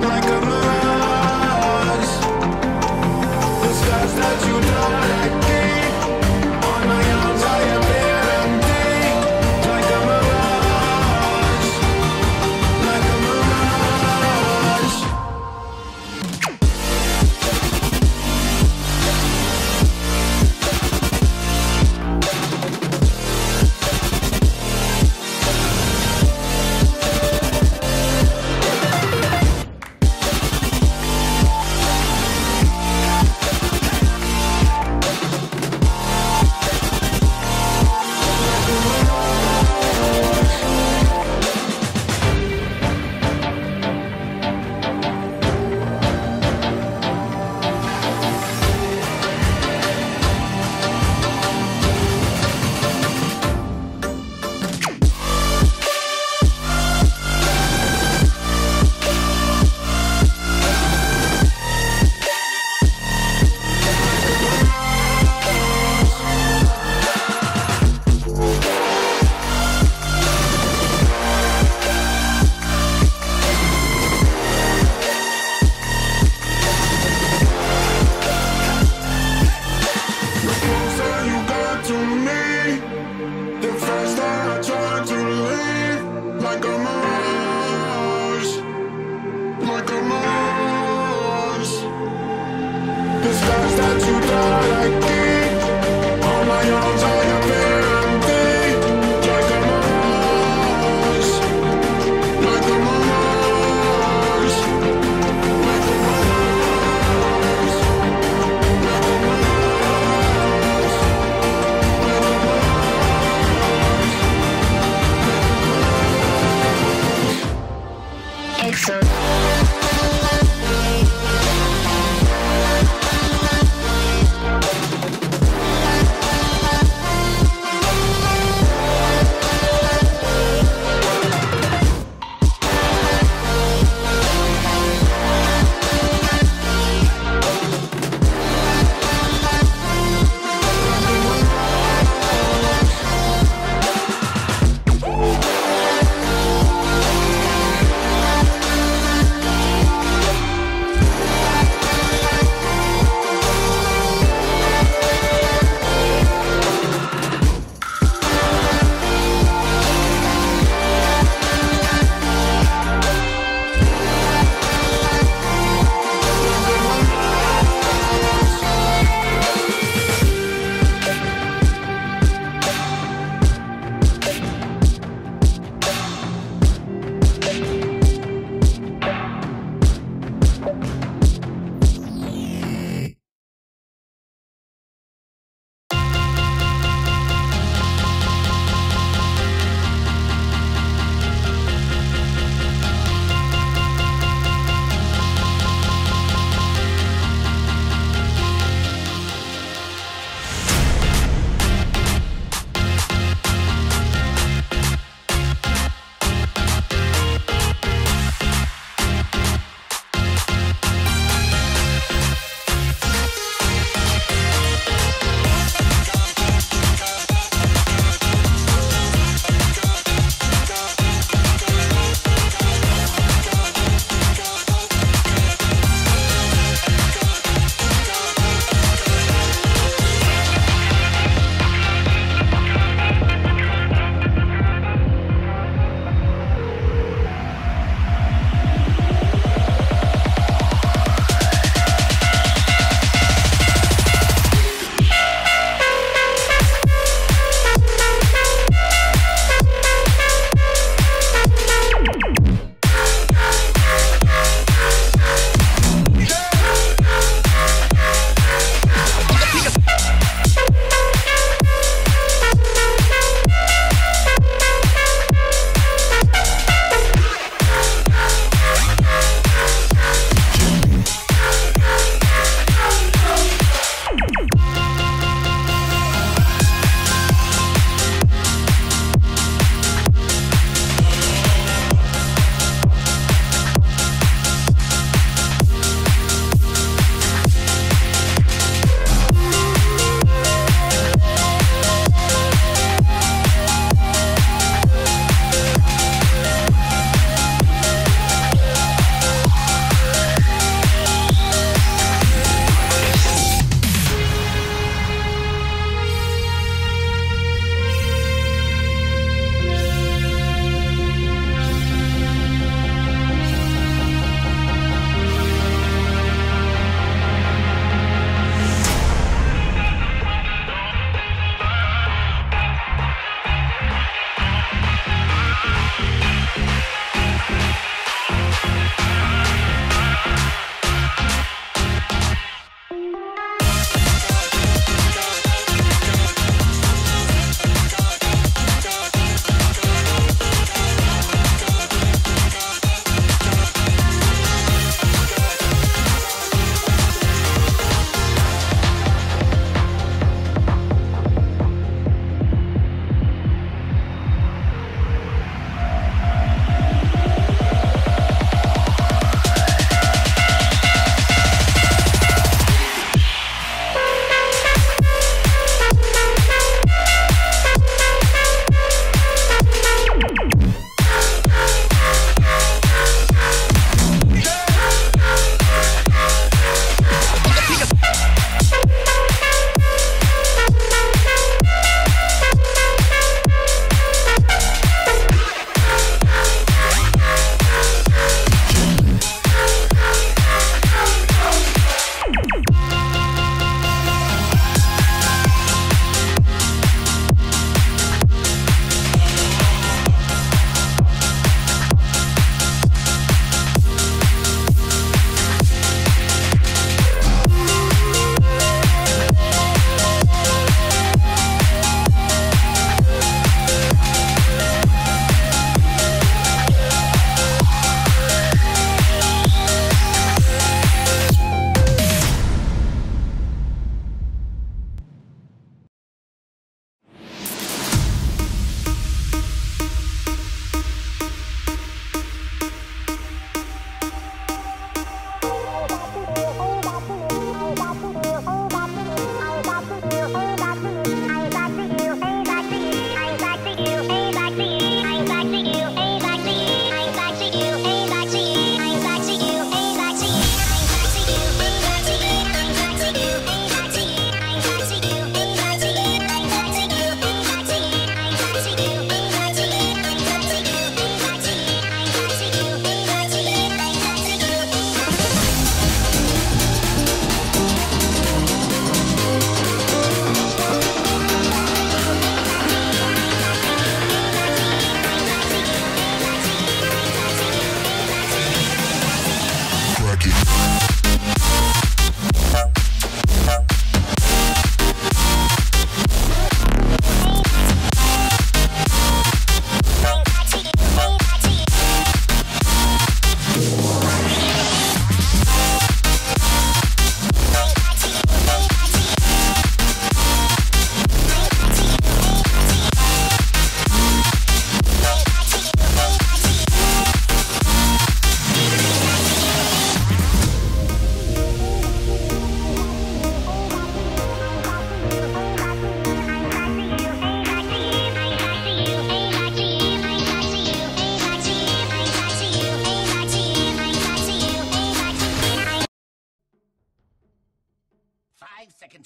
like a mirage. The scars that you don't like keep on my arms, I appear empty, like a mirage, like a mirage.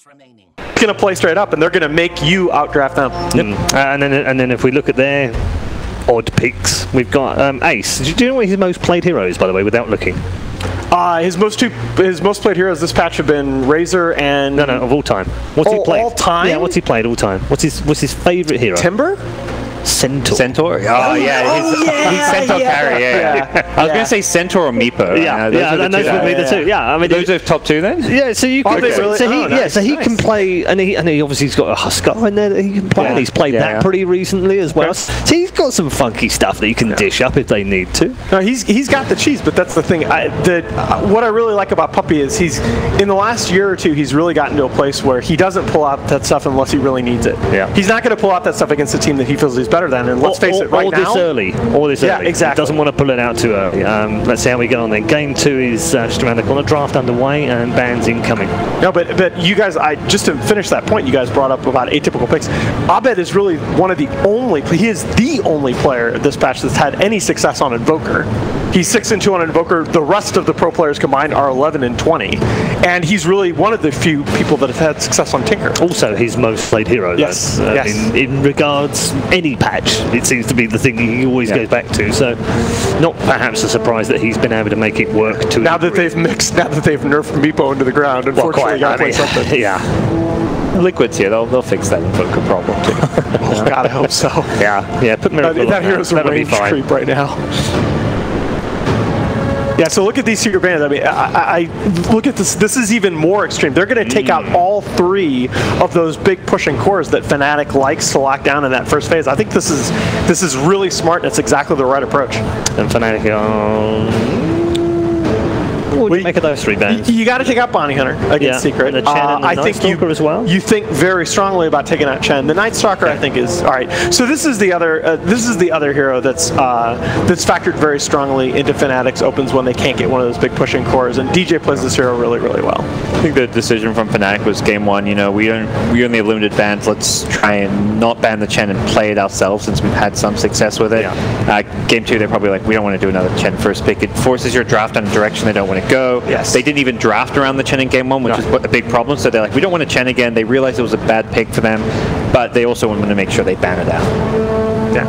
going to play straight up, and they're going to make you outdraft them. And then if we look at their odd picks, we've got Ace. Do you know what his most played hero is, by the way, without looking? His most played heroes this patch have been Razor and... No, of all time. What's he played? All time? Yeah, what's he played all time? What's his favourite hero? Timber? Centaur. Oh, yeah. He's Centaur carry, yeah. I was going to say Centaur or Meepo. Yeah, and those would be the two. Yeah, I mean, those are top two then? Yeah, so you can, so he can play, and he obviously has got a Huskar in there that he can play, and he's played that pretty recently as well. So he's got some funky stuff that you can dish up if they need to. No, he's got the cheese, but that's the thing. What I really like about Puppey is he's in the last year or two he's really gotten to a place where he doesn't pull out that stuff unless he really needs it. Yeah, he's not going to pull out that stuff against a team that he feels he's better than. And let's face it, right now, all this early. Yeah, exactly. Doesn't want to pull it out too early. Let's see how we get on then. Game 2 is just around the corner. Draft underway and bans incoming. No, but you guys, just to finish that point, you guys brought up about atypical picks. Abed is really one of the only. He is the only player this patch that's had any success on Invoker. He's 6-2 on Invoker. The rest of the pro players combined are 11-20, and he's really one of the few people that have had success on Tinker. Also, his most played hero. Yes. In regards any patch, it seems to be the thing he always goes back to. So, not perhaps a surprise that he's been able to make it work. Now that they've nerfed Meepo into the ground, unfortunately, you gotta play something. Yeah. Liquid's here. They'll fix that Invoker problem too. Oh, God, I hope so. Yeah. Put Miracle that hero's a range creep right now. Yeah, so look at these secret bans. I mean, I look at this. This is even more extreme. They're going to take out all 3 of those big pushing cores that Fnatic likes to lock down in that first phase. I think this is really smart, and it's exactly the right approach. And Fnatic what would you make of those 3 bans? You got to take out Bounty Hunter against Secret. And the Chen and the Night Stalker as well. You think very strongly about taking out Chen. The Night Stalker, I think, is all right. So this is the other hero that's factored very strongly into Fnatic's opens when they can't get one of those big pushing cores. And DJ plays this hero really, really well. I think the decision from Fnatic was game 1. We only have limited bans. Let's try and not ban the Chen and play it ourselves since we've had some success with it. Game 2, they're probably like, we don't want to do another Chen first pick. It forces your draft in a direction they don't want to go. Yes. They didn't even draft around the Chen in game 1, which is a big problem. So they're like, we don't want to Chen again. They realized it was a bad pick for them, but they also wanted to make sure they ban it out. Yeah.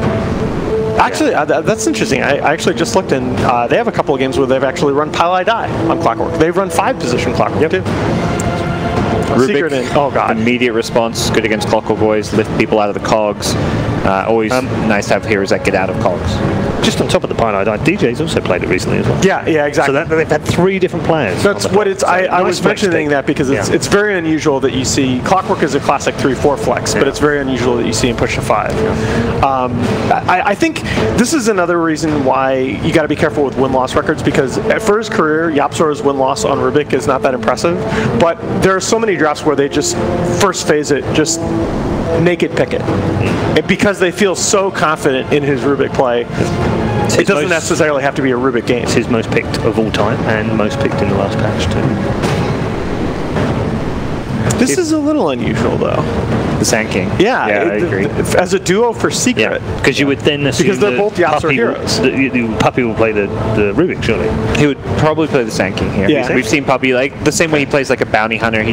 Actually, that's interesting. I actually just looked, and they have a couple of games where they've actually run Pile Die on Clockwork. They've run 5 position Clockwork too. Rubik, oh god, immediate response, good against Clockwork Boys, lift people out of the cogs. Always nice to have heroes that get out of cogs. Just on top of the Pine Eye, DJ's also played it recently as well. Yeah, exactly. So they've had 3 different players. That's what it's. I was mentioning that because it's very unusual that you see Clockwork is a classic 3-4 flex, but it's very unusual that you see him push a 5. I think this is another reason why you got to be careful with win-loss records, because for his career, Yapsor's win-loss on Rubik is not that impressive, but there are so many drafts where they just first phase it, just naked pick it. And because they feel so confident in his Rubik play, it doesn't necessarily have to be a Rubik game. It's his most picked of all time, and most picked in the last patch too. This is a little unusual, though. The Sand King. Yeah, I agree. As a duo for Secret. Because you would then assume because they're both Yapsor heroes. Puppey will play the Rubik, surely. He would probably play the Sand King here. Yeah. We've seen Puppey, like, the same way he plays like a Bounty Hunter.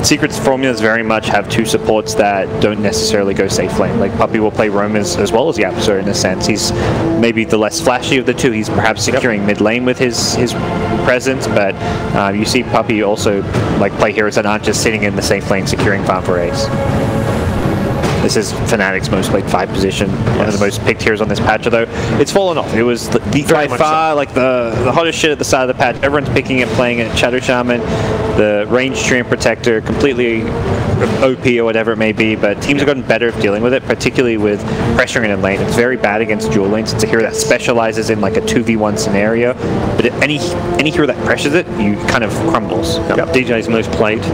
Secret's formulas very much have 2 supports that don't necessarily go safe lane. Like, Puppey will play roam as well as Yapsor in a sense. He's maybe the less flashy of the 2. He's perhaps securing mid lane with his presence, but you see Puppey also like play heroes that aren't just sitting in the safe lane securing farm for ace. This is Fnatic's most played 5 position, one of the most picked heroes on this patch, although it's fallen off. It was by far like the hottest shit at the start of the patch. Everyone's picking it, playing it. Shadow Shaman, the range Treant Protector, completely OP or whatever it may be, but teams have gotten better at dealing with it, particularly with pressuring in lane. It's very bad against dual lanes. It's a hero that specializes in like a 2v1 scenario, but any hero that pressures it, you kind of crumbles. DJ's most played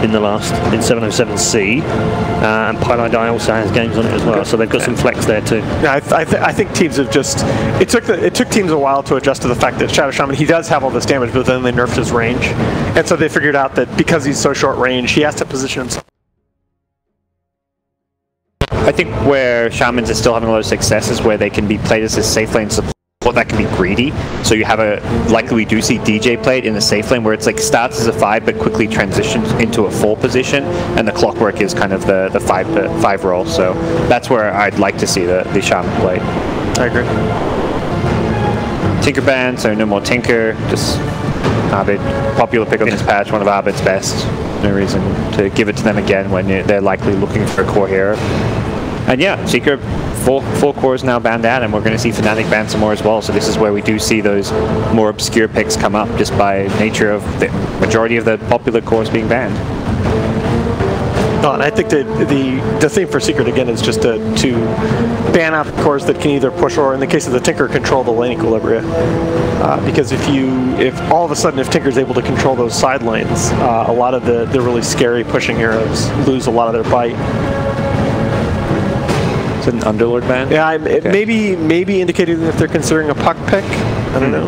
in the last in 707C, and Pile Die also has games on it as well, so they've got some flex there too. Yeah, I think teams have just it took teams a while to adjust to the fact that Shadow Shaman, he does have all this damage, but then they nerfed his range, and so they figured out that because he's so short range, he has to position himself. I think where Shamans are still having a lot of success is where they can be played as a safe lane support support that can be greedy. So you have likely we do see DJ played in the safe lane where it's like starts as a 5 but quickly transitions into a 4 position, and the clockwork is kind of the 5 role. So that's where I'd like to see the Shaman play. I agree. Tinker ban, so no more Tinker, just Arbit. Popular pick on this patch, one of Arbit's best. No reason to give it to them again when they're likely looking for a core hero. And yeah, Secret, four cores now banned out, and we're going to see Fnatic ban some more as well. So this is where we do see those more obscure picks come up just by nature of the majority of the popular cores being banned. No, and I think that the thing for Secret again is just to ban out the cores that can either push or, in the case of the Tinker, control the lane equilibria. Because if all of a sudden if Tinker's able to control those side lanes, a lot of the really scary pushing heroes lose a lot of their bite. Is it an Underlord ban? Yeah, okay. Maybe indicating if they're considering a puck pick. I don't know.